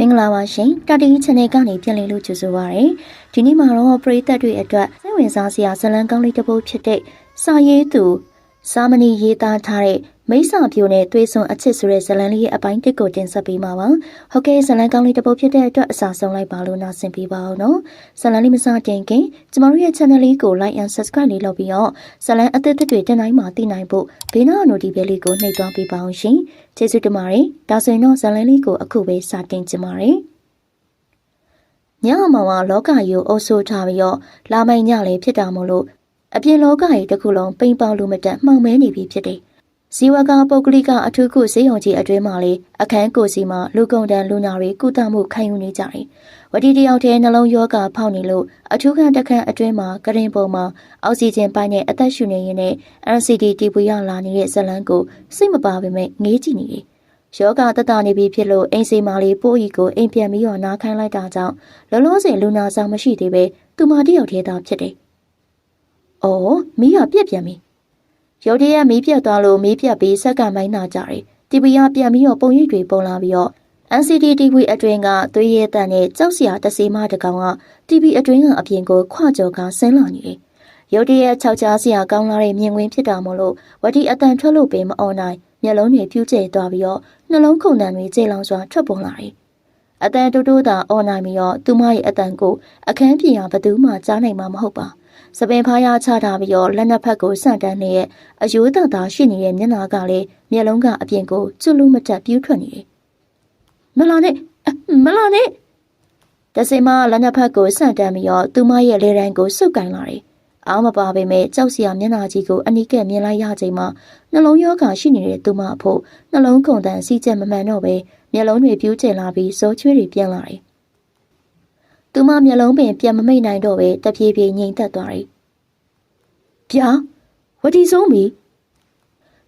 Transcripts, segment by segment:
င်္ဂလာပါရှင်တာတီ channel ကနေပြန်လည်လို့ကြိုဆိုပါရစေဒီနေ့မှာတော့ပရိသတ်တွေအတွက်စိတ်ဝင်စားစရာဇာတ်လမ်းကောင်းလေးတစ်ပုဒ်ဖြစ်တဲ့စာရေးသူစာမဏေရေးသားထားတဲ့မိစ္ဆာပြိုနဲ့သွေးစွန်အချစ်ဆိုတဲ့ဇာတ်လမ်းလေးရဲ့အပိုင်းတစ်ကိုတင်ဆက်ပေးမှာပါဟုတ်ကဲ့ဇာတ်လမ်းကောင်းလေးတစ်ပုဒ်ဖြစ်တဲ့အတွက်အစားဆုံးလိုက်ပါလို့နားဆင်ပေးပါအောင်နော်ဇာတ်လမ်းလေးမစတင်ခင်ကျမတို့ရဲ့ channel လေးကို like and subscribe လေးလုပ်ပြီးတော့ဇာတ်လမ်းအသစ်တွေတင်တိုင်းမှာသိနိုင်ဖို့ဘေးနား notification လေးကိုနှိပ်သွားပေးပါအောင်ရှင်ကျေးဇူးတင်ပါတယ်ဒါဆိုရင်တော့ဇာတ်လမ်းလေးကိုအခုပဲစတင်ကြပါမယ်ညမောင်ကလောကကြီးကိုအုပ်စိုးထားပြီးတော့လာမိုင်ညလည်းဖြစ်တာမို့လို့အပြင်လောကကြီးတစ်ခုလုံးပိန်ပေါလို့မတက်မှောင်မဲနေပြီဖြစ်တယ်။ဇီဝကပုဂ္ဂလိကအထူးကုဈေးရုံကြီးအတွင်းမှာလေအခန်းကိုစီမှာလူကုန်တန်းလူနာတွေကုသမှုခံယူနေကြတယ်။ဝတီတယောက်တည်းနှလုံးရောဂါဖောက်နေလို့အထူးခန်းတစ်ခန်းအတွင်းမှာကရင်ပုံမှာအောက်ဆီဂျင်ပိုင်းနဲ့အသက်ရှူနေရင်းနဲ့ NCD တီပွေရလာနေတဲ့ဇလန်းကိုစိတ်မပါပေမဲ့ငေးကြည့်နေတယ်။ယောဂတတနေပြီဖြစ်လို့အိမ်စီမာလေးပိုးကြီးကိုအိမ်ပြန်ပြီးတော့နားခိုင်းလိုက်တာကြောင့်လောလောဆယ်လူနာဆောင်မရှိသေးပဲသူမတယောက်တည်းသာဖြစ်တယ်။အော်မီးကပြက်ပြန်ပြီ။ရုတ်တရက်မီးပြက်သွားလို့မီးပြက်ပြီးဆက်ကမိုင်းနာကြတယ်။တီဗီကပြန်ပြီးတော့ပုံရိပ်တွေပုံလာပြီးတော့ NCD တီဗီအတွင်းကသွေးရဲတန်နဲ့ကြောက်စရာတစေးမတကောင်ကတီဗီအတွင်းကအပြင်ကိုခွကြော်ကဆင်းလာနေတယ်။ရုတ်တရက်ခြောက်ချားစရာကောင်းလာတဲ့မြင်ကွင်းဖြစ်တာမို့လို့ဝတီအတန်ထွက်လို့ပင်မအောင်နိုင်မျက်လုံးတွေပြူးကျဲသွားပြီးတော့နှလုံးခုန်တန်တွေကျေလောင်စွာထွက်ပေါ်လာတယ်။အတန်တူတူသာအော်နိုင်ပြီးတော့သူမရဲ့အတန်ကိုအခန်းပြင်ရဘသူမှကြားနိုင်မှာမဟုတ်ပါ။စပင်ဖားရချထားပြီးတော့လက်နှစ်ဖက်ကိုဆန့်တန်းနေရဲ့အယိုးတသာရှိနေတဲ့မျက်နှာကလည်းမျက်လုံးကအပြင်ကိုကျွတ်လို့မတက်ပြူးထွက်နေတယ်။မလာနဲ့တစင်မလက်နှစ်ဖက်ကိုဆန့်တန်းပြီးတော့သူမရဲ့လေတန်းကိုစုပ်ကင်လာတယ်။အားမပါပေမဲ့ကြောက်စရာမျက်နှာကြီးကိုအနီးကပ်မြင်လိုက်ရချိန်မှာနှလုံးရောဂါရှိနေတဲ့သူမအဖို့နှလုံးခုန်တန်စီးချက်မမှန်တော့ပဲမျက်လုံးတွေပြူးကျလာပြီးစိုးချွေးတွေပြန်လာတယ်။သူမမျက်လုံးပင်ပြန်မမိတ်နိုင်တော့ပဲတပြေးပြေးငြိမ်သက်သွားတယ်။ဗျာဝတီဆုံးပြီ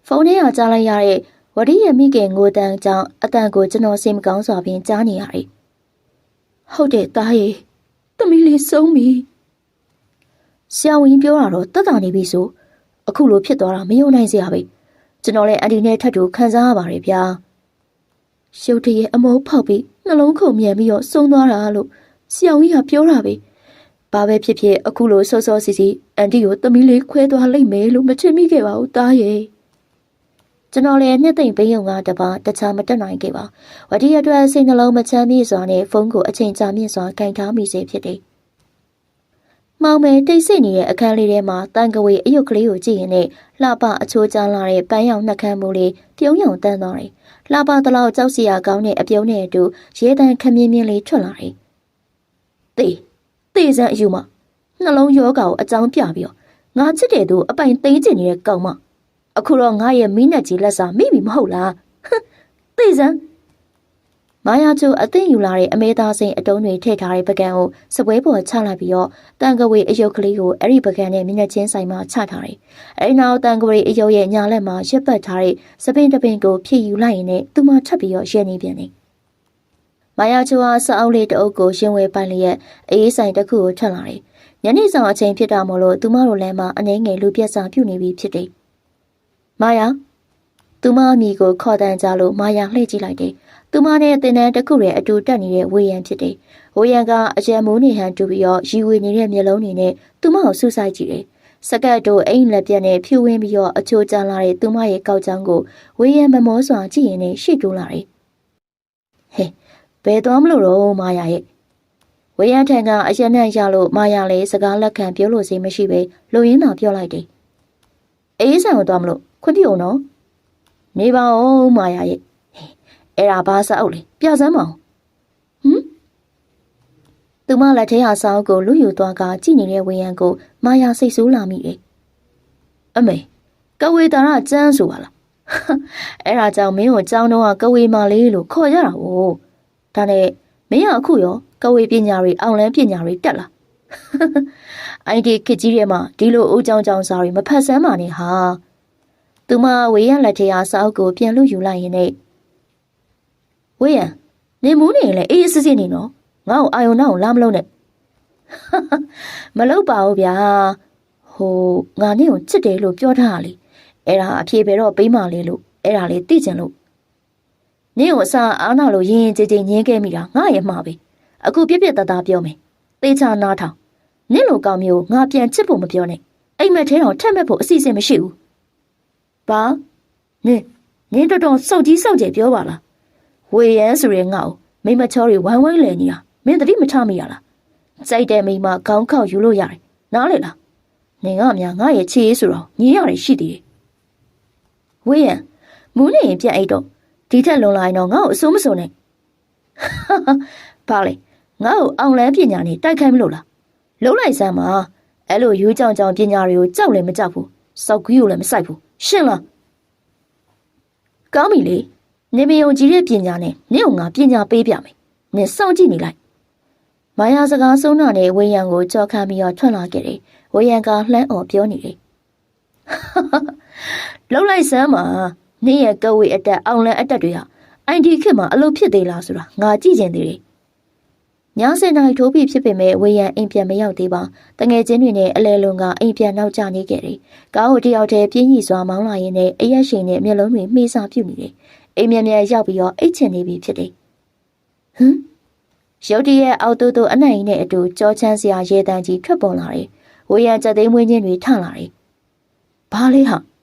ဖုန်းထဲကကြားလိုက်ရတဲ့ဝတီရဲ့မိခင်ငိုတန်းကြောင့်အတန်ကိုကျွန်တော်စိတ်မကောင်းစွာဖြင့်ကြားနေရတယ်။ဟုတ်တယ်သားရဲ့သမီးလေးဆုံးပြီဆရာဝန်ပြောတာတော့တတ်တာနေပြီဆိုအခုလိုဖြစ်သွားတာမယုံနိုင်စရာပဲကျွန်တော်လည်းအန်တီနဲ့ထပ်တူခံစားရပါတယ်ဗျာရုတ်တရက်အမောဖောက်ပြီးနှလုံးခုန်မြန်ပြီးတော့ဆုံးသွားတာလို့ဆရာဝန်ကပြောတာပဲဘာပဲဖြစ်ဖြစ်အခုလိုစောစောစီစီအန်တီကိုသမီးလေးခွဲသွားလိုက်မယ်လို့မချင်မိခဲ့ပါဘူးသားရဲ့ကျွန်တော်လည်းနှစ်သိမ့်ပိယုံကတပါတခြားမတက်နိုင်ခဲ့ပါဝတီအတွက်စိတ်နှလုံးမချမ်းမြေ့စွာနဲ့ဖုန်းကိုအချိန်ကြာမြင့်စွာကင်ထားမိစေဖြစ်တယ်မောင်မဲတိတ်ဆိတ်နေတဲ့အခန်းလေးထဲမှာတန်ကဝေအယုတ်ကလေးကိုကြည့်ရင်နဲ့လှပအချိုးကျလာတဲ့ပန်းရောင်နှက်ခမ်းမိုးလေးပြုံးရောင်တန်းသွားတယ်။လှပတလောက်ကြောက်စရာကောင်းတဲ့အပြုံးနဲ့အတူရဲတန်းခမင်းမြင်းလေးထွက်လာတယ်။သေစမ်းအယူမနှလုံးယောဂါကိုအကြောင်းပြပြီးတော့ငါချစ်တဲ့သူအပိုင်သိမ်းကျင်နေတဲ့ကောင်မအခုတော့ငါရဲ့မိနဲ့ကြီးလက်စာမိပြီမဟုတ်လား။သေစမ်းမာယာချိုအသိယူလာတဲ့အမေသားစိန်အတုံးတွေထည့်ထားတဲ့ပကံကိုစပွဲပေါ်ချလိုက်ပြီးတော့တန်ကဝေအယုတ်ကလေးကိုအဲ့ဒီပကံနဲ့မျက်နှာချင်းဆိုင်မှာချထားတယ်။အဲဒီနောက်တန်ကဝေအယုတ်ရဲ့ညာလက်မှာရက်ပတ်ထားတဲ့စပင်တပင်ကိုဖြည့်ယူလိုက်ရင်လည်းသူမထပ်ပြီးတော့ရဲနေပြန်တယ်။မာယာချိုကစအောက်လေးတအုပ်ကိုရှင်ဝဲပိုင်လျက်အေးဆိုင်တစ်ခုကိုထွက်လာတယ်။ညနေဆောင်အချိန်ဖြစ်တာမို့လို့သူမတို့လည်းမှအနှဲငယ်လူပြက်စာပြုတ်နေပြီဖြစ်တယ်။မာယာသူမအမိကိုခေါ်တန်းကြလို့မာယာလှည့်ကြည့်လိုက်တယ်။သူမနဲ့တင်တန်းတစ်ခုရဲ့အတူတက်နေတဲ့ဝေယံဖြစ်တယ်။ဝေယံကအကျံမိုးနေဟန်တူပြီးတော့ရီဝေနေတဲ့မျက်လုံးတွေနဲ့သူမကိုဆူဆိုင်ကြည့်တယ်။စကတ်တို့အိမ်လက်ပြက်နဲ့ဖြူဝင်းပြီးတော့အချိုးကျလာတဲ့သူမရဲ့ကောက်ချောင်းကိုဝေယံမမောစွာကြည့်ရင်နဲ့ရှေ့တိုးလာတယ်။ဟဲ့ဘယ်သွားမလို့တော့မာယာရဲ့ဝေယံထံကအရနံ့ရလို့မာယာလည်းစကားလက်ခံပြောလို့စိမရှိပဲလူရင်းသာပြောလိုက်တယ်။အေးဆန်ကိုသွားမလို့ခွင့်ပြုံနော်နေပါဦးမာယာရဲ့အဲ့ဒါဘာစာအုပ်လဲပြစမ်းမအောင်သူမလက်ထဲဟာစာအုပ်ကိုလူယူသွားကကြည့်နေတဲ့ဝေယံကိုမာယာစိတ်ဆိုးလာမိတယ်အမေကဝေတာရကျန်းဆိုပါလားအဲ့ဒါကြောင့်မင်းကိုကျောင်းတော့ကဝေမာလေးလို့ခေါ်ကြတာ哦ဒါနဲ့မင်းကအခုရောကဝေပညာတွေအောင်လန်းပညာတွေတက်လာအိုင်ဒီခစ်ကြီးထဲမှာဒီလိုအိုးကြောင်ကြောင်စာတွေမဖတ်ဆမ်းပါနဲ့ဟာသူမဝေယံလက်ထဲဟာစာအုပ်ကိုပြန်လူယူလိုက်ရင်နဲ့ဝေးရန်နေမူးနေရင်လည်းအေးစစ်စစ်နေနော်ငါ့ကိုအာယုံနောက်ကိုလာမလို့နဲ့မလုပ်ပါဘူးဗျာဟိုငါနဲ့ကိုချစ်တယ်လို့ပြောထားတာလေအဲ့ဒါအဖြေပဲတော့ပေးမှလေလို့အဲ့ဒါလေးသိချင်လို့ နင်းကိုအစားအားနာလို့ရင်ကြည်ငင်းခဲ့မိတာငါရဲ့မှားပဲအခုပြပြတသားပြောမယ်သေချာနားထောင်နင်းလိုကောင်မျိုးငါပြန်ချစ်ဖို့မပြောနဲ့အိမ်မက်ထဲတော့ထက်မဲ့ဖို့အစီအစဉ်မရှိဘူးဘာနင်းတော်စောက်ကြီးစောက်ကျဲပြောပါလားဝေရန်ဆိုရင်ငါ့ကိုမိမချောတွေဝိုင်းဝိုင်းလဲနေတာမင်းတတိမထမိရလားစိုက်တဲ့မိမခေါင်းခောက်ယူလို့ရတယ်နားလေလားနင်ကများငါရဲ့ချေးဆိုတော့ညီရတယ်ရှိသေးတယ်ဝေရန်မူးနေရင်ပြန်အိတ်တော့ဒီထက်လွန်လာရင်တော့ငါ့ကိုအစိုးမစုံနဲ့ဘာလဲငါ့ကိုအောင်လန်းပညာနဲ့တိုက်ခိုက်မလို့လားလုံးလိုက်စမ်းပါအဲ့လိုယူကြောင်ကြောင်ပညာတွေကိုကြောက်လည်းမကြောက်ဘူးစောက်ကြီးကိုလည်းမစိုက်ဘူးရှင်းလားကောင်းပြီလေနေမယုံကြည်တဲ့ပညာနဲ့နင့်ကိုငါပညာပေးပြမယ်နင်စောင့်ကြည့်နေလိုက်မာယာစကားဆုံးတာနဲ့ဝေယံကိုကြောက်ခါပြီးတော့ထွက်လာခဲ့တယ်ဝေယံကလှမ်းအော်ပြောနေတယ်လုံးလိုက်စမ်းပါနင့်ရဲ့ကဝေအတက်အောင်လန်းအတက်တွေဟာအိုင်ဒီခေတ်မှာအလုပ်ဖြစ်သေးလားဆိုတာငါကြည့်ကျင်သေးတယ်ညစင်တိုင်းထိုးပြီးဖြစ်ပေမဲ့ဝေယံအိမ်ပြန်မရောက်သေးပါတငယ်ချင်းတွေနဲ့အလဲလုံးကအိမ်ပြန်နောက်ကျနေခဲ့တယ်ကားကိုတယောက်တည်းပြင်းကြီးစွာမောင်းလာရင်းနဲ့အရက်ရှိန်နဲ့မျက်လုံးတွေမှီးစားပြုတ်နေတယ်အိမ်မြန်ရောက်ပြီးတော့အိတ်ချင်နေပြီဖြစ်တယ်ရုတ်တရက်အောက်တိုးအနိုင်နဲ့အတူကြောချမ်းစရာရေတန်းကြီးထွက်ပေါ်လာတယ်ဝေယံကြက်သိမ်းမွေးချင်းတွေထလာတယ်ဘာလဲဟ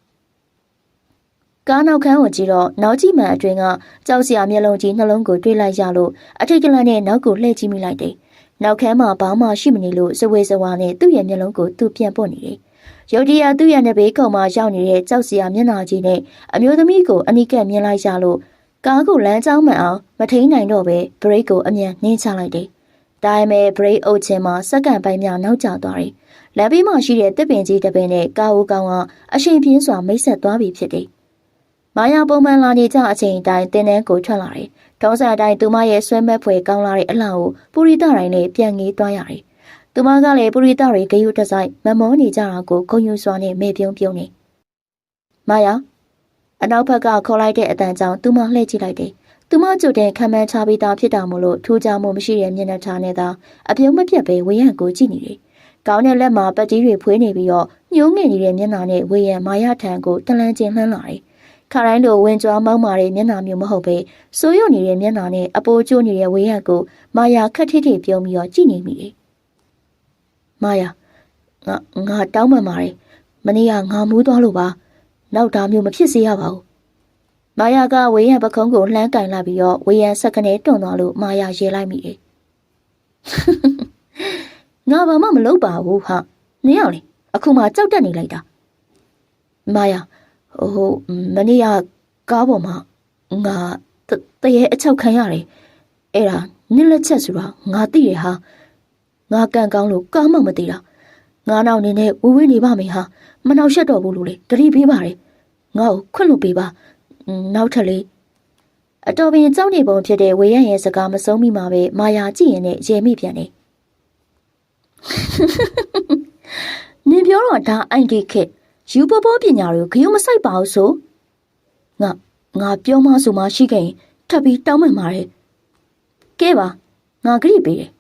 ာကားနောက်ခန်းကိုကြည့်တော့နောက်ကြည့်မှန်အတွင်ကကြောက်စရာမျက်လုံးကြီးနှလုံးကိုတွေးလိုက်ရလို့အထိတ်ကလန့်နဲ့နောက်ကိုလှည့်ကြည့်မိလိုက်တယ်။နောက်ခန်းမှာဘာမှရှိမနေလို့စဝေစဝါနဲ့သူ့ရဲ့မျက်လုံးကိုသူ့ပြန်ပွတ်နေတယ်။ရုတ်တရက်သူ့ရဲ့နှဘေးကောင်မှာရောက်နေတဲ့ကြောက်စရာမျက်နှာကြီးနဲ့အမျိုးသမီးကိုအနိကမြင်လိုက်ရလို့ကားကိုလမ်းကြောင်းမှန်အောင်မထိန်နိုင်တော့ပဲဘရိတ်ကိုအမြန်နှင်းချလိုက်တယ်။ဒါပေမဲ့ဘရိတ်အုပ်ခြင်းမှာစက္ကန့်ပိုင်းများနောက်ကျသွားတယ်။လမ်းဘေးမှာရှိတဲ့တစ်ပင်ကြီးတစ်ပင်နဲ့ကားဦးကောင်ကအရှိန်ပြင်းစွာမိတ်ဆက်သွားပြီဖြစ်တယ်။မာယာပုံမှန်လာနေကြအချိန်တိုင်းတင်းနှန်းကိုထွက်လာတယ်။ဒေါစာတိုင်းသူမရဲ့ဆွဲမဲ့ဖွယ်ကောင်းလာတဲ့အလှကိုပူရိတတိုင်းနဲ့ပြန်ငေးသွားရတယ်။သူမကလည်းပူရိတတွေဂယုတဆိုင်မမောနေကြတာကိုခုံယူစွာနဲ့မေ့ပြုံးပြုံးနေ။မာယာအနောက်ဘက်ကခေါ်လိုက်တဲ့အတန်ကြောင့်သူမလှည့်ကြည့်လိုက်တယ်။သူမကြိုတင်ခံမှန်းချပြီးသားဖြစ်တာမို့လို့ထူးခြားမှုမရှိတဲ့မျက်နှာထားနဲ့သာအပြုံးမပြတ်ပဲဝေယံကိုကြည့်နေတယ်။ကောင်းတဲ့လက်မှာပတ်ကြီးတွေဖွေးနေပြီးတော့ညှိုးငင်နေတဲ့မျက်နှာနဲ့ဝေယံမာယာထံကိုတလန်းချင်းလှမ်းလာတယ်။ခါတိုင်းလိုဝင်ကြွားမောင်းမာတဲ့မျက်နှာမျိုးမဟုတ်ပဲစိုးရွံ့နေတဲ့မျက်နှာနဲ့အပိုးကျိုးနေတဲ့ဝေယံကိုမာယာခက်ထိထိပြုံးပြီးတော့ကြည့်နေမိတယ်။မာယာငါတောင်းပန်ပါတယ်။မနေ့ကငါမူးသွားလို့ပါ။နောက်ဒါမျိုးမဖြစ်စေရပါဘူး။မာယာကဝေယံပခုံးကိုလှမ်းကင်လိုက်ပြီးတော့ဝေယံဆက်ကနေတွန့်သွားလို့မာယာရေလိုက်မိတယ်။ငါဘာမှမလုပ်ပါဘူးဟာ။နင်းအောင်လေအခုမှကြောက်တက်နေလိုက်တာ။မာယာမနေ့ကကားပေါ်မှာငါတရေအချောက်ခံရတယ်အဲ့ဒါနစ်လက်ချက်ဆိုတာငါသိရဟာငါကန်ကောင်းလို့ကားမှမသိတာငါနောက်နေနဲ့ဝဝေးနေပါမယ်ဟာမနှောက်ရက်တော့ဘူးလို့လေတတိပေးပါတယ်ငါ့ကိုခွင့်လို့ပေးပါနောက်ထပ်လေးအတော်ပင်ကြောက်နေပုံဖြစ်တဲ့ဝေရရဲ့စကားမဆုံးမိမှာပဲမာယာကြည့်ရင်လည်းရေမိပြန်နေနင်ပြောတော့ဒါအိုင်ဒီခက်ယူပေါ်ပေါ်ပညာတွေကိုဂယုမဆိုင်ပါဘူးဆိုငါပြောမှဆိုမှရှိခဲ့ရင်ထပ်ပြီးတောင်းပန်ပါတယ်ကဲပါငါကြည့်ပေးတယ်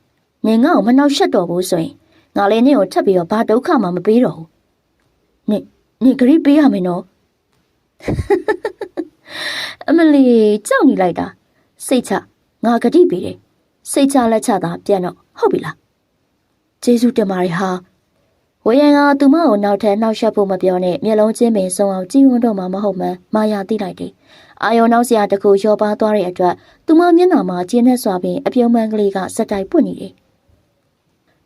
နင်ငါ့ကိုမနှောက်ရှက်တော့ဘူးဆိုရင်ငါလည်းနင့်ကိုထပ်ပြီးတော့ဘာဒုက္ခမှမပေးတော့ဘူးနင်ကြည့်ပေးရမယ်နော်အမလီကြောက်နေလိုက်တာစိတ်ချငါကြည့်ပေးတယ်စိတ်ချလက်ချတာပြန်တော့ဟုတ်ပြီလားကျေးဇူးတင်ပါတယ်ဟာဝေယံကသူမကိုနောက်ထပ်နှောက်ယှက်ဖို့မပြောနဲ့မျက်လုံးချင်းပင်စုံအောင်ကြည်ဝန်းတော့မှမဟုတ်မှန်းမာယာသိလိုက်တယ်။အာယုံနောက်စရာတစ်ခုရောပါသွားတဲ့အတွက်သူမမျက်နှာမှာကျဉ်းနဲ့စွာပင်အပြုံးပန်းကလေးကစက်တိုက်ပွင့်နေတယ်။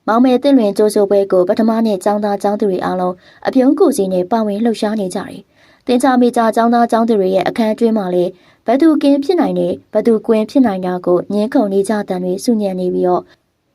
မောင်မဲတင်လွင်ကြိုးစိုးပွဲကိုပထမနေ့ចောင်းသားចောင်းသူတွေအားလုံးအပြုံးကိုစီနဲ့ပါဝင်လှုပ်ရှားနေကြတယ်။တင်ချမိကြចောင်းသားចောင်းသူတွေရဲ့အခန်းအတွင်းမှာလေဘသူကင်းဖြစ်နိုင်တယ်ဘသူကွင်းဖြစ်နိုင်တာကိုညင်းခုန်နေကြတဲ့တွေစုညံ့နေပြီးတော့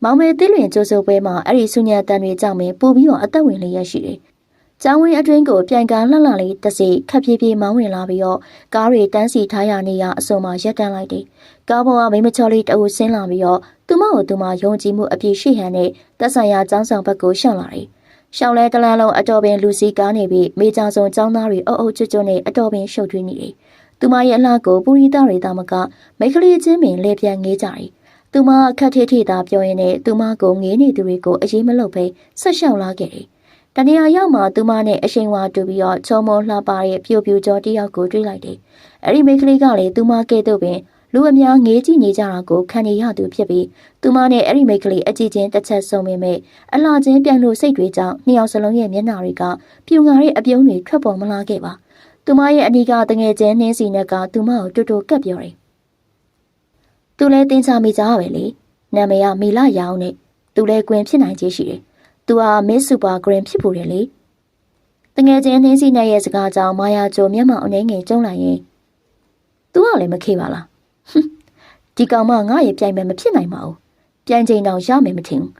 မောင်မဲတိလွင်ကျိုးစိုးပွဲမှာအဲ့ဒီဆုညံတန်တွေကြောင့်ပင်ပို့ပြီးတော့အသက်ဝင်လျက်ရှိတယ်။ကျောင်းဝင်းအတွင်းကိုပြန်ကလှလှလေးတစ်စီခက်ပြေးပြေးမောင်းဝင်လာပြီးတော့ကားတွေတန်းစီထားရနေရအစုံမှာရပ်တန်းလိုက်တယ်။ကားပေါ်ကမိမချော်လေးတအုပ်ဆင်းလာပြီးတော့သူမကိုသူမယုံကြည်မှုအပြည့်ရှိဟန်နဲ့တက်ဆိုင်ရာကျောင်းဆောင်ဘက်ကိုရှောင်လာတယ်။ရှောင်းလဲတလန်းလုံးအတော်ပင်လူစီကားနေပြီးမေဂျာစုံကျောင်းသားတွေအုပ်အုပ်ကျွတ်ကျွတ်နဲ့အတော်ပင်ရှုပ်ထွေးနေတယ်။သူမရဲ့အလှကိုပူရီသားတွေသာမကမိကလေးချင်းပင်လဲပြန်ငေးကြတယ်။သူမအခက်ထိထိသာပြောရင်းနဲ့သူမကိုငေးနေသူတွေကိုအရေးမလုပ်ပဲဆက်ရှောင်လာခဲ့တယ်။တနေရာရောက်မှသူမနဲ့အရှိန်ဝါတူပြီးတော့ချုံမောလှပတဲ့ပြိုပြိုကျော်တယောက်ကိုတွေ့လိုက်တယ်။အဲဒီမိန်းကလေးကလည်းသူမကဲ့သို့ပင် လူအများငေးကြည့်နေကြတာကိုခံနေရသူဖြစ်ပြီးသူမနဲ့အဲ့ဒီမိတ်ကလေးအကြည့်ချင်းတစ်ချက်ဆုံပေမဲ့အလှချင်းပြန်လို့စိတ်တွေကြောင့်နှစ်ယောက်စလုံးရဲ့မျက်နှာတွေကပြူငါတဲ့အပြုံးတွေထွက်ပေါ်မလာခဲ့ပါသူမရဲ့အနီးကတငယ်ချင်းနှင်းစီနဲ့ကသူမကိုတူတူကပ်ပြောတယ်သူလည်းတင်ချမိကြပဲလေနာမည်ကမီလာရောင်နဲ့သူလည်းကွင်ဖြစ်နိုင်ခြေရှိတယ်သူဟာမစ်စူပါဂရင်းဖြစ်ဖို့တယ်လေတငယ်ချင်းနှင်းစီနဲ့ရဲ့စကားကြောင့်မာယာချိုမျက်မှောင်အနေငယ်ကျုံလိုက်ရင်သူကလည်းမခေပါလားဒီကောင်မငါ့ရဲ့ပြိုင်မယ်မဖြစ်နိုင်ပါဘူးပြိုင်ချိန်တော့ရမယ်မထင်ဘူး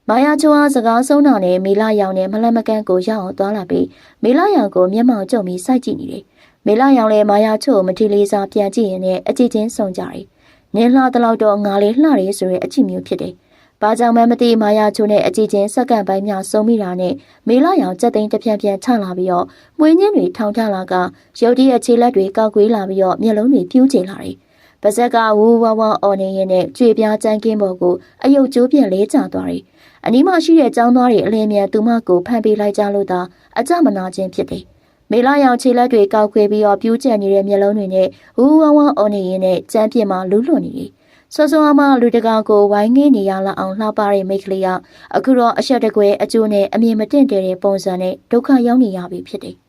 မာယာချိုအားစကားဆုံးတာနဲ့မီလာရောင်နဲ့မလန့်မကန့်ကိုရောက်အောင်သွားလာပြီးမီလာရောင်ကိုမျက်မှောင်ကျုံပြီးစိုက်ကြည့်နေတယ်မီလာရောင်လည်းမာယာချိုကိုမထီလေးစားပြန်ကြည့်ရင်လည်းအကြည့်ချင်းဆုံကြတယ်နင်းလှတဲ့လောက်တော့ငါလေးလှတယ်ဆိုတဲ့အကြည့်မျိုးဖြစ်တယ်ဘာကြောင့်မှမသိမာယာချိုနဲ့အကြည့်ချင်းစက္ကန့်ပိုင်းများစုံမိတာနဲ့မေလာရောင်ကြက်သိန်းတစ်ပြန်ပြန်ချလာပြီးတော့မွေးညင်းတွေထောင်ထလာကရုတ်တရက်ခြေလက်တွေကောက်ကွေးလာပြီးတော့မျက်လုံးတွေပြူးကျလာတယ်။ပါဇက်ကဝူဝါဝါအော်နေရင်နဲ့ကြွေပြားကြမ်းကင်းပေါ်ကိုအယုတ်ကျိုးပြက်လဲကျသွားတယ်။အနီးမှာရှိတဲ့ចောင်းသားတွေအလင်းမြန်သူမကိုဖမ်းပေးလိုက်ကြလို့သာအကြမနာခြင်းဖြစ်တယ်။မေလာရောင်ခြေလက်တွေကောက်ကွေးပြီးတော့ပြူးကျနေတဲ့မျက်လုံးတွေနဲ့ဝူဝါဝါအော်နေရင်နဲ့ကြမ်းပြင်းမှလူးလွန်နေတယ်။စောစောမှလူတကာကိုဝိုင်းငင်းနေရလောက်အောင်လှပတဲ့မိတ်ကလေးကအခုတော့အဆက်တကွဲအကျိုးနဲ့အမြင်မတင့်တယ်တဲ့ပုံစံနဲ့ဒုက္ခရောက်နေရပြီဖြစ်တယ်။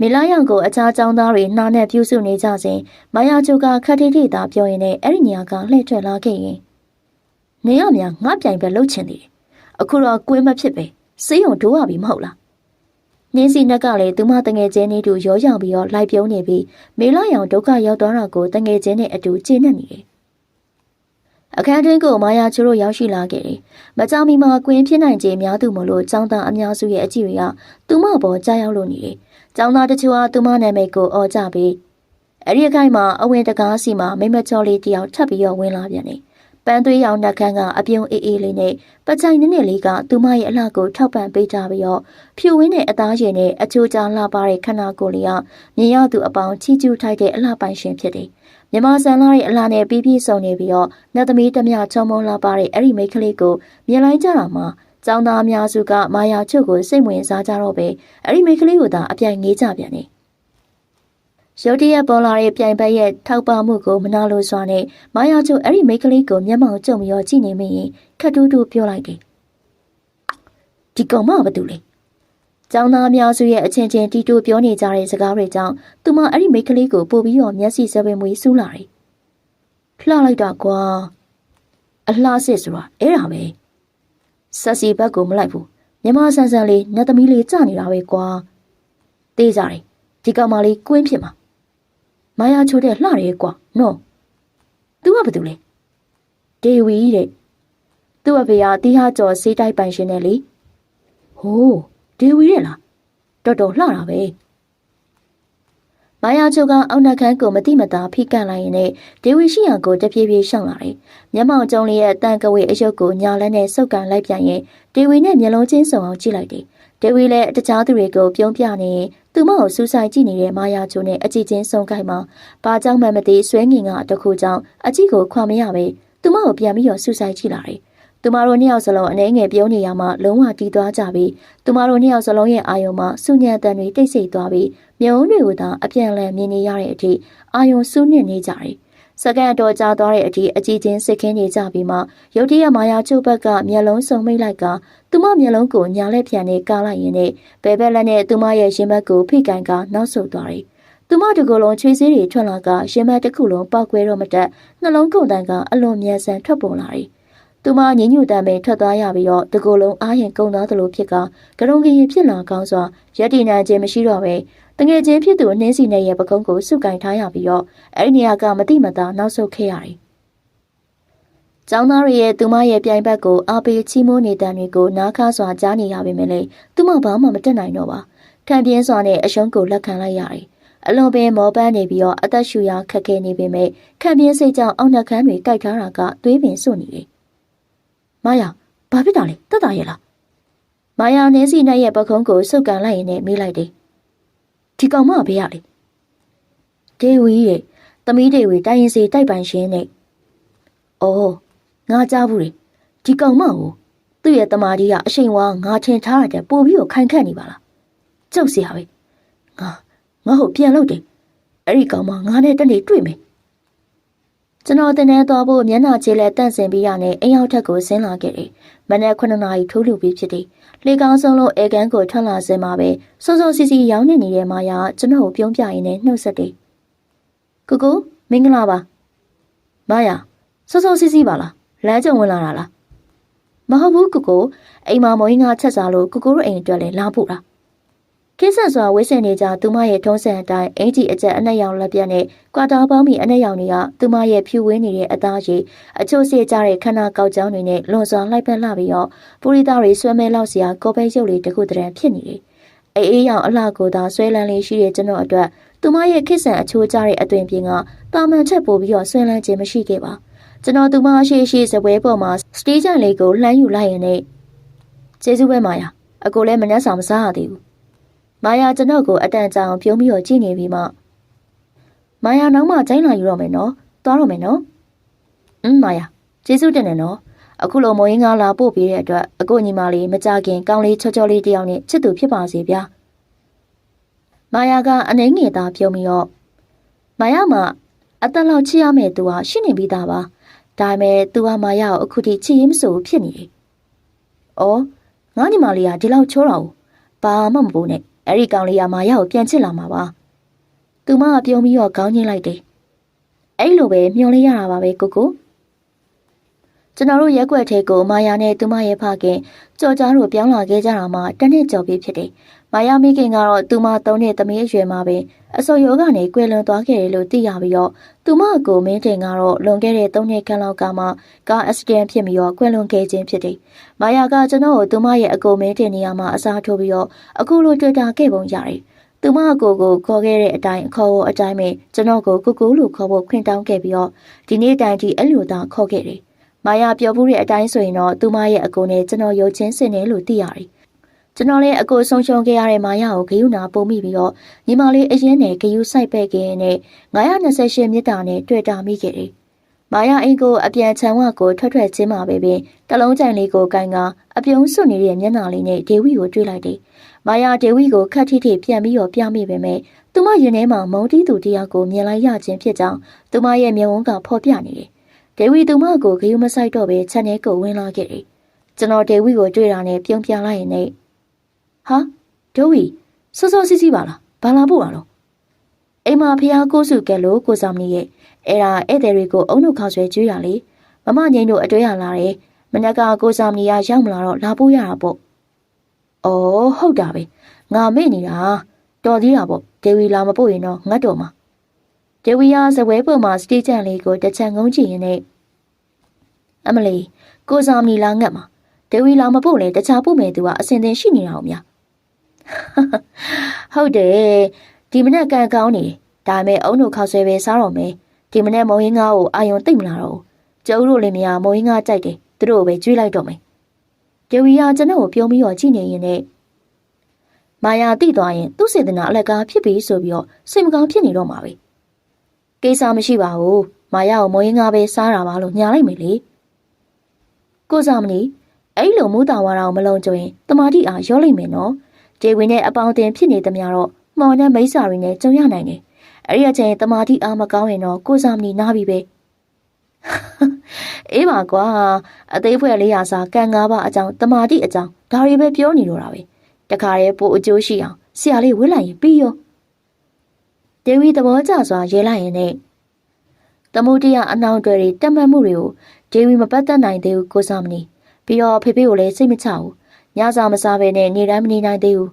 မေလာရောင်ကိုအခြားចောင်းသားတွေနှာနဲ့ပြုစုနေကြစဉ်မာယာချိုကခက်ထိထိသာပြောရင်လည်းအဲ့ဒီနေရာကလှည့်ထွက်လာခဲ့ရင်နေရမြငါပြိုင်ပဲလှုပ်ချင်တယ်။အခုတော့ကွင်းမဖြစ်ပဲစေးုံဒိုးရပြီမဟုတ်လား။နှင်းစီနက်ကလည်းသူမတငယ်ချင်းနဲ့တူရောရောက်ပြီးတော့လိုက်ပြုံးနေပြီးမေလာရောင်ဒုက္ခရောက်သွားတာကိုတငယ်ချင်းနဲ့အတူကျေနပ်နေတယ်။အခန်းတွင်းကိုမာယာချိုတို့ရောက်ရှိလာခဲ့တယ်။မကြောင်မီမှာကွင်းဖြစ်နိုင်ခြင်းများသူမို့လို့ចောင်းသားအများစုရဲ့အကြည့်တွေကသူမပေါ်ကြားရောက်လို့နေတယ်။ចောင်းသားတချို့ကသူမနာမည်ကိုအော်ကြပြီးအဲ့ဒီအခိုက်မှာအဝင်တကားစီမှာမိမချောလေးတယောက်ထပ်ပြီးတော့ဝင်လာပြန်တယ်။ပန်းသွေးရောင်နှက်ခမ်းကအပြုံးအေးအေးလေးနဲ့ပချိုင်နည်းနည်းလေးကသူမရဲ့အလှကိုထောက်ပံ့ပေးကြပြီးတော့ဖြူဝင်းတဲ့အသားရည်နဲ့အချိုးကြားလှပတဲ့ခန္ဓာကိုယ်လေးကမြင်ရသူအပေါင်းချီးကျူးထိုက်တဲ့အလှပိုင်ရှင်ဖြစ်တယ်။မြမဆန်လာရဲ့အလှနဲ့ပြီးပြည့်စုံနေပြီးတော့နတ်သမီးတမချောမုံလှပတဲ့အဲ့ဒီမိန်းကလေးကိုမြင်လိုက်ကြတာမှာကျောင်းသားအများစုကမာယာချုပ်ကိုစိတ်ဝင်စားကြတော့ပဲအဲ့ဒီမိန်းကလေးကိုသာအပြိုင်ငေးကြပြန်တယ်။ရုတ်တရက်ပေါ်လာတဲ့ပြိုင်ဘက်ရဲ့ထောက်ပမှုကိုမနာလိုစွာနဲ့မာယာချုပ်အဲ့ဒီမိန်းကလေးကိုမျက်မှောင်ကျုံပြီးတော့ကြည့်နေမိရင်ခက်တူးတူးပြောလိုက်တယ်။ဒီကောင်မဘာတူလဲ။ကျောင်းသားအများစုရဲ့အချင်းချင်းတီတူပြောနေကြတဲ့စကားတွေကြောင့်သူမအဲ့ဒီမိန်းကလေးကိုပို့ပြီးတော့မျက်စိစပင်မွေးစူးလာတယ်။လှလိုက်တာကွာ။အလှစစ်ဆိုတာအဲ့ဒါပဲ။ဆက်စီဘက်ကိုမလိုက်ဘူး။မြမဆန်းဆန်းလေးနတ်သမီးလေးကြနေတာပဲကွာ။သေးကြတယ်။ဒီကောင်မလေးကွင်းဖြစ်မှာ။မာယာချိုတဲ့လှရဲကွာ။နော်။ तू ကဘာတူလဲ။ဒေဝီတဲ့။သူ့အဖေကတီးဟာကျော်စေးတိုက်ပိုင်ရှင်နဲ့လေ။ဟိုးဒေဝီရဲ့လားတော်တော်လှတာပဲမာယာချိုကအောက်နှက်ခမ်းကိုမတိမတာဖိကန့်လိုက်ရင်လည်းဒေဝီရှိရကိုတပြေးပြေးရှောင်လာတယ်မျက်မှောင်ကျုံလေးရဲ့တန်ကဝေအယုတ်ကိုညာလက်နဲ့စုပ်ကန်လိုက်ပြန်ရင်ဒေဝီနဲ့မျက်လုံးချင်းစုံအောင်ကြည့်လိုက်တယ်ဒေဝီလည်းတခြားသူတွေကိုပြုံးပြနေရင်သူမကိုစူးစိုက်ကြည့်နေတဲ့မာယာချိုနဲ့အကြည့်ချင်းစုံကိုက်မှာဘာကြောင့်မှမသိဆွဲငင်ကတခုကြောင့်အကြည့်ကိုခွာမရပဲသူမကိုပြန်ပြီးတော့စူးစိုက်ကြည့်လာတယ်သူမတို့နှစ်ယောက်စလုံးအနေငယ်ပြုံးနေရမှလုံးဝတီးသွားကြပြီးသူမတို့နှစ်ယောက်စလုံးရဲ့အာယုံမှာစုညံတန်တွေတိတ်ဆိတ်သွားပြီးမြုံတွေကိုသာအပြန်လည်မြင်နေရတဲ့အထိအာယုံစူးနစ်နေကြတယ်။စက္ကန့်တော်ကြာသွားတဲ့အထိအကြည့်ချင်းစစ်ခင်းနေကြပြီးမှရုတ်တရက်မာယာချုပ်ဘက်ကမျက်လုံးစုံမိတ်လိုက်ကသူမမျက်လုံးကိုညာလက်ပြန်နဲ့ကားလိုက်ရင်းနဲ့ဘဲဘက်လက်နဲ့သူမရဲ့ရင်ဘတ်ကိုဖိကန်ကနောက်ဆုတ်သွားတယ်။သူမတကူလုံးချွေးစည်းတွေထွက်လာကရင်ဘတ်တစ်ခုလုံးပောက်ကွဲတော့မတက်နှလုံးကုန်တန်ကအလွန်မြန်ဆန်ထွက်ပေါ်လာတယ်။သူမညင်ညူတမ်းပဲထွက်သွားရပြီးတော့တကူလုံးအားရင်ကုန်သွားသလိုဖြစ်ကကရုံကရင်ဖြစ်လာကောင်းစွာရက်တီနိုင်ခြင်းမရှိတော့ပဲတငယ်ချင်းဖြစ်သူနှင်းစီနဲ့ရဲ့ပကုံးကိုစုကင်ထားရပြီးတော့အဲ့ဒီနေရာကမတိမတာနောက်ဆုတ်ခဲ့ရတယ်။ကျောင်းသားတွေရဲ့သူမရဲ့ပြိုင်ဘက်ကိုအားပေးချီးမိုးနေတဲ့တွေကိုနားခါစွာကြားနေရပေမဲ့လည်းသူမဘာမှမတက်နိုင်တော့ပါ။ခံပြင်းစွာနဲ့အရှုံးကိုလက်ခံလိုက်ရတယ်။အလွန်ပင်မောပန်းနေပြီးတော့အသက်ရှူရခက်ခဲနေပေမဲ့ခံပြင်းစိတ်ကြောင့်အောက်နှက်ခမ်းတွေကြိုက်ထားတာကသွေးပင်စွနေတယ်။မာယာဘာဖြစ်တာလဲတက်တာရဲ့လားမာယာနင်းစီနဲ့ရဲ့ပကုံးကိုစုပ်ကန်လိုက်ရင်နဲ့မေးလိုက်တယ်ဒီကောင်မဘေးရလေဒေဝီရဲ့သမီးဒေဝီတိုင်းရင်စီတိုက်ပိုင်ရှင်နဲ့အော်ငါကြားဘူးလေဒီကောင်မကိုသူ့ရဲ့တမာကြီးကအရှိန်ဝါငါထင်ထားတဲ့ပို့ပြီးတော့ခိုင်ခန့်နေပါလားကြောက်စရာပဲငါဟုတ်ပြန်လို့တယ်အဲ့ဒီကောင်မငါနဲ့တနေ့တွေ့မယ် ကျွန်တော်တင်နေသွားဖို့မျက်နှာချေလဲတန့်စင်ပြီးရနဲ့အိမ်ရောက်ထက်ကိုဆင်းလာခဲ့တယ်မနက်9 နာရီထိုးလူပြီးဖြစ်တယ်လေကောင်းဆုံးလို့အဲကန်ကိုထွက်လာစင်မှာပဲစောစောစီစီရောင်းနေနေတဲ့မာယာကျွန်တော်ကိုပြုံးပြရင်းနဲ့နှုတ်ဆက်တယ်ကိုကိုမင်္ဂလာပါမာယာစောစောစီစီပါလားလမ်းကြုံဝင်လာတာလားမဟုတ်ဘူးကိုကိုအိမ်မှာမွေးငါချက်စားလို့ကိုကိုတို့အိမ်အတွက်လည်းလာပို့တာခင်းဆက်စွာဝိစင်နေကြသူမရဲ့ထုံးစံအတိုင်းအင်ကြီးအကျက်အနက်ရောင်လက်ပြက်နဲ့ကွာတာပေါင်းမီအနက်ရောင်တွေကသူမရဲ့ဖြူဝင်းနေတဲ့အသားရည်အချို့စေကြတဲ့ခန္ဓာကောက်ကြောင်းတွေနဲ့လွန်စွာလိုက်ပတ်လာပြီးတော့ပူရီသားတွေဆွဲမဲလောက်စရာကော်ပဲရုပ်လေးတစ်ခုတည်းဖြစ်နေတယ်။အေးရောင်အလှကိုသာဆွဲလန်းလေးရှိတဲ့ကျွန်တော်အတွက်သူမရဲ့ခစ်ဆန်အချိုးကျတဲ့အသွင်ပြင်ကတာမန်ချက်ပို့ပြီးတော့ဆွဲလန်းခြင်းမရှိခဲ့ပါ။ကျွန်တော်သူမရှိစပွဲပေါ်မှာစတေးကြလေးကိုလှမ်းယူလိုက်ရင်နဲ့ကျေးဇူးပဲမာယာအကိုလည်းမနှက်ဆောင်မစားရသေးဘူး။မာယာကျွန်တော်ကိုအတန်ကြာအောင်ပြုံးပြီးတော့ကြည့်နေပြီးမှမာယာနောက်မှကျိုင်းလာယူတော့မယ်နော်။သွားတော့မယ်နော်။မာယာကျေးဇူးတင်တယ်နော်။အခုလိုမိုးရင်းကားလာပို့ပေးတဲ့အတွက်အကိုညီမလေးမကြခင်ကောင်းလေးချောချောလေးတယောက်နဲ့ချစ်သူဖြစ်ပါစေဗျာ။မာယာကအနှိမ့်ငယ်သားပြုံးပြီးတော့မာယာမှာအသက်လောက်ချစ်ရမယ်သူဟာရှိနေပြီးသားပါ။ဒါပေမဲ့သူကမာယာကိုအခုထိချစ်ရင်းမဆိုးဖြစ်နေတယ်။အော်ငါညီမလေးကဒီလောက်ချောတော့ဘာမှမပိုးနဲ့အဲ့ဒီကောင်လေးကမာယာကိုပြန်ချစ်လာမှာပါသူမကပြုံးပြီးတော့ခေါင်းညှိလိုက်တယ်အဲ့လိုပဲမျောလိုက်ရတာပါပဲကိုကိုကျွန်တော်တို့ရက်ွက်ထဲကိုမာယာနဲ့သူမရဲ့ဖခင်ကြော်ကြားတို့ပြောင်းလာခဲ့ကြတာမှတနှစ်ကျော်ပြီဖြစ်တယ်မာယာမိခင်ကတော့သူမ3နှစ်သမီးအရွယ်မှာပဲအစောရောကနေကွယ်လွန်သွားခဲ့တယ်လို့သိရပြီးတော့သူမကိုမင်းတင်ကတော့လွန်ခဲ့တဲ့3နှစ်ခန့်လောက်ကမှကားအက်ဆီဒန့်ဖြစ်ပြီးတော့ကွယ်လွန်ခဲ့ခြင်းဖြစ်တယ်မာယာကကျွန်တော်ကိုသူမရဲ့အကိုမင်းတင်နေရာမှာအစားထိုးပြီးတော့အခုလိုတွေ့တာခဲ့ပုံရတယ်သူမအကိုကိုခေါ်ခဲ့တဲ့အတိုင်းခေါ်ဖို့အတိုင်းပဲကျွန်တော်ကိုကူကူလို့ခေါ်ဖို့ခွင့်တောင်းခဲ့ပြီးတော့ဒီနေ့တိုင်ဒီအဲ့လိုသာခေါ်ခဲ့တယ်မာယာပြောမှုတဲ့အတိုင်းဆိုရင်တော့သူမရဲ့အကိုနဲ့ကျွန်တော်ရုပ်ချင်းစင်တယ်လို့သိရတယ်ကျွန်တော်လည်းအကိုဆုံးရှုံးခဲ့ရတဲ့မာယာကိုဂယုဏပုံမိပြီးတော့ညီမလေးအရင်နဲ့ဂယုစိုက်ပဲ့ခဲ့နဲ့928မြစ်တာနဲ့တွေ့တာမိခဲ့တယ်။မာယာအိမ်ကိုအပြန်ချမ်းဝကိုထွက်ချင်းမှာပဲပင်တလုံးကြိုင်လေးကိုကိုင်ကအပြုံးစွနေတဲ့မျက်နှာလေးနဲ့ဒေဝီကိုတွေ့လိုက်တယ်။မာယာဒေဝီကိုခက်ထိထိပြန်ပြီးတော့ပြမိပေမဲ့သူမရင်ထဲမှာမုံတီးသူတယောက်ကိုမြင်လိုက်ရခြင်းဖြစ်ကြောင်းသူမရဲ့မျက်ဝန်းကဖော်ပြနေတယ်။ဒေဝီသူမကိုဂယုမဆိုင်တော့ပဲချက်ထဲကိုဝင်လာခဲ့တယ်။ကျွန်တော်ဒေဝီကိုတွေ့တာနဲ့ပြုံးပြလိုက်ရင်နဲ့ဟာဒိုဝီစောစောစီးစီးပါလားဘာလာပို့တာတော့အိမ်မှာဖះကိုစုကဲလို့ကိုဆောင်နေရဲ့အဲ့ဒါဧည့်သည်တွေကိုအုံနှုတ်ခါဆွဲကျွေးရလေမမငိမ့်တို့အတွဲရလာတယ်မနက်ကကိုဆောင်နေရရောက်မလာတော့လာပို့ရတာပေါ့အော်ဟုတ်တာပဲငါမေ့နေတာတော်သေးတာပေါ့ဒေဝီလာမပို့ရင်တော့ငတ်တော်မှာဒေဝီကစပွဲပေါ်မှာစတေးကြံလေးကိုတစ်ချန်ငုံကြည့်ရင်နဲ့အမလီကိုဆောင်နေလာငတ်မှာဒေဝီလာမပို့လေတခြားပို့မယ်သူကအစင်သင်ရှိနေတာအောင်များဟုတ်တယ်ဒီမနေ့ကန်ကောင်းနေဒါပေမဲ့အုံတို့ခောက်ဆွဲပဲစားတော့မယ်ဒီမနေ့မုံရင်းငါ့ကိုအာယုံသိမ့်မလာတော့ကျုပ်တို့လည်းမရမုံရင်းငါကြိုက်တယ်သူတို့ပဲကျွေးလိုက်တော့မယ်ဒေဝီကကျွန်တော်ကိုပြုံးပြီးတော့ကြည့်နေရင်နဲ့မာယာတိသွားရင်သူ့စေတနာအလက်ကားဖြစ်ပြီးဆိုပြီးတော့စိတ်မကောင်းဖြစ်နေတော့မှာပဲကိစ္စမရှိပါဘူးမာယာကိုမုံရင်းငါပဲစားတာပါလို့ညာလိုက်မယ်လေကိုစားမနီအဲ့လိုမူတာဝါတာကိုမလုံးကြရင်တမာတိအားရောလိုက်မယ်နော်ဒေဝီနဲ့အပေါင်းအသင်းဖြစ်နေသမျှတော့မော်နဲ့မိစ္ဆာတွေနဲ့ကြုံရနိုင်တယ်အဲ့ဒီအချိန်တမာတိအားမကောင်းရင်တော့ကိုစားမနီနားပြီပဲအေးပါကွာအသေးဖွဲလေးရာစာကန်၅ပါးအကြောင်းတမာတိအကြောင်းဒါတွေပဲပြောနေတော့တာပဲတခါတည်းပို့အကျိုးရှိအောင်ဆရာလေးဝှက်လိုက်ရင်ပြီးရောဒေဝီသဘောကျစွာရဲလိုက်ရင်နဲ့သမုဒ္ဒရာအနှောင်တွေတက်မှတ်မှုတွေကိုဒေဝီမပတ်သက်နိုင်သေးဘူးကိုစားမနီပြီးတော့ဖေဖေကိုလည်းစိတ်မချဘူးညစာမစားဘဲနဲ့နေတိုင်းမနေနိုင်သေးဘူး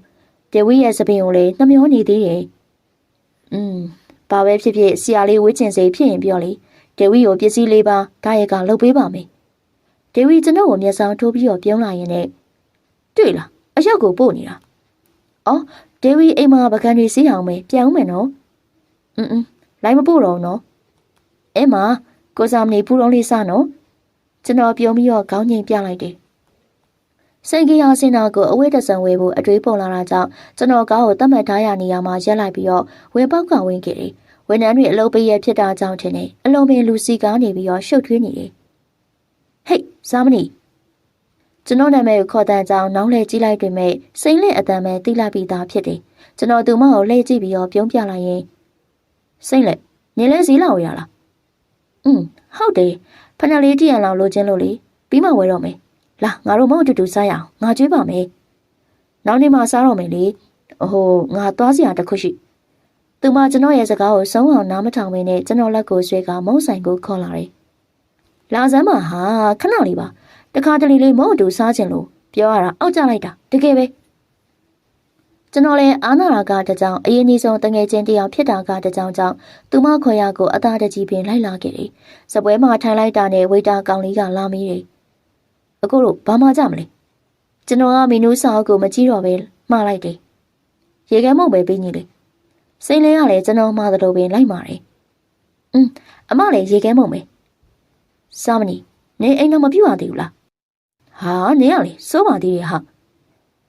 ဒေဝီရဲ့စပင်ကိုလည်းနှမျောနေသေးတယ်ဘာပဲဖြစ်ဖြစ်ဆရာလေးဝှေ့ချင်စိတ်ဖြစ်ရင်ပြောလေဒေဝီကိုပစ္စည်းလေးပါဒါရကလုပ်ပေးပါမယ်ဒေဝီကျွန်တော်ကိုမျက်စောင်းထိုးပြီးတော့ပြုံးလာရင်လည်းတွေ့လားအရောက်ကိုပို့နေတာအော်ဒေဝီအိမ်မှာပကံတွေစီးအောင်မယ်ပြန်အောင်မယ်နော်လိုက်မပို့တော့နော်အဲမှာကိုစားမနေပူတော်လေးစနော်ကျွန်တော်ပြုံးပြီးတော့ခေါင်းငိမ်ပြလိုက်တယ်စိတ်ကြီးအောင်စင်တာကိုအဝိတ္တဆံဝဲဖို့အတွေးပေါ်လာတာကြောင့်ကျွန်တော်ကားကိုတတ်မှတ်ထားရနေရာမှာရက်လိုက်ပြီးတော့ဝဲပေါက်ကဝင်ခဲ့တယ်။ဝန်ထမ်းတွေအလုပ်ပေးရဖြစ်တာကြောင့်ထင်တယ်။အလုံးပင်လူစီကားနေပြီးတော့ရှုပ်ထွေးနေတယ်။ဟေးဇာမနီကျွန်တော်နာမည်ကိုခေါ်တန်းကြောင်းနောင်းလဲကြည့်လိုက်တွင်မဲ့စိမ့်လက်အတန်ပဲတိလိုက်ပြီးသားဖြစ်တယ်။ကျွန်တော်သူမကိုလှည့်ကြည့်ပြီးတော့ပြုံးပြလိုက်ရင်စိမ့်လက်နေလဲစည်းလောက်ရလား ဟုတ်တယ်ဖဏလေးတရံလောက်လိုချင်လို့လေပြီးမှဝယ်တော့မယ်လာငါတို့မဟုတ်တူတူစားရအောင်ငါကြွေးပါမယ်နောက်နေ့မှစားတော့မယ်လေငါသွားစရာတစ်ခုရှိသူမကျွန်တော်ရဲ့စကားကိုဆုံးအောင်နားမထောင်မင်းနဲ့ကျွန်တော်လက်ကိုဆွဲကမုံဆိုင်ကိုခေါ်လာတယ်လာစမ်းပါဟာခဏလေးပါတခါတလေလေးမဟုတ်တူစားချင်လို့ပြောရတာအောက်ကျလိုက်တာတကယ်ပဲကျွန်တော်လည်းအာနာရာကတကြောင်အရင်အနည်းဆုံးတငယ်ချင်းတယောက်ဖြစ်တာကတကြောင်ကြောင့်သူမခွေရကိုအသားတကြီးပင်လိုက်လာခဲ့တယ်။စပွဲမှာထိုင်လိုက်တာနဲ့ဝေတာကောင်လေးကလာမိတယ်။အခုတို့ဘာမှကြမလဲ။ကျွန်တော်ကမီနူးစာအုပ်ကိုမကြည့်တော့ပဲမှားလိုက်တယ်။ရေခဲမုံပဲပြီးညီလေ။စိန်လေးကလည်းကျွန်တော်မှားတဲ့ပင်လိုက်ပါတယ်။အမလည်းရေခဲမုံပဲ။စာမနီနေအိမ်တော့မပြူရသေးဘူးလား။ဟာနေရလေစိုးပါသေးတယ်ဟာ။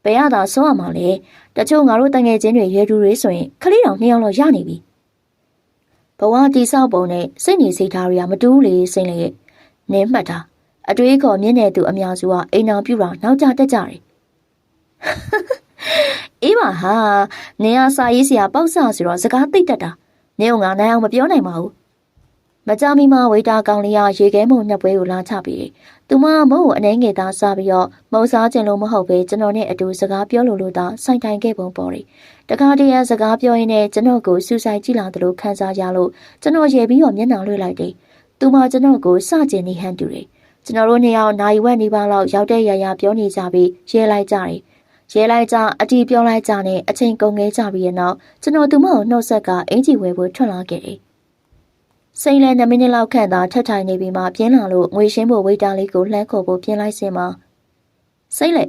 ဘယ်ရတာဆုံးရမှာလဲတချို့ငါတို့တငယ်ချင်းတွေရွယ်သူတွေဆိုရင်ခလေးတောင်2ယောက်လောက်ရနေပြီဘဝတိဆောက်ပုံနဲ့စိတ်နေစိတ်ထားတွေကမတူးလေစိမ့်လေနင်းမှတ်တာအတွေးခေါ်မြင့်တဲ့သူအများစုကအိမ်အောင်ပြူတာနောက်ကျတက်ကြတယ်အေးပါဟာနင်ကစာရေးစရာပေါက်ဆဆိုတော့စကားသိတတ်တာနင်ကငါနိုင်အောင်မပြောနိုင်ပါဘူးမကြမီမှာဝေတာကောင်လေးကရေခဲမုံနှစ်ပွဲကိုလာချပြီးတယ်။သူမမုံကိုအနေငယ်သားစားပြီးတော့မုံစားခြင်းလို့မဟုတ်ပဲကျွန်တော်နဲ့အတူစကားပြောလို့သာဆိုင်တိုင်ခဲ့ပုံပေါ်တယ်။တခါတည်းရစကားပြောရင်းနဲ့ကျွန်တော်ကိုစူးစိုက်ကြည့်လာတယ်လို့ခံစားရလို့ကျွန်တော်ရေပြီးတော့မျက်နှာလွှဲလိုက်တယ်။သူမကျွန်တော်ကိုစကျင်နေဟန်တူတယ်။ကျွန်တော်တို့နှစ်ယောက်နိုင်ဝက်နေပါလောက်ရောက်တဲ့ရရပြောနေကြပြီးရဲလိုက်ကြတယ်။ရဲလိုက်ကြအတီးပြောလိုက်ကြနဲ့အချိန်ကုန်ခဲ့ကြပြီးတဲ့နောက်ကျွန်တော်သူမကိုနှုတ်ဆက်ကအင်ဂျီဝဲဖို့ထွက်လာခဲ့တယ်။စိန်လဲ2မိနစ်လောက်ခန့်သာထပ်ထိုင်နေပြီးမှပြင်းလာလို့ငွေရှင်းဖို့ဝိတ်တာလေးကိုလှမ်းခေါ်ဖို့ပြင်းလိုက်စင်မှာစိန်လဲ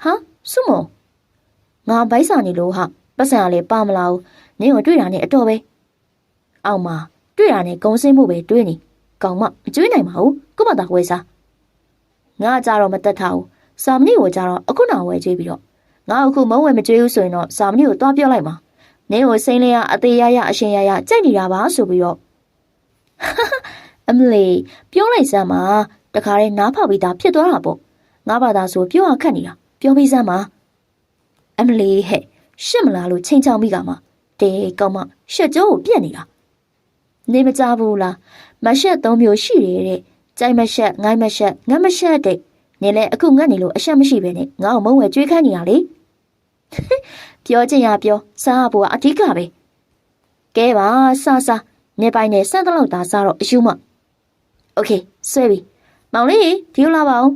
ဟာစုမငါဘိုက်စာနေလို့ဟာပတ်စံကလည်းပါမလာဘူးနင်းကိုတွေ့တာနဲ့အတော်ပဲအောက်မှာတွေ့တာနဲ့ဂုံစင်းမှုပဲတွေးနေကောင်မမကျွေးနိုင်ပါဘူးကိုမသာဝဲစားငါကြတော့မတက်ထားဘူးစာမဏိကိုကြတော့အခုနောက်ဝဲကျွေးပြီးတော့ငါအခုမုံဝဲမကျွေးဘူးဆိုရင်တော့စာမဏိကိုသွားပြောလိုက်မှာနင်းကိုစိန်လဲကအသေးရရအရှင်ရရကြိုက်နေတာပါဆိုပြီးတော့အမလီပြောလိုက်စမ်းပါတခါတည်းနားဖောက်ပြီးသားဖြစ်သွားတာပေါ့ငါဘာသာဆိုပြောရခက်နေတာပြောပြီးစမ်းပါအမလီဟဲ့ရှစ်မလားလို့ချိန်ချောင်းမိကမှတေကောင်မရှက်ကြောကိုပြက်နေတာနေမကြဘူးလားမရှက်3မျိုးရှိတယ်တဲ့ကြိုက်မရှက်ငိုင်းမရှက်ငတ်မရှက်တဲ့နေလဲအခုငတ်နေလို့အရှက်မရှိပဲနဲ့ငါ့ကိုမုံဝဲကြွေးခန်းနေတာလေပြောချင်ရပြောစားဖို့ကအဓိကပဲကဲပါစားနေပိုင်နဲ့စံတလောက်သားစားတော့အယူမโอเคဆွဲပြီမောင်လေးဒီလိုလာပါဦး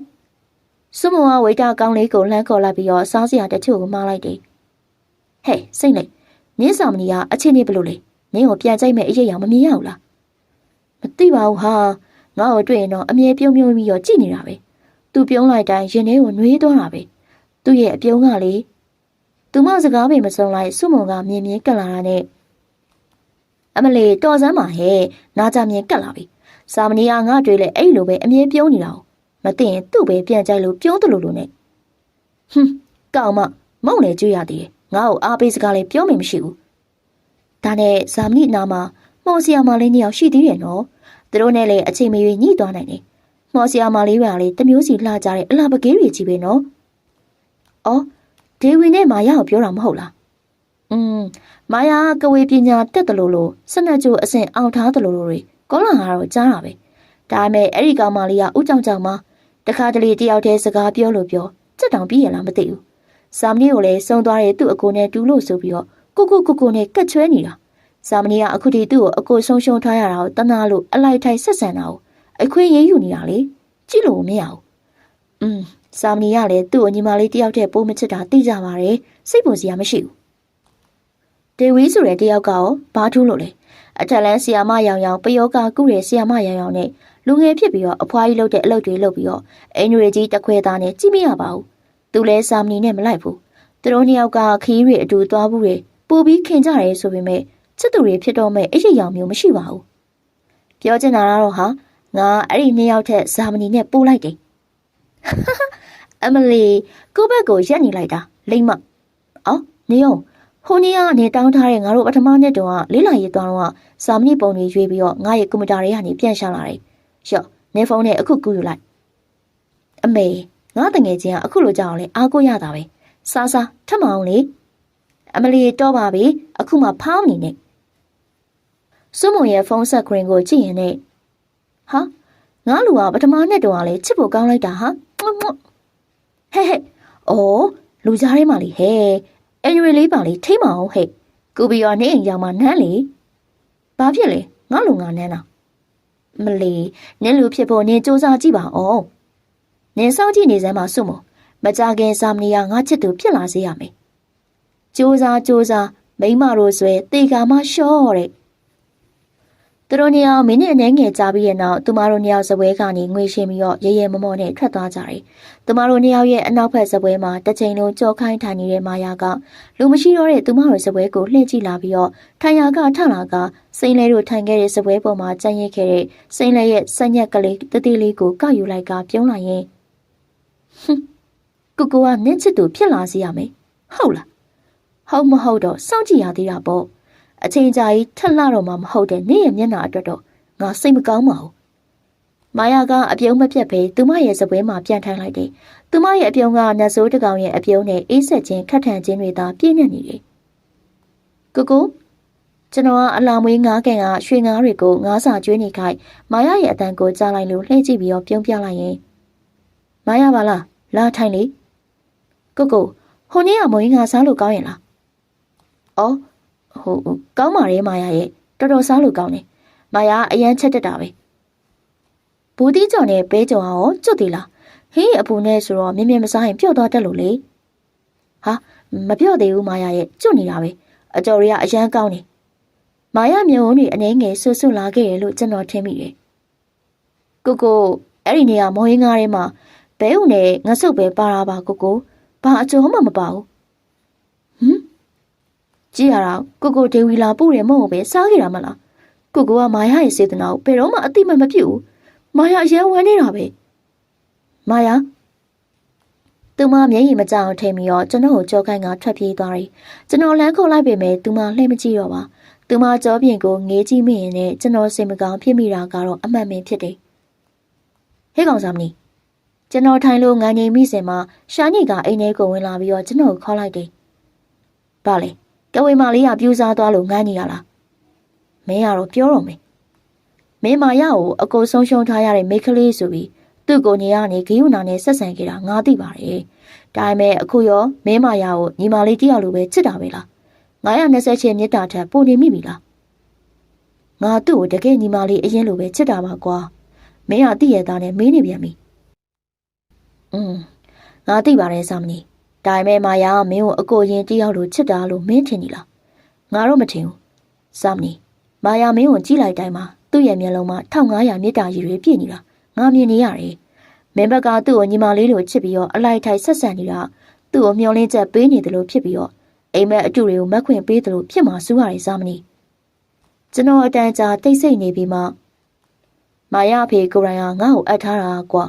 စွမဝဝိတာကောင်းလေးကိုလှမ်းခေါ်လိုက်ပြီးတော့စားစရာတချို့ကိုမှားလိုက်တယ်ဟဲ့စိတ်လိုက်နင်းဆောင်မနီကအချင်းနေဘလို့လဲနင်းကိုပြန်ကြိုက်မဲ့အရေးရမမြင်ရဘူးလားမသိပါဘူးဟာငါ့ကိုတွေ့ရင်တော့အမြဲပြုံးပြီးတော့ကြည့်နေတာပဲသူပြုံးလိုက်တိုင်းရင်ထဲကိုနှွေးသွားတာပဲသူ့ရဲ့အပြုံးကလေသူမစကားပဲမစုံလိုက်စွမုံကမြင်ကက်လာတာနဲ့အမလီတော်စမ်းပါဟဲ့နားကြမြင်ကတ်လာပြီစာမဏေကငါတွေ့လဲအဲ့လိုပဲအမြဲပြုံးနေတာမသိရင်သူ့ပဲပြန်ကြိုက်လို့ပြုံးတယ်လို့နဲ့ကောင်မမုံလေကြွရသေးတယ်ငါ့ကိုအားပေးစကားလည်းပြောမိမရှိဘူးဒါနဲ့စာမဏေနာမှာမော်ဆီယာမလေးနှစ်ယောက်ရှိသေးတယ်နော်သူတို့နဲ့လည်းအချိန်မရွေးညှိသွားနိုင်တယ်မော်ဆီယာမလေးကလည်းတမျိုးစီလှကြတဲ့အလားပကေးတွေကြီးပဲနော်အော်ဒေဝီနဲ့မာယာကိုပြောတာမဟုတ်လားမာယာကဝေပညာတက်တယ်လို့စနက်ကျိုးအဆင့်အောင်ထားတယ်လို့တွေကောလာကတော့ကြားတာပဲဒါပေမဲ့အဲ့ဒီကောင်မလေးကဥကြောင်ကြောင်မှတခါတလေတယောက်တည်းစကားပြောလို့ပြောစက်တောင်ပြီးရလားမသိဘူးစာမဏေကိုလည်းစုံသွားတဲ့သူ့အကိုနဲ့တူလို့ဆိုပြီးတော့ကိုနဲ့ကတ်ချွဲနေတာစာမဏေကအခုဒီသူ့ကိုအကိုဆုံးရှုံးထားရတာကိုတနာလို့အလိုက်ထိုင်ဆက်ဆံတာကိုအခွင့်ရေးယူနေတာလေကြည့်လို့မရဘူးစာမဏေကလည်းသူ့ကိုညီမလေးတယောက်တည်းပိုးမချစ်တာသိကြပါတယ်စိတ်ပူစရာမရှိဘူးဒေဝီဆိုတဲ့တယောက်ကရောဘာထူးလို့လဲအထက်လန်းဆီယာမရောင်ရောင်ပယောကကုတဲ့ဆီယာမရောင်ရောင်နဲ့လူငယ်ဖြစ်ပြီးတော့အဖွားကြီးလုပ်တဲ့အလုပ်တွေလုပ်ပြီးတော့အင်ရွေကြီးတခွဲသားနဲ့ကြည့်မရပါဘူးသူလဲစာမဏီနဲ့မလိုက်ဘူးသူတို့နှစ်ယောက်ကခီးတွေအတူသွားဘူးတွေပို့ပြီးခင်ကြတယ်ဆိုပေမဲ့ချစ်သူတွေဖြစ်တော့မဲ့အရေးရောင်မျိုးမရှိပါဘူးပြောချင်တာကတော့ဟာငါအဲ့ဒီနှစ်ယောက်ထက်စာမဏီနဲ့ပို့လိုက်တယ်အမလီကိုဘက်ကိုရက်နေလိုက်တာလိမ့်မအော်နေအောင်ဟိုနေ့ကနေတောင်းထားတဲ့ငါတို့ပထမနေ့တုန်းကလေးလာရေးသွားတော့စာမဏိပုံတွေရွေးပြီးတော့ငါရဲ့ကွန်ပျူတာတွေကနေပြန်ရှာလာတယ်။ရော့နေဖုန်းနဲ့အခုကူးယူလိုက်။အမေငါတငယ်ချင်းကအခုလိုကြောက်အောင်လဲအားကိုရတာပဲ။စားထပ်မအောင်လေ။အမလီတော့ပါပြီအခုမှဖောင်းနေနဲ့။စွမုံရဲ့ဖုန်းဆက်ခရင်ကိုကြည့်ရင်နဲ့ ဟာငါလူကပထမနဲ့တုန်းကလေချစ်ဖို့ကောင်းလိုက်တာဟာဟဲ့အော်လူကြားထဲမှာလေဟဲ့အင်ရွေလေးပါလေထိမအောင်ဟဲ့ကိုဘီရောနေအိမ်ရောက်မှနန်းလေဘာဖြစ်လဲငါလူငါနန်းတာမလီနင်းလူဖြစ်ဖို့နင်းစူးစမ်းကြည့်ပါအောင်နင်းစောင့်ကြည့်နေစမ်းပါစုမမကြခင်စာမနီယာငါချစ်သူဖြစ်လာစေရမယ်စူးစမ်းမိမတို့ဆွဲတေကာမရှော့တဲ့သူတို့နှစ်ယောက်မင်းနဲ့အနေငယ်ကြပြီးရဲ့နောက်သူမတို့နှစ်ယောက်စပွဲကနေငွေရှင်းပြီးတော့ရဲရဲမမောနဲ့ထွက်သွားကြတယ်။သူမတို့နှစ်ယောက်ရဲ့အနောက်ဘက်စပွဲမှာတစ်ချိန်လုံးကြောခိုင်းထိုင်နေတဲ့မာယာကလူမရှိတော့တဲ့သူမတို့စပွဲကိုလှည့်ကြည့်လာပြီးတော့ထိုင်ရာကထလာကစိန်လဲတို့ထိုင်ခဲ့တဲ့စပွဲပေါ်မှာကြံ့ရစ်ခဲ့တဲ့စိန်လဲရဲ့စက်ညက်ကလေးတတိလေးကိုကောက်ယူလိုက်ကပြုံးလိုက်ရင်ကိုကနင့်ချစ်သူဖြစ်လာစေရမယ်။ဟုတ်လား။ဟုတ်မဟုတ်တော့စောင့်ကြည့်ရသေးတာပေါ့။အချိန်ကြာကြီးထက်လာတော့မှမဟုတ်တဲ့နေ့ရဲ့မျက်နှာအတွက်တော့ငါစိတ်မကောင်းပါဘူး။မာယာကအပြုံးမပြတ်ပဲသူမရဲ့စပွဲမှာပြန်ထိုင်လိုက်တယ်။သူမရဲ့အပြုံးကနတ်ဆိုးတကောင်ရဲ့အပြုံးနဲ့အေးဆက်ခြင်းခက်ထန်ခြင်းတွေသာပြည့်ညက်နေတယ်။ကိုကျွန်တော်ကအလာမွေးငါးကန်ကရွှေငါးတွေကိုငါးစာကျွေးနေခိုင်းမာယာရဲ့အတန်ကိုကြားလိုက်လို့လှည့်ကြည့်ပြီးတော့ပြုံးပြလိုက်ရင်မာယာပါလားလာထိုင်လေကိုဟိုနေ့ကမွေးငါစားလို့ကောင်းရင်လားအော်ဟုတ်ကောင်းပါရဲ့မာယာရဲ့တော်တော်စားလို့ကောင်းတယ်မာယာအရန်ချက်တက်တာပဲဘူတီကြော်နဲ့ပဲကြော်အောင်ကျွတ်သေးလားဟေးအပူနဲ့ဆိုတော့မြင်မြင်မစားရင်ပျော့သွားတတ်လို့လေဟာမပျော့သေးဘူးမာယာရဲ့ကျွတ်နေတာပဲအကြော်တွေကအရန်ကောင်းနေမာယာမျက်ဝန်းတွေအနှဲငယ်ဆွဆွလာခဲ့တယ်လို့ကျွန်တော်ထင်မိတယ်ကိုအဲ့ဒီနေရာမော်ဟင်းကားထဲမှာဘဲဦးနဲ့ငါဆုပ်ပဲပါတာပါကိုဘာအကြော်မှမပါဘူးဟမ်ကြည့်ရတာကိုဒေဝီလာပို့တယ်မဟုတ်ပဲစားခဲ့တာမလားကိုကမာယာရဲ့စေတနာကိုဘယ်တော့မှအတိမပြုတ်ဘူးမာယာအရန်ဝမ်းနေတာပဲမာယာသူမမျက်ရည်မကြအောင်ထိန်ပြီးတော့ကျွန်တော်ကိုကြောခိုင်းကထွက်ပြေးသွားတယ်ကျွန်တော်လမ်းခေါ်လိုက်ပေမဲ့သူမလှည့်မကြည့်တော့ပါသူမကြောပြင်ကိုငေးကြည့်မိရင်နဲ့ကျွန်တော်စိတ်မကောင်းဖြစ်မိတာကတော့အမှန်ပဲဖြစ်တယ်ဟဲ့ကောင်စားမနီကျွန်တော်ထိုင်လို့ငန်းငိမ်မိစင်မှာရှားညိကအိမ်ထဲကိုဝင်လာပြီးတော့ကျွန်တော်ကိုခေါ်လိုက်တယ်ဘာလဲကဝေမာလေးကပြူစားသွားလို့ငန်းနေရလားမင်းကတော့ပြောတော့မယ်မင်းမာရကိုအကိုဆုံးရှုံးထားရတဲ့မိန်းကလေးဆိုပြီးသူ့ကိုညီကနေဂိယူနာနဲ့ဆက်ဆံခဲ့တာငါသိပါတယ်ဒါပေမဲ့အခုရောမင်းမာရကိုညီမလေးတယောက်လိုပဲချစ်တာပဲလား920ချင်းမြတ်တာထက်ပိုနေမိပြီလားငါသူ့ကိုတကယ်ညီမလေးအရင်လိုပဲချစ်တာပါကွာမင်းကသိရသားနဲ့မင်းနေပြန်ပြီငါသိပါတယ်စာမနီဒါပေမဲ့မာယာကမင်းကိုအကိုရင်တယောက်လိုချစ်တာလို့မင်းထင်နေလားငါတော့မထင်ဘူးစာမနီမာယာမင်းကိုကြည့်လိုက်တိုင်းမှာသူ့ရဲ့မျက်လုံးမှာ1500မြေတာရည်တွေပြည့်နေတာငါမြင်နေရတယ်မင်းဘက်ကသူ့ကိုညီမလေးလိုချစ်ပြီးတော့အလိုက်ထိုက်ဆက်ဆံနေတာသူ့ကိုမျောလင်းချက်ပေးနေတယ်လို့ဖြစ်ပြီးတော့အိမ်မက်အတူတွေကိုမက်ခွင့်ပေးတယ်လို့ဖြစ်မှာစူးရတယ်စာမနီကျွန်တော်အတန်းကြာတိတ်ဆိတ်နေပြီးမှမာယာအဖေကိုရိုင်းကငါ့ကိုအပ်ထားတာကွာ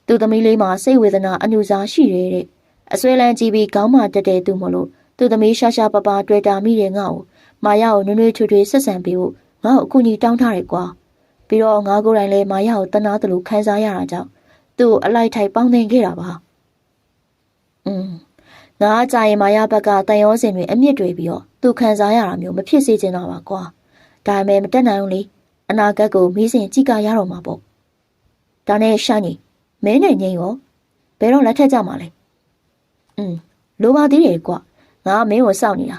သူ့သမီးလေးမှာစိတ်ဝေဒနာအညူစားရှိတယ်တဲ့အဆွဲလန်းကြည့်ပြီးခေါင်းမှာတက်တဲ့သူမလို့သူ့သမီးရှာရှာပပတွေ့တာမိတယ်ငါ့ကိုမာယာကိုနွေ့နွေ့ထွေးထွေးဆက်ဆံပေးဖို့ငါ့ကိုအကူအညီတောင်းထားတယ်ကွာပြီးတော့ငါကိုယ်တိုင်လည်းမာယာကိုတနာသလိုခံစားရတာကြောင့်သူ့ကိုအလိုက်ထိုက်ပေါင်းသင်ခဲ့တာပါငါအကြရင်မာယာဘက်ကတန်ရောစင်တွေအမြင့်တွေပြီးတော့သူခံစားရတာမျိုးမဖြစ်စေချင်တော့ပါကွာဒါပေမဲ့မတက်နိုင်ဘူးလေအနာဂတ်ကိုမီးစင်ကြည့်ကရတော့မှာပေါ့ဒါနဲ့ရှာနေမင်းနဲ့ငိမ့်ရောဘယ်တော့လက်ထက်ကြမှာလဲလိုပါသေးတယ်ကွာငါမင်းကိုစောင့်နေတာ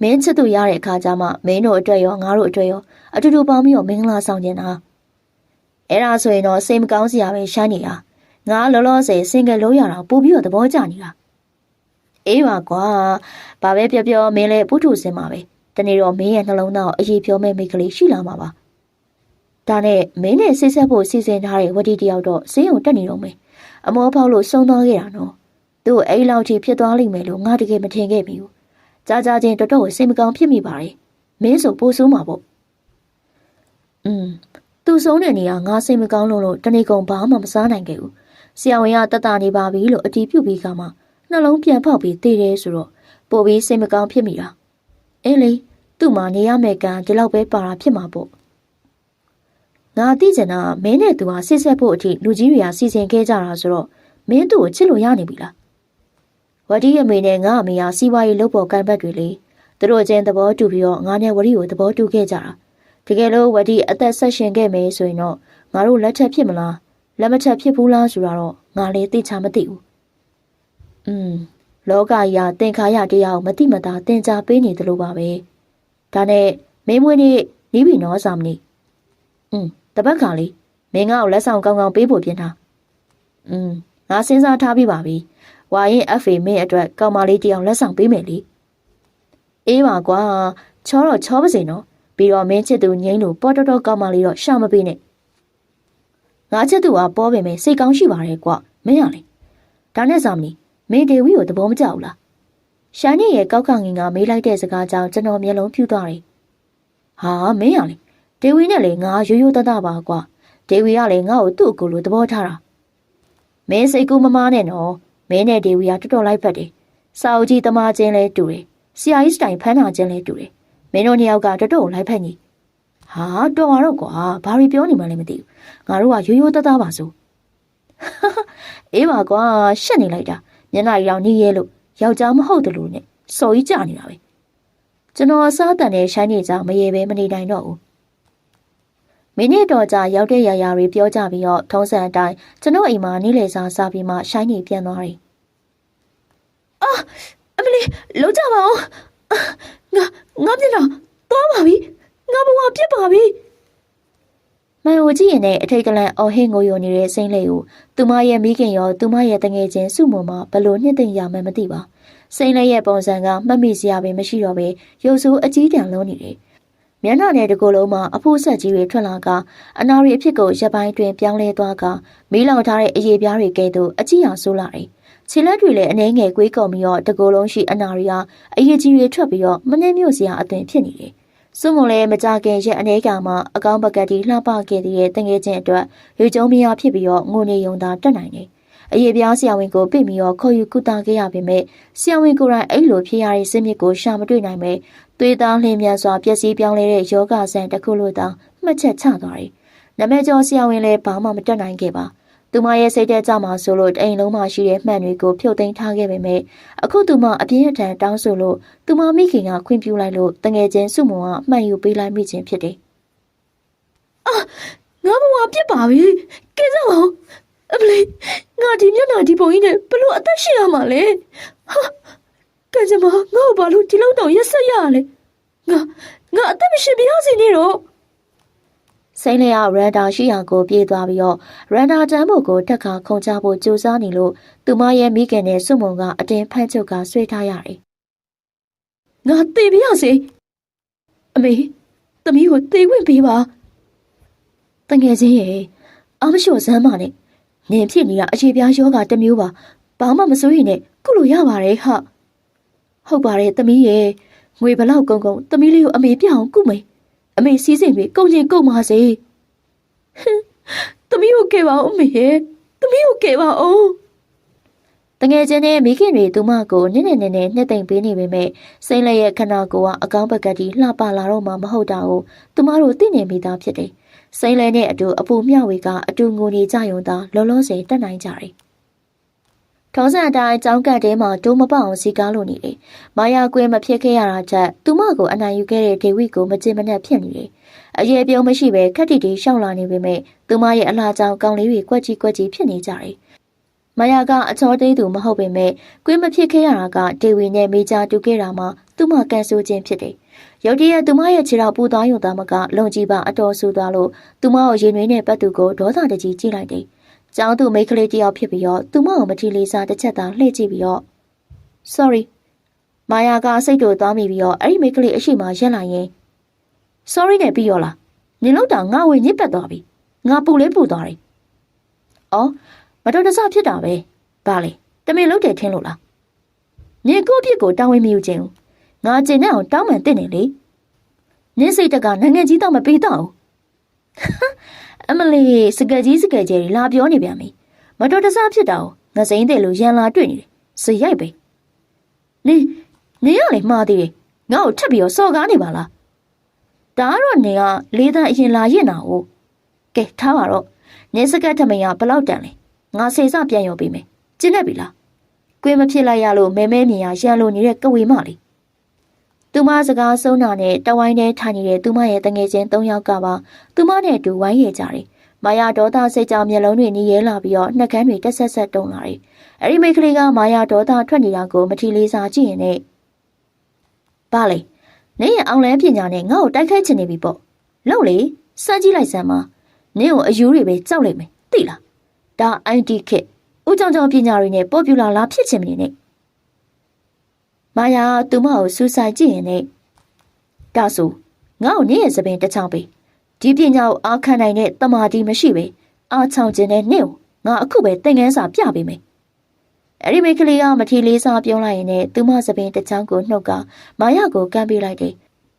မင်းချစ်သူရတဲ့အခါကျမှမင်းတို့အတွက်ရောငါတို့အတွက်ရောအတူတူပေါင်းပြီးတော့မင်္ဂလာဆောင်ကျင်တာအဲ့ဒါဆိုရင်တော့စိတ်မကောင်းစရာပဲရှားနေတာငါလောလောဆယ်စင်ကယ်လို့ရတာပို့ပြီးတော့သဘောကျနေတာအေးပါကွာဘာပဲပြောပြောမင်းလည်းပုထုစင်ပါပဲတနေ့တော့မင်းရဲ့နှလုံးသားကိုအရေးပြောမဲ့မိတ်ကလေးရှိလာမှာပါဒါနဲ့မင်းနဲ့ဆိတ်ဆက်ဖို့စီစဉ်ထားတဲ့ဝတီတယောက်တော့ဈေးုံတက်နေတော့မယ်အမောဖောက်လို့ဆုံးသွားခဲ့တာနော်သူ့အဲ့လောက်ထိဖြစ်သွားလိမ့်မယ်လို့ငါတကယ်မထင်ခဲ့ဘူးကြာကြာချင်းတော်တော်စိတ်မကောင်းဖြစ်မိပါတယ်မင်းဆိုပို့ဆိုးမှာပေါ့သူဆုံးတဲ့နေရာငါစိတ်မကောင်းလို့တနေ့ကုန်ဘာမှမစားနိုင်ခဲ့ဘူးဆရာဝန်ကတတ်တာနေပါပြီလို့အတီးပြုတ်ပြီးကမှနှလုံးပြန်ဖောက်ပြီးသေတယ်ဆိုတော့ပို့ပြီးစိတ်မကောင်းဖြစ်မိတာအေးလေသူ့မှာနေရမယ့်ကံဒီလောက်ပဲပါတာဖြစ်မှာပေါ့ငါသိချင်တာမင်းနဲ့သူဟာဆစ်ဆက်ဖို့အထိလူကြီးတွေကစီစဉ်ခဲ့ကြတာဆိုတော့မင်းသူ့ကိုချစ်လို့ရနေပြီလားဝတီအမေနဲ့ငါအမေဟာစီးပွားရေးလုပ်ပေါ်ကန်ဘက်တွေလေသူတို့ချင်းသဘောတူပြီးတော့ငါနဲ့ဝတီကိုသဘောတူခဲ့ကြတာတကယ်လို့ဝတီအသက်ဆက်ရှင်ခဲ့မယ်ဆိုရင်တော့ ငါတို့လက်ချက်ဖြစ်မလားလက်မချက်ဖြစ်ဘူးလားဆိုတော့ငါလည်းသိချမသိဘူးလောကကြီးကသင်္ခါရတရားကိုမတိမတာသင်ကြားပေးနေတယ်လို့ပါပဲဒါနဲ့မင်းမွေးနေ့နီးပြီနော်စာမနီတပတ်ခါလေးမင်းငါ့ကိုလက်ဆောင်ကောင်းကောင်းပေးဖို့ပြင်ထားငါစဉ်းစားထားပြီးပါပြီဝါရင်အဖေမင်းအတွက်ကောင်မလေးတယောက်လက်ဆောင်ပေးမယ်လေအေးပါကွာချောတော့ချောပါစေနော်ပြီးတော့မင်းချစ်သူငိမ့်လို့ပေါ်တော်တော်ကောင်မလေးတော့ရှာမပေးနဲ့ငါချစ်သူကပေါ်ပေမဲ့စိတ်ကောင်းရှိပါတယ်ကွမင်းရလေဒါနဲ့စာမနီမင်းဒေဝီကိုသဘောမကျဘူးလားရှာနေရဲ့ကောက်ခငင်ကမေးလိုက်တဲ့စကားကြောင့်ကျွန်တော်မျက်လုံးဖြူသွားတယ်ဟာမင်းရလေဒေဝီနဲ့လေငါရိုးရိုးသားသားပါကွာဒေဝီကလည်းငါ့ကိုသူ့အကူလိုသဘောထားတာမင်းစိတ်ကူးမမားနဲ့နော်မင်းနဲ့ဒေဝီကတော်တော်လိုက်ဖက်တယ်စာအုပ်ကြီးတမချင်းလဲတူတယ်ဆရာကြီးစတိုင်ဖမ်းတာချင်းလဲတူတယ်မင်းတို့နှစ်ယောက်ကတော်တော်လိုက်ဖက်ညီဟာတော်ပါတော့ကွာဘာတွေပြောနေမှလည်းမသိဘူးငါတို့ကရိုးရိုးသားသားပါဆိုအေးပါကွာရှက်နေလိုက်တာမျက်နှာရောင်နေရဲလို့ယောက်ျားမဟုတ်တယ်လို့နဲ့စော်ကြီးကြနေတာပဲကျွန်တော်အစားတန်နဲ့ရှိုင်းနေကြမရေပဲမနေနိုင်တော့ဘူးမိနစ်တော်ကြာရောက်တဲ့ရာရာတွေပြောကြပြီးတော့ထုံးစံအတိုင်းကျွန်တော်အိမ်မှာနေလေစားစားပြီးမှရှိုင်းနေပြန်သွားတယ်အမလီလုံးကြပါအောင်ငါမျက်နှာသွားပါပြီငါဘဝပြစ်ပါပြီမိုင်ဝကြီးရင်နဲ့အထိတ်ကလန့်အော်ဟင်းငိုယိုနေတဲ့စိမ့်လေးကိုသူမရဲ့မိခင်ရောသူမရဲ့တငယ်ချင်းစုမုံမှာဘလို့နှစ်သိမ့်ရမှန်းမသိပါစိမ့်လေးရဲ့ပုံစံကမှတ်မိစရာပဲမရှိတော့ပဲရုပ်ဆိုးအကြီးတန်းလုံးနေတယ်မျက်နှာနဲ့တကူလုံးမှာအဖိုးဆက်ကြီးတွေထွက်လာကအနာရီအဖြစ်ကိုရပ်ပိုင်းတွင်ပြောင်းလဲသွားကမီးလောင်ထားတဲ့အရေပြားတွေကဲ့သို့အကြည့်အောင်ဆိုးလာတယ်ခြေလက်တွေလည်းအနေငယ်ကွေးကုန်ပြီးတော့တကူလုံးရှိအနာရီဟာအရေကြီးတွေထွက်ပြီးတော့မနှင်းမြို့စရာအသွင်ဖြစ်နေတယ်စွမုံလည်းမကြခင်ရဲ့အနေကမှာအကောင်းပကတိလှပခဲ့တဲ့တငယ်ချင်းအတွက်ရေကျုံမရဖြစ်ပြီးတော့ငိုနေရုံသာတက်နိုင်တယ်။အရေးပြားဆရာဝန်ကိုပြစ်ပြီးတော့ခေါ်ယူကုသခဲ့ရပေမဲ့ဆရာဝန်ကိုယ်တိုင်အဲ့လိုဖြစ်ရတဲ့စစ်မြစ်ကိုရှာမတွေ့နိုင်ပဲသွေးသားလျင်မြန်စွာပျက်စီးပြောင်းလဲတဲ့ယောဂဆန်တစ်ခုလို့သာမှတ်ချက်ချသွားတယ်။နမဲကျော်ဆရာဝန်လည်းဘာမှမတက်နိုင်ခဲ့ပါ။သူမရဲ့စိတ်ထဲကြမှာဆိုလို့အိမ်လုံးမှာရှိတဲ့မှန်တွေကိုဖြုတ်သိမ်းထားခဲ့ပေမဲ့အခုသူမအပြင်းအထန်တောင်းဆိုလို့သူမမိခင်ကခွင့်ပြုလိုက်လို့တငယ်ချင်းစုမုံကမှန်ယူပေးလိုက်မိခြင်းဖြစ်တယ်ငါဘဝပြစ်ပါပြီကဲစားပါဦးအမလေးငါဒီမျက်နှာဒီပုံကြီးနဲ့ဘလို့အသက်ရှင်ရမှာလဲဟာကဲကြမငါ့ကိုဘာလို့ဒီလောက်တောင်ရက်ဆက်ရလဲငါအသက်မရှင်ပြရစီနေတော့စိမ့်လေးကရန်ဒါရှိရာကိုပြေးသွားပြီးတော့ရန်ဒါတန်းဖို့ကိုတက်ခါခုံချဖို့ကြိုးစားနေလို့သူမရဲ့မိခင်နဲ့စုမုံကအတင်းဖမ်းချုပ်ကဆွဲထားရတယ်ငါသေပြရစီအမေသမီးကိုသေခွင့်ပေးပါတငယ်ချင်းရဲ့အမလျှော့စမ်းပါနဲ့နင်ဖြစ်နေတာအခြေပြားယောဂတစ်မျိုးပါဘာမှမစိုးရင်နဲ့ကုလို့ရပါတယ်ဟာဟုတ်ပါတယ်သမီးရဲ့ငွေဘလောက်ကုန်ကုန်သမီးလေးကိုအမေပြအောင်ကုမယ်အမေစီးစိမ်ပြီးကုန်ချင်းကုန်ပါစေသမီးကိုကဲပါဦးအမေရဲ့သမီးကိုကဲပါဦးတငယ်ချင်းနဲ့မိခင်တွေသူမကိုနည်းနည်းနှစ်သိမ့်ပေးနေပေမဲ့စိမ့်လက်ရဲ့ခန္ဓာကိုယ်ကအကောင်းဘက်ကတိလှပလာတော့မှမဟုတ်တာကိုသူမတို့သိနေမိသားဖြစ်တယ်စိမ့်လဲနဲ့အတူအပူမျှဝေကအတူငိုနေကြရုံသာလောလောဆယ်တက်နိုင်ကြတယ်။ထောင်းစံအတိုင်းအကြောင်းကတ်တဲမှာတိုးမပေါအောင်စီကားလို့နေတယ်။မာယာကွင်းမဖြစ်ခဲ့ရတာချက်သူမကိုအနိုင်ယူခဲ့တဲ့ဒေဝိကိုမကျင်မနှက်ဖြစ်နေတယ်။အရေးပြုံးမရှိပဲခက်တီတီရှောက်လာနေပေမဲ့သူမရဲ့အလားကြောင်ကောင်းလေးတွေကွက်ကြီးဖြစ်နေကြတယ်။မာယာကအချောသေးသူမဟုတ်ပေမဲ့ကွင်းမဖြစ်ခဲ့ရတာကဒေဝိနဲ့မေဂျာတူခဲ့တာမှသူမကန်ဆိုးခြင်းဖြစ်တယ်။ရုတ်တရက်သူမရဲ့ခြေထောက်ပူသွားရုံသားမကလုံကြီးပါအတော်ဆူသွားလို့သူမကိုရင်တွင်းနဲ့ပတ်သူကိုဒေါသတကြီးကြည့်လိုက်တယ်။ကျောင်းသူမိန်းကလေးတယောက်ဖြစ်ပြီးတော့သူမကိုမထီလေးစားတစ်ချက်သာလှည့်ကြည့်ပြီးတော့ sorry မာယာကစိတ်တို့သွားမိပြီးတော့အဲ့ဒီမိန်းကလေးအရှိမရက်လာရင် sorry နဲ့ပြီးရောလားနင်လောက်တာငါဝေညစ်ပတ်သွားပြီငါပူလေးပူသွားတယ်။အော်မတော်တဆဖြစ်တာပဲ။ဘာလဲတမင်လုပ်တယ်ထင်လို့လား။နင်ကိုယ့်အဖြစ်ကိုတာဝန်မယူခြင်းဘူး။ငါကျင်တဲ့အောင်တောင်းမှန်တဲ့နေလေနင်းစိတ်တက်ကနိုင်ငံကြီးတော့မပေးတော့ဘူးအမလီစကကြီးလာပြောနေပြန်ပြီမတော်တဆဖြစ်တာကိုငါစိမ့်တဲ့လူရန်လာတွေ့နေတယ်စရိုက်ပဲနင်ရလေမှားသေးတယ်ငါ့ကိုထပ်ပြီးတော့စော်ကားနေပါလားဒါကတော့နင်ကလေးသားအရင်လာရင်တာဟုတ်ကဲထားပါတော့နင်းစကထမင်ကဘလောက်တန်လဲငါစေစပြန်ရောပေးမယ်ကျင်းနေပြီလားကွေးမဖြစ်လိုက်ရလို့မဲမြင်ရရန်လိုနေတဲ့ကဝေမလေးသူမစကားဆုံးတာနဲ့တဝိုင်းထဲထိုင်နေတဲ့သူမရဲ့တငယ်ချင်း၃ယောက်ကပါသူမနဲ့အတူဝိုင်းရကြတယ် မာယာဒေါသစိတ်ကြောင့်မျက်လုံးတွေနီးရဲလာပြီးတော့နှက်ခမ်းတွေတက်ဆက်ဆက်တုံလာတယ်။အဲဒီမိန်းကလေးကမာယာဒေါသထွက်နေတာကိုမထီလေးစားကြည့်ရင်နဲ့ဘာလဲနင်းရဲ့အောင်လန်းပညာနဲ့ငါ့ကိုတိုက်ခိုက်ချင်နေပြီပေါ့။လှုပ်လေစမ်းကြည့်လိုက်စမ်းပါ။နင်းကိုအယူတွေပဲကြောက်လိုက်မယ်သိလား။ဒါ IT ခက်ဦးကြောင်ကြောင်ပညာတွေနဲ့ပေါ်ပြူလာလာဖြစ်ချင်မနေနဲ့။မာယာသူမကိုစူးစိုက်ကြည့်ရင်နဲ့ဒါဆိုငါ့ကိုနင်းရဲ့စပင်တစ်ချောင်းပေးဒီပညာကိုအားခံနိုင်တဲ့တမာတိမရှိပဲအားချောင်ခြင်းနဲ့နင့်ကိုငါအခုပဲသင်ခန်းစာပြပေးမယ်အဲ့ဒီမိန်းကလေးကမထီလေးစားပြုံးလိုက်ရင်နဲ့သူမစပင်တစ်ချောင်းကိုနှုတ်ကမာယာကိုကမ်းပေးလိုက်တယ်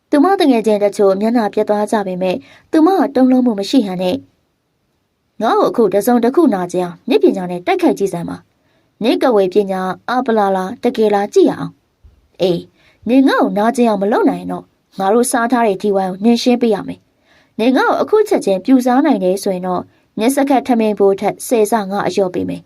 သူမတငယ်ချင်းတချို့မျက်နှာပြတ်သွားကြပေမဲ့သူမကတုံ့လုံးမှုမရှိဟန်နဲ့ငါ့ကိုအခုတစုံတစ်ခုနာကြအောင်နင့်ပညာနဲ့တိုက်ခိုက်ကြည့်စမ်းပါနင့်ကဝေပညာအပလာလာတကယ်လားကြည့်ရအောင်အေးနင်ငါ့ကိုနာကျင်အောင်မလုပ်နိုင်တော့ငါတို့စားထားတဲ့ဒီဝိုင်းကိုနင်းရှင်းပေးရမယ်နေငါ့ကိုအခုချက်ချင်းပြူစားနိုင်တယ်ဆိုရင်တော့မျက်စက်ကထမင်းဖို့ထက်စေစငါအလျော့ပေးမယ်။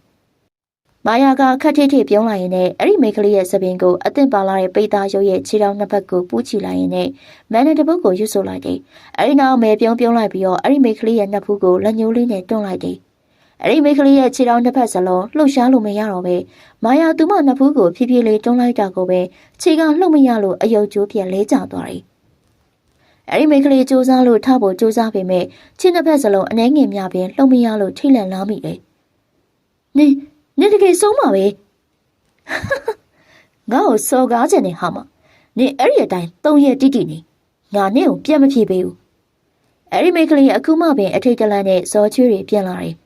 မာယာကခက်ထိထိပြုံးလိုက်ရင်နဲ့အဲ့ဒီမိန်းကလေးရဲ့စပင်ကိုအသင့်ပါလာတဲ့ပိတ်သားရုပ်ရဲ့ခြေထောက်နှစ်ဖက်ကိုပူးချီလိုက်ရင်နဲ့မန်နဲ့တပုတ်ကိုရွတ်ဆိုလိုက်တယ်။အဲ့ဒီနောက်မဲပြုံးလိုက်ပြီးတော့အဲ့ဒီမိန်းကလေးရဲ့နှစ်ဖူးကိုလက်ညှိုးလေးနဲ့တွန်းလိုက်တယ်။အဲ့ဒီမိန်းကလေးရဲ့ခြေထောက်နှစ်ဖက်စလုံးလှုပ်ရှားလို့မရတော့ပဲမာယာသူမနှစ်ဖူးကိုဖြည်းဖြည်းလေးတွန်းလိုက်တာကိုပဲခြေကလှုပ်မရလို့အယုတ်ကျိုးပြက်လဲကျသွားတယ်။အဲ့ဒီမိန်းကလေးစူးစမ်းလို့ထဖို့စူးစမ်းပေမဲ့ချင်းတစ်ဖက်စလုံးအနှဲငယ်များပင်လှုပ်မရလို့ထိလန့်လာမိတယ်။နင်တကယ်ဆုံးပါပဲ။ငါ့ကိုစော်ကားချင်နေဟာမ။နင်အဲ့ဒီအတိုင်း3ရက်တိတိနေငါနင့်ကိုပြတ်မဖြေပေးဘူး။အဲ့ဒီမိန်းကလေးအခုမှပင်အထိတ်တလန့်နဲ့စောချွေးတွေပြန်လာတယ်။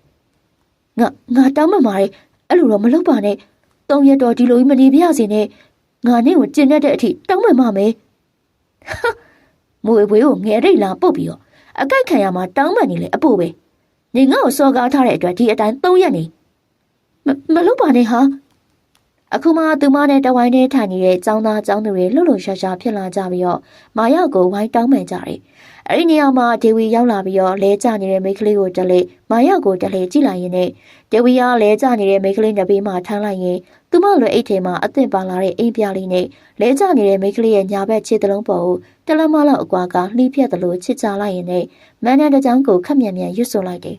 ငါတောင်းပန်ပါတယ်အဲ့လိုတော့မလုပ်ပါနဲ့3ရက်တော့ဒီလိုကြီးမနေပြရစေနဲ့ငါနင့်ကိုကျင်တဲ့အထိတောင်းပန်ပါမယ်။မွေပွေးကိုငယ်ရိတ်လာပုတ်ပြီးတော့အကိုက်ခံရမှာတောင်းပန်နေလေအပို့ပဲနေငါ့ကိုစော်ကားထားတဲ့အတွက်ဒီအတိုင်း3ရက်နေမလုပ်ပါနဲ့ဟာအခုမှသူမနဲ့တဝိုင်းနဲ့ထိုင်နေတဲ့ចောင်းသားចောင်းသူတွေလှုပ်လှုပ်ရှားရှားဖြစ်လာကြပြီးတော့မာယာကိုဝိုင်းတောင်းပန်ကြတယ်အဲ့ဒီနေရာမှာဒေဝီရောက်လာပြီးတော့လဲကျနေတဲ့မိန်းကလေးကိုတလေမာယာကိုတလေကြည့်လိုက်ရင်နဲ့ဒေဝီကလဲကျနေတဲ့မိန်းကလေးနဲ့ဘေးမှာထမ်းလိုက်ရင်သူမလွယ်အိတ်ထဲမှာအသင့်ပါလာတဲ့အိမ်ပြလေးနဲ့လဲကျနေတဲ့မိန်းကလေးရဲ့ညာဘက်ခြေသလုံးပေါ်ကိုတလက်မလောက်အကွာကလှီးဖြတ်သလိုချစ်ချလိုက်ရင်နဲ့မန်းတန်းတစ်ချောင်းကိုခက်မြန်ရွတ်ဆိုလိုက်တယ်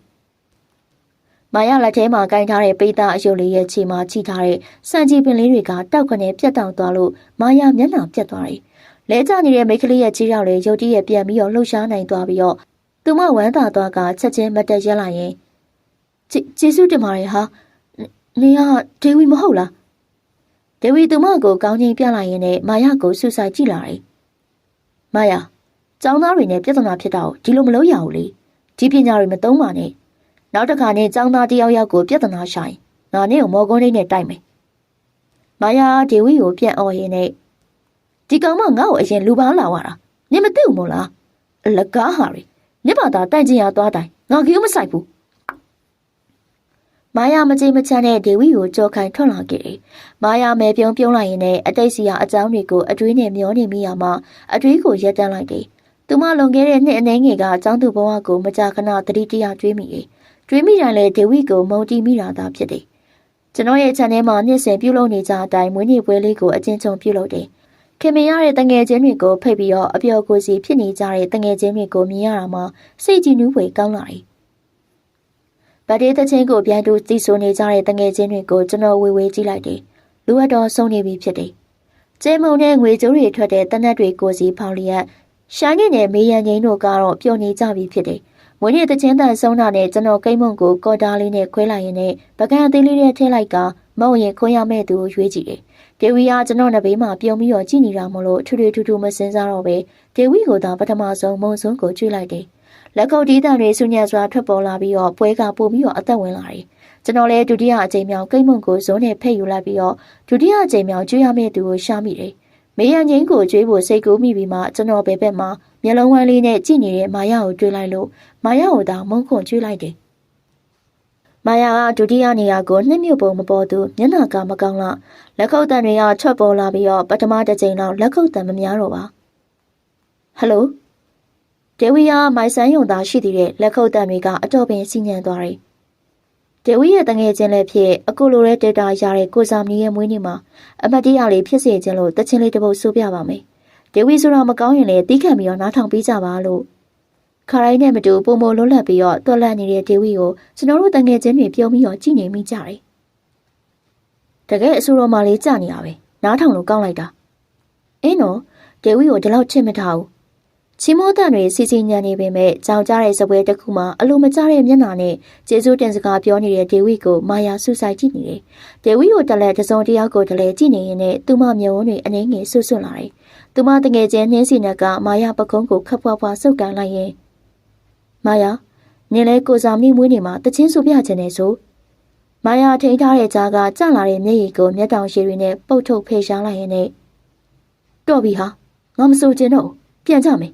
မာယာလက်ထဲမှာကင်ထားတဲ့ပိတ်သားအယုတ်လေးရဲ့ခြေမှာချိထားတဲ့စံကြီးပင်လေးတွေကတောက်ကနေပြတ်တောက်သွားလို့မာယာမျက်နှာပြတ်သွားတယ်။လဲကျနေတဲ့မိန်းကလေးရဲ့ခြေထောက်လေးရုတ်တရက်ပြန်ပြီးတော့လှုပ်ရှားနိုင်သွားပြီးတော့သူမဝမ်းသာသွားကချက်ချင်းမတက်ရက်လိုက်ရင်ကျေးဇူးတင်ပါတယ်ဟာနေကဒေဝီမဟုတ်လားဒေဝီသူမကိုကောင်းချင်းပြလိုက်ရင်နဲ့မာယာကိုဆူဆိုင်ကြည့်လာတယ်။မာယာကျောင်းသားတွေနဲ့ပြဿနာဖြစ်တာကိုဒီလိုမလုပ်ရဘူးလေဒီပညာတွေမသုံးပါနဲ့နောက်တစ်ခါနဲ့ចောင်းသားတယောက်ကိုပြဿနာရှာရင်ငါနဲ့ကိုမော်ကွန်းလေးနဲ့တိုက်မယ်။မာယာဒေဝီကိုပြန်អော်ရင်းနဲ့ဒီကောင်မငါ့ကိုအရင်လူပန်းလာသွားတာနင်မသိဘူးမို့လားအလကားဟာရီနင်ဘာသာတိုင်ချင်ရသွားတိုင်ငါကီးမဆိုင်ဘူး။မာယာမကြိမ်မချမ်းတဲ့ဒေဝီကိုကြော်ခိုင်ထွက်လာခဲ့တယ်။မာယာမဲပြုံးလိုက်ရင်နဲ့အတိတ်စီယာအကြောင်းတွေကိုအတွေးနဲ့မျောနေမိရမှာအတွေးကိုရက်တန်းလိုက်တယ်။သူမလွန်ခဲ့တဲ့နှစ်အနည်းငယ်ကအကြောင်းသူဘဝကိုမကြာခဏတတိတရတွေးမိတယ်။တွေးမိတိုင်းလေဒေဝီကိုမုံတီးမိတာသာဖြစ်တယ်။ကျွန်တော်ရဲ့ channel မှာနှစ်စဉ်ပြုလုပ်နေကြအတိုင်းမွေးနေ့ပွဲလေးကိုအကျဉ်းချုပ်ပြုလုပ်တယ်။ခင်မရတဲ့တငယ်ချင်းတွေကိုဖိတ်ပြီးတော့အပျော်ကိုစီဖြစ်နေကြတဲ့တငယ်ချင်းတွေကိုမြင်ရတာမှစိတ်ကြည်နူးဖွယ်ကောင်းလာတယ်။ဗတ်ဒေးသချင်းကိုပြန်တူတီးဆိုနေကြတဲ့တငယ်ချင်းတွေကိုကျွန်တော်ဝေဝေးကြည့်လိုက်တယ်။လူအပ်တော်ဆုံးနေပြီဖြစ်တယ်။ကျဲမုံနဲ့ငွေကြိုးတွေထွက်တဲ့တနက်တွေကိုစီဖောင်လျက်ရှိုင်းနဲ့မေးရန်ငိမ့်တို့ကတော့ပျော်နေကြပြီဖြစ်တယ်။မွေးနေ့သချင်းတန်ဆုံးတာနဲ့ကျွန်တော်ကိမ့်မုံကိုကော်တာလေးနဲ့ခွဲလိုက်ရင်နဲ့ပကံအသေးလေးနဲ့ထည့်လိုက်ကမုံရင်ခွင်းရမဲ့သူကိုရွေးကြည့်တယ်။ဒေဝီကကျွန်တော်နှစ်ဘေးမှာပြုံပြီးတော့ကြည့်နေတာမလို့ထူထူမစင်စားတော့ပဲဒေဝီကိုသာပထမဆုံးမုံစွန်းကိုကျွေးလိုက်တယ်။လက်ကုပ်တီးတန်တွေဆူညံစွာထွက်ပေါ်လာပြီးတော့ပွဲကပို့ပြီးတော့အသက်ဝင်လာတယ်။ကျွန်တော်လည်းဒုတိယအကြိမ်မြောက်ကိမ့်မုံကိုဇုံးနဲ့ဖဲ့ယူလိုက်ပြီးတော့ဒုတိယအကြိမ်မြောက်ကျွေးရမဲ့သူကိုရှာမိတယ်။မေးရန်ငိမ့်ကိုကျွေးဖို့စိတ်ကူးမိပြီးမှကျွန်တော်ဘယ်ဘက်မှာမျက်လုံးဝမ်းလေးနဲ့ကြည့်နေတဲ့မာယာကိုတွေ့လိုက်လို့မာယာကိုသာမုန်းခွန်ကျွေးလိုက်တယ်။မာယာကဒုတိယနေရာကိုနှစ်မြုပ်ပုံမပေါ်သူမျက်နှာကမကောင်းလားလက်ခုပ်တန်တွေကထွက်ပေါ်လာပြီးတော့ပထမတစ်ချိန်လောက်လက်ခုပ်တန်မများတော့ပါ။ဟယ်လိုဒေဝီယာမိုင်ဆန်းယုံသားရှိသေးတဲ့လက်ခုပ်တန်တွေကအတော်ပင်စီညံသွားတယ်။ဒေဝီရဲ့တငယ်ချင်းလည်းဖြစ်အခုလိုတဲ့ဒေတာရတဲ့ကိုစာမီရဲ့မွေးနေ့မှာအမတ်တရားလေးဖြစ်စေခြင်းလို့တချင်းလေးတစ်ပုဒ်ဆိုပြပါမယ်။ဒေဝီဆိုတာမကောင်းရင်လည်းတီးခံပြီးတော့နားထောင်ပေးကြပါလို့ ခါရိုင်းနဲ့မတူပုံမလွတ်လပ်ပြီးတော့တွက်လန့်နေတဲ့ဒေဝီကိုကျွန်တော်တို့တငယ်ချင်းတွေပြုံးပြီးတော့ကြည်နေမိကြတယ်တကယ်အဆူတော်မှလေးကြာနေရပဲနားထောင်လို့ကောင်းလိုက်တာအင်းနော်ဒေဝီကိုဒီလောက်ချစ်မထားဘူးချီမိုးတန်တွေစီစီညံနေပေမဲ့ကြောင်ကြားတဲ့စပွဲတစ်ခုမှာအလိုမကျတဲ့မျက်နှာနဲ့ကျေးဇူးတင်စကားပြောနေတဲ့ဒေဝီကိုမာယာဆူဆိုင်ကြည့်နေတယ်ဒေဝီကိုတလဲတစုံတယောက်ကိုတလဲကြည့်နေရင်နဲ့သူမမျက်ဝန်းတွေအနှင်းငယ်ဆွဆွလာတယ်သူမတငယ်ချင်းနှင်းစီနက်ကမာယာပကုံးကိုခပ်ဖွားဖွားစုပ်ကန်လိုက်ရင်မာယာနင်လဲကိုဆောင်မိမွေးနေမှာတချင်းဆိုပြချင်နေဆိုမာယာထိန်ထားတဲ့ကြားကကျလာတဲ့မျက်ရည်ကိုမျက်တောင်ရှည်တွေနဲ့ပုတ်ထုတ်ဖေရှားလိုက်ရင်နဲ့တော့ပြီဟာငါမဆိုချင်တော့ပြန်ကြမယ်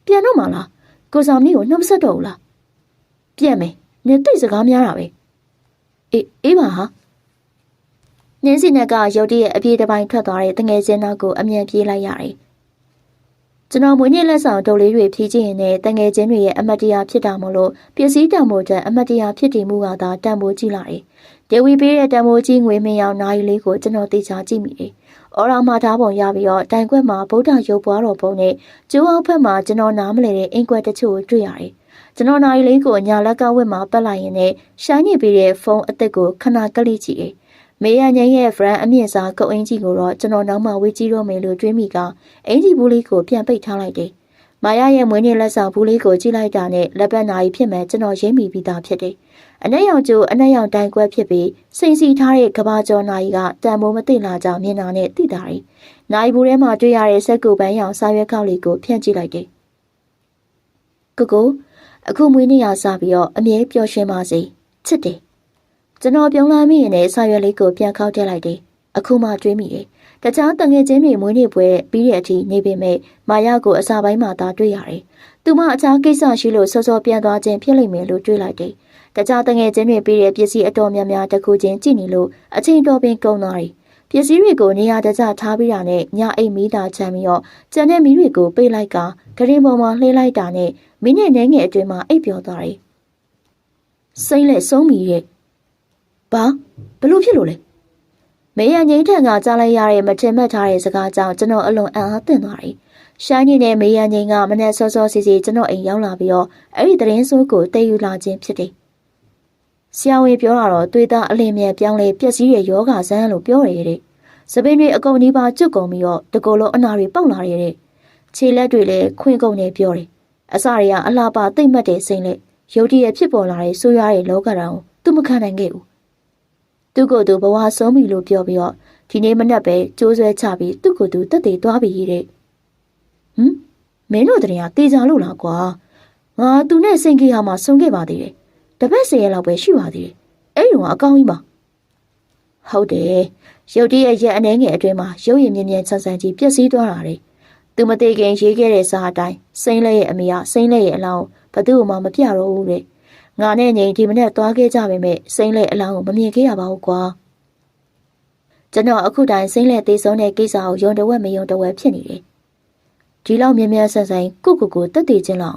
ပြန်တော့မှလားကိုဆောင်မီးကိုနှုတ်ဆက်တော့လားပြန်မယ်နင်သိစကားများတာပဲအေးပါဟာနင်းစီနက်ကရုတ်တရက်အပြေးတစ်ပိုင်းထွက်သွားတဲ့တငယ်ချင်းနောက်ကိုအမြန်ပြေးလိုက်ရတယ်ကျွန်တော်မွေးနေ့လက်ဆောင်ဒုတ်လေးတွေဖြည့်ကြည့်ရင်လည်းတငယ်ချင်းတွေရဲ့အမတ်တရားဖြစ်တာမို့လို့ပစ္စည်းတံမိုးတဲ့အမတ်တရားဖြစ်တည်မှုကသာတံမိုးကြည့်လာတယ်ဒေဝီပေးတဲ့တံမိုးကြီးငွေမင်းရောင်နာရီလေးကိုကျွန်တော်သိချာကြည့်မိတယ်အော်ရာမှာထားပုံရပြီးတော့တိုင်ခွက်မှာဗုဒ္ဓရုပ်ပွားတော်ပုံနဲ့ကျိုးအောင်ဖက်မှာကျွန်တော်နားမလည်တဲ့အင်ကွက်တချို့ကိုတွေ့ရတယ်။ကျွန်တော်နာရီလေးကိုညာလက်ကဝက်မှာပတ်လိုက်ရင်လည်းရှိုင်းနေပြီးတဲ့ဖုန်းအသက်ကိုခဏကလိကြည့်တယ်။မေရငင်းရဲ့ friend အမြင့်စားကုတ်အင်းကြီးကိုတော့ကျွန်တော်နောက်မှဝေးကြည့်တော့မယ်လို့တွေးမိကအင်ကြီးဘူးလေးကိုပြန်ပိတ်ထားလိုက်တယ်။မာယာရဲ့မွေးနေ့လက်ဆောင်ဘူးလေးကိုကြည့်လိုက်တာနဲ့လက်ပတ်နာရီဖြစ်မယ်ကျွန်တော်ရိပ်မိပြီးသားဖြစ်တယ်။အနက်ရောင်ကျိုးအနက်ရောင်တိုင်ကွက်ဖြစ်ပြီးစိန်စီထားတဲ့ကဘာကျော်နာရီကတန်မိုးမသိလာကြမြင်တာနဲ့သိတာရီနိုင်ဘူးထဲမှာတွေ့ရတဲ့စက်ကူပန်းရောင်စာရွက်ခောက်လေးကိုဖြန့်ကြည့်လိုက်တယ်။ကိုအခုမွေးနေ့ရစားပြီးတော့အမြဲပျော်ရွှင်ပါစေချစ်တယ်။ကျွန်တော်ပြုံးလာမိရင်လည်းစာရွက်လေးကိုပြန်ခောက်ထည့်လိုက်တယ်။အခုမှတွေးမိတယ်။တခြားတငယ်ချင်းတွေမွေးနေ့ပွဲပြီးတဲ့အထိနေပေမဲ့မာယာကိုအစာပိုင်းမှာသာတွေ့ရတယ်။သူမအခြားကိစ္စရှိလို့စောစောပြန်သွားခြင်းဖြစ်လိမ့်မယ်လို့တွေးလိုက်တယ်။တခြားတငယ်ချင်းတွေပြီးတဲ့ပစ္စည်းအတော်များများတစ်ခုချင်းကြည့်နေလို့အချိန်တော်ပင်ကုန်သွားတယ်။ပစ္စည်းတွေကိုနေရာတကျထားပြီးတာနဲ့ညအိမ်မီးသာချမ်းပြီးတော့ကျန်တဲ့မီးတွေကိုပိတ်လိုက်ကဂရင်ပေါ်မှာလှေးလိုက်တာနဲ့မိနစ်နဲ့ငယ်အတွင်းမှာအိပ်ပျော်သွားတယ်။စိမ့်လက်ဆုံးမီရဲ့ဘာဘလို့ဖြစ်လို့လဲမေရငိမ့်ထံကကြားလိုက်ရတဲ့မထင်မှတ်ထားတဲ့စကားကြောင့်ကျွန်တော်အလွန်အံ့အားသင့်သွားတယ်။ရှိုင်းနေတဲ့မေရငိမ့်ကမနဲ့စောစောစီစီကျွန်တော်အိမ်ရောက်လာပြီးတော့အဲ့ဒီသတင်းဆိုးကိုတည်ယူလာခြင်းဖြစ်တယ်။ဆရာဝန်ပြောတာတော့သွေးသားအလင်းမြဲပြောင်းလဲပျက်စီးတဲ့ယောဂဇန်းလို့ပြောရတဲ့။စပင်းတွေအကုန်နီးပါးကျွတ်ကုန်ပြီးတော့တကောလုံးအနာတွေပေါက်လာတဲ့။ခြေလက်တွေလည်းခွင်းကုန်နေပြောတယ်။အစတွေကအလှပသိမ့်မှတ်တဲ့စိမ့်လက်ရုတ်တရက်ဖြစ်ပေါ်လာတဲ့ဆိုးရွားတဲ့လောကဓာတ်ကိုသူမခံနိုင်ခဲ့ဘူး။သူ့ကိုယ်သူဘဝဆုံးပြီလို့ပြောပြီးတော့ဒီနေ့မနက်ပဲကြိုးဆွဲချပြီးသူ့ကိုယ်သူတက်သေးသွားပြီတဲ့မင်းတို့တည်းကတေချာလို့လားကွာငါသူနဲ့စိန်ကြီးဟာမှဆုံခဲ့ပါသေးတယ်တပတ်10ရက်လောက်ပဲရှိပါသေးတယ်အဲ့ဒီကအကောင်းကြီးပါဟုတ်တယ်ရုတ်တရက်အနှဲငယ်အတွင်းမှာရုပ်ရည်မြင်မြန်ဆန်းဆန်းကြီးပျက်စီးသွားတာတဲ့သူမသေးခင်ရေးခဲ့တဲ့စာအတိုင်းစိမ့်လက်ရဲ့အမေကစိမ့်လက်ရဲ့အလောင်းဘသူ့မှမပြတော့ဘူးတဲ့ငါနဲ့ငိန်ဒီမနေ့သွားခဲ့ကြပေမဲ့စိမ့်လက်အလောင်းကိုမမြင်ခဲ့ရပါဘူးကွာကျွန်တော်အခုတိုင်းစိမ့်လက်သေးဆုံးတဲ့ကိစ္စကိုယုံတဝက်မယုံတဝက်ဖြစ်နေတယ်ဒီလောက်မြင်မြန်ဆန်းဆန်းကိုတက်တည်ခြင်းလောက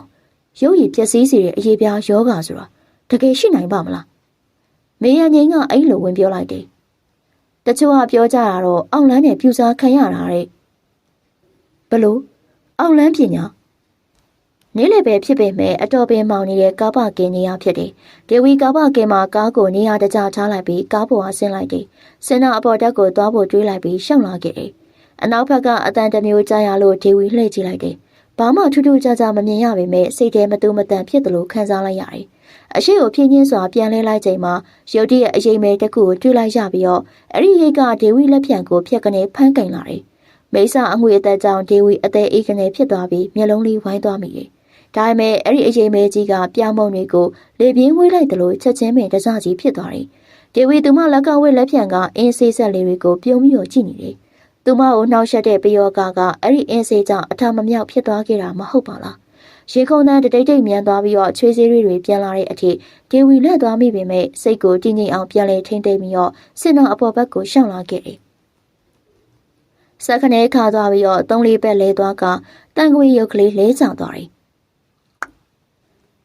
်ရုပ်ရည်ပျက်စီးစေတဲ့အရေးပြားယောဂဆိုတာတကယ်ရှိနိုင်ပါမလားမေရငိမ့်ကအဲ့လိုဝင်ပြောလိုက်တယ်တချို့ကပြောကြတာတော့အောက်လန်းနဲ့ပြူစားခံရတာတဲ့ဘလို့အောက်လန်းပညာနေ့လည်းပဲဖြစ်ပေမဲ့အတော်ပင်မောင်နေတဲ့ကားပါကင်နေရဖြစ်တယ်ဒေဝီကားပါကင်မှာကားကိုနေရာတကျထားလိုက်ပြီးကားပေါ်ကဆင်းလိုက်တယ်ဆင်းတော့အပေါ်တက်ကိုသွားဖို့တွေးလိုက်ပြီးရှောက်လာခဲ့တယ်အနောက်ဘက်ကအတန်တမျိုးကြားရလို့ဒေဝီလှည့်ကြည့်လိုက်တယ်ဘာမှထူးထူးခြားခြားမမြင်ရပေမဲ့စိတ်ထဲမတူမတန်ဖြစ်တယ်လို့ခံစားလိုက်ရတယ်အရှိကိုဖြင်းချင်းစွာပြန်လဲလိုက်ချိန်မှာရုတ်တရက်အရေးမဲတစ်ခုကိုတွေ့လိုက်ရပြီးတော့အဲ့ဒီရိတ်ကဒေဝီလက်ဖြံကိုဖြက်ကနေဖမ်းကင်လာတယ်မိစ္ဆာအငွေအသက်ကြောင့်ဒေဝီအသေးအေးကနေဖြစ်သွားပြီးမျက်လုံးလေးဝိုင်းသွားမိတယ်ဒါပေမဲ့အဲ့ဒီအရေးမဲကြီးကပြားမုံတွေကိုလေပြင်းဝေးလိုက်တယ်လို့ချက်ချင်းပင်တစကြီးဖြစ်သွားတယ်ဒေဝီသူမလက်ကဝဲလက်ဖြံကအင်းဆေးဆက်လေးတွေကိုပြုံးပြီးတော့ကြည့်နေတယ်သူမကိုနှောက်ယှက်တဲ့ပယောဂကအဲ့ဒီအင်းဆေးကြောင့်အထမမြောက်ဖြစ်သွားခဲ့တာမဟုတ်ပါလားရေခုံတန်းတိတ်တိတ်မြန်သွားပြီးတော့ချွေးစေးတွေပြန်လာတဲ့အထိဒေဝီလက်သွားမိပေမဲ့စိတ်ကိုတည်ငြိမ်အောင်ပြန်လဲထိမ့်သိမ့်ပြီးတော့စစ်နောက်အပေါ်ဘက်ကိုရှောင်လာခဲ့တယ်။ဆက်ခနဲခါသွားပြီးတော့3-4ဘက်လဲသွားကတန်ခွေရုပ်ကလေးလဲချသွားတယ်။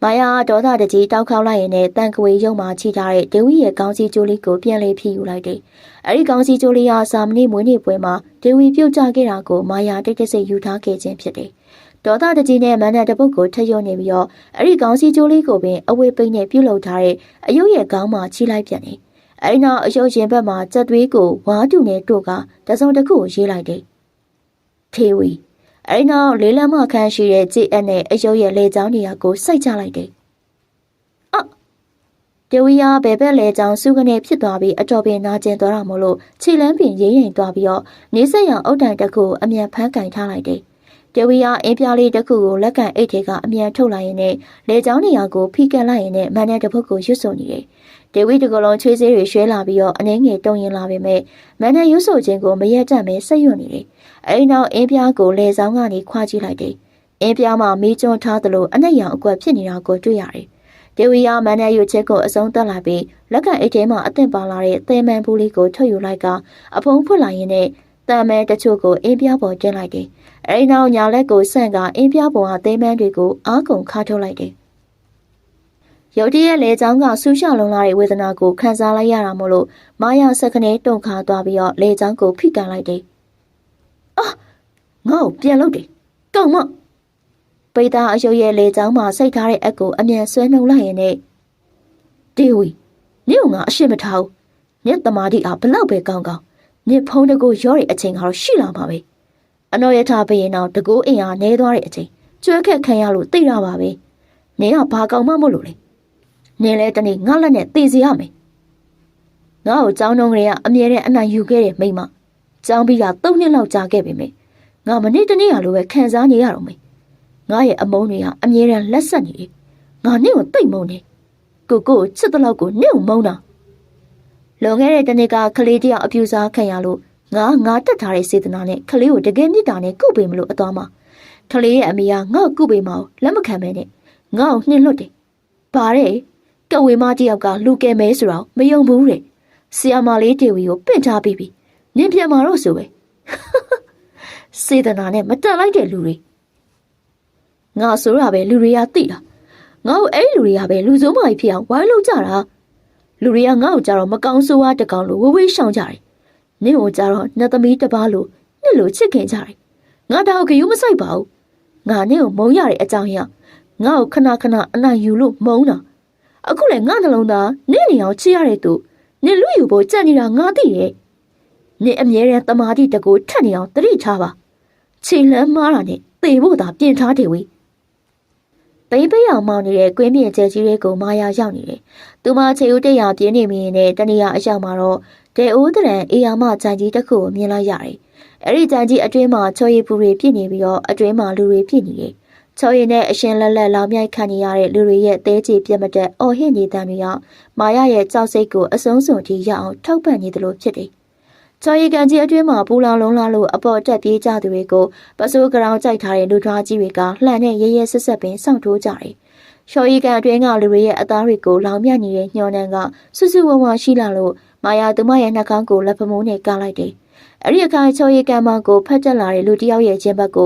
မာယာဒေါသတကြီးတောက်ခေါက်လိုက်ရင်လည်းတန်ခွေရုပ်မှာချိထားတဲ့ဒေဝီရဲ့ကောင်းစီကျိုးလေးကိုပြန်လဲဖြီးယူလိုက်တယ်။အဲဒီကောင်းစီကျိုးလေးဟာစာမဏေမွေးနေ့ပွဲမှာဒေဝီပြုတ်ကျခဲ့တာကိုမာယာတိတ်တိတ်ဆိတ်ယူထားခဲ့ခြင်းဖြစ်တယ်။ ဒေါသတကြီးနဲ့မန္တတပုတ်ကိုထက်ရွနေပြီးတော့အဲ့ဒီကောင်းစီကျိုးလေးကိုပင်အဝေးပိတ်နဲ့ပြုတ်လုထားတဲ့အယုတ်ရဲ့ခေါင်းမှာချီလိုက်ပြန်တယ်။အဲ့ဒီနောက်အယုတ်ရင်ဘက်မှာကြက်သွေးကိုဝါတူနဲ့တို့ကတစုံတစ်ခုကိုရေးလိုက်တယ်။ထေဝီအဲ့ဒီနောက်လေးလမ်းမခန်းရှိတဲ့ကြည်အက်နဲ့အယုတ်ရဲ့လေချောင်းနေရာကိုစိုက်ချလိုက်တယ်။အော်ဒေဝီယာဘယ်ဘက်လေချောင်းစုကနေဖြစ်သွားပြီးအတော်ပင်နာကျင်သွားတာမို့လို့ခြေလမ်းပင်ရိမ့်ရိမ့်သွားပြီးတော့နေဆက်ရောင်အုတ်တိုင်တစ်ခုကိုအမြန်ဖမ်းကင်ထားလိုက်တယ်။ဒေဝီယာအင်းပြားလေးတစ်ခုကိုလက်ကန်အိတ်ထဲကအမြန်ထုတ်လိုက်ရင်နဲ့လေချောင်းနေရာကိုဖိကက်လိုက်ရင်နဲ့မန်နဲ့တစ်ဖက်ကိုရွတ်ဆိုနေတယ်။ဒေဝီတကလုံးချွေးစေးတွေရွှဲလာပြီးတော့အနှင်းငယ်တုံရင်လာပေမဲ့မန်နဲ့ရွတ်ဆိုခြင်းကိုမရက်တတ်မဲဆက်ရွတ်နေတယ်။အဲဒီနောက်အင်းပြားကိုလေဆောင်ကနေခွာကြည့်လိုက်တယ်။အင်းပြားမှာမီးကျွန်းထားသလိုအနက်ရောင်အကွက်ဖြစ်နေတာကိုတွေ့ရတယ်။ဒေဝီယာမန်နဲ့ရွတ်ချက်ကိုအဆုံးသတ်လိုက်ပြီးလက်ကန်အိတ်ထဲမှာအသင့်ပါလာတဲ့သဲမန်ဘူးလေးကိုထုတ်ယူလိုက်ကအဖုံးဖွင့်လိုက်ရင်နဲ့တမ်းမဲတချို့ကိုအင်းပြားပေါ်တင်လိုက်တယ်။အဲဒီနောက်ညာလက်ကိုဆန့်ကအင်းပြားပေါ်ကသဲမန်းတွေကိုအားကုန်ခါထုတ်လိုက်တယ်။ရုတ်တရက်လေချောင်းကဆူရှလုံလာတဲ့ဝေဒနာကိုခံစားလိုက်ရတာမို့လို့မာယာစက္ကနဲ့တုန်ခါသွားပြီးတော့လေချောင်းကိုဖိကန်လိုက်တယ်။အာငါ့ကိုပြန်လုပ်တယ်။ကောင်းမပိသားအယုတ်ရဲ့လေချောင်းမှာစိတ်ထားတဲ့အက်ကိုအမြန်ဆွဲနှုံလိုက်ရင်နဲ့ဒေဝီနင့်ငါအရှိမထားဘူး။နင့်တမာတိအားဘလောက်ပဲကောင်းကောင်းနင့်ဖုံးတကူရော့တဲ့အချိန်ကတော့ရှိလာမှာပဲ။အနော်ရထားဘရင်တော့တကူအင်အားနေသွားတဲ့အချိန်ကျွဲခက်ခံရလို့သိတာပါပဲ။နင်ကဘာကောင်းမှမို့လို့လဲ။နင်လည်းတနေ့ငါလက်နဲ့သေစီရမယ်။ငါ့ကိုကြောင်းတုံးကလေးကအမြဲတမ်းအနိုင်ယူခဲ့တဲ့မိမ။ကြောင်းပြီးတာ3နှစ်လောက်ကြာခဲ့ပြီမေ။ငါမနေ့တနေ့ကလိုပဲခံစားနေရတော့မေ။ငါရဲ့အမုန်းတွေကအမြဲတမ်းလက်ဆက်နေတယ်။ငါနင့်ကိုသိမ့်မုန်းတယ်။ကိုချစ်တဲ့လောက်ကိုနင့်ကိုမုန်းတာ။လွန်ခဲ့တဲ့တနေ့ကကလေးတယောက်အပြူစားခံရလို့ငါတက်ထားတဲ့စေတနာနဲ့ကလေးကိုတကယ်မြစ်တာနဲ့ကုပေးမလို့အသွားမှာကလေးရဲ့အမေကငါ့ကိုကုပေးမအောင်လက်မခံပဲနဲ့ငါ့ကိုနှင်လွတ်တယ်။ဘာတဲ့ကဝေမတယောက်ကလူကဲမဲဆိုတော့မယုံဘူးတဲ့။ဆီယာမလေးတေဝီကိုပင့်ထားပြီးပြီ။နင်ပြန်มาတော့ဆိုပဲ။စေတနာနဲ့မတန်လိုက်တဲ့လူတွေငါဆိုတာပဲလူတွေကသိတာ။ငါ့ကိုအဲ့လူတွေကပဲလူစိုးမကြီးဖြစ်အောင်ဝိုင်းလို့ကြတာ။လူတွေကငါ့ကိုကြတော့မကောင်းဆိုးဝါးတကောင်လို့ဝဝေးရှောင်ကြတယ်။နင့်ကိုကြတော့နှစ်သမီးတစ်ပါးလို့နှစ်လို့ချစ်ခင်ကြတယ်။ငါတော့ဂယုမဆိုင်ပါဘူး။ငါနင့်ကိုမုန်းရတဲ့အကြောင်းရငါ့ကိုခဏအနိုင်ယူလို့မုန်းတာ။အခုလည်းငါနှလုံးသားနင့်နေအောင်ချစ်ရတဲ့သူနင့်လူယူဖို့ကြံ့နေတာငါသိရဲ့။နင့်အမြဲတမ်းတမာတိတကူထက်နေအောင်တတိထားပါ။ခြေလမ်းမားတာနဲ့သေဖို့သာပြင်ထားတယ်ဝေး။ပိပိအောင်မောင်းနေတဲ့ကွင်းပြင်ကျဲကြီးတွေကိုမာယာရောက်နေတယ်။သူမခြေဦးတရာပြင်းနေမိရင်နဲ့တနေရာအရောက်မှာတော့ဒေအိုးတရံအေယာမကြိုင်ကြီးတစ်ခုကိုမြင်လိုက်ရတယ်။အဲ့ဒီကြိုင်ကြီးအတွင်းမှာချော်ရည်ပူတွေပြည့်နေပြီးတော့အတွင်းမှာလူတွေပြည့်နေတယ်။ချော်ရည်နဲ့အရှင်လက်လောင်မြိုက်ခံနေရတဲ့လူတွေရဲ့သဲကြေပြတ်မတက်အော်ဟစ်နေတဲ့အမျိုးမာယာရဲ့ကြောက်စိတ်ကိုအဆုံးစွန်ထိရအောင်ထောက်ပံ့နေတယ်လို့ဖြစ်တယ်။ချော်ရည်ကန်ကြီးအတွင်းမှာပူလောင်လုံးလာလို့အပေါ်တက်ပြေးကြသူတွေကိုပစိုးကရောင်ကြိုက်ထားတဲ့လူထွားကြီးတွေကလှန်နဲ့ရဲရဲဆက်ဆက်ပင်စောင့်ထိုးကြတယ်။ချော်ရည်ကန်အတွင်းကလူတွေရဲ့အသားတွေကိုလောင်မြနေတဲ့ညှော်နှံကစွစွဝဝရှိလာလို့မာယာသူမရဲ့နှာခေါင်းကိုလက်ဖမိုးနဲ့ကားလိုက်တယ်။အဲ့ဒီအခါချော်ရည်ကံမကိုဖတ်တက်လာတဲ့လူတစ်ယောက်ရဲ့ခြင်းဘက်ကိ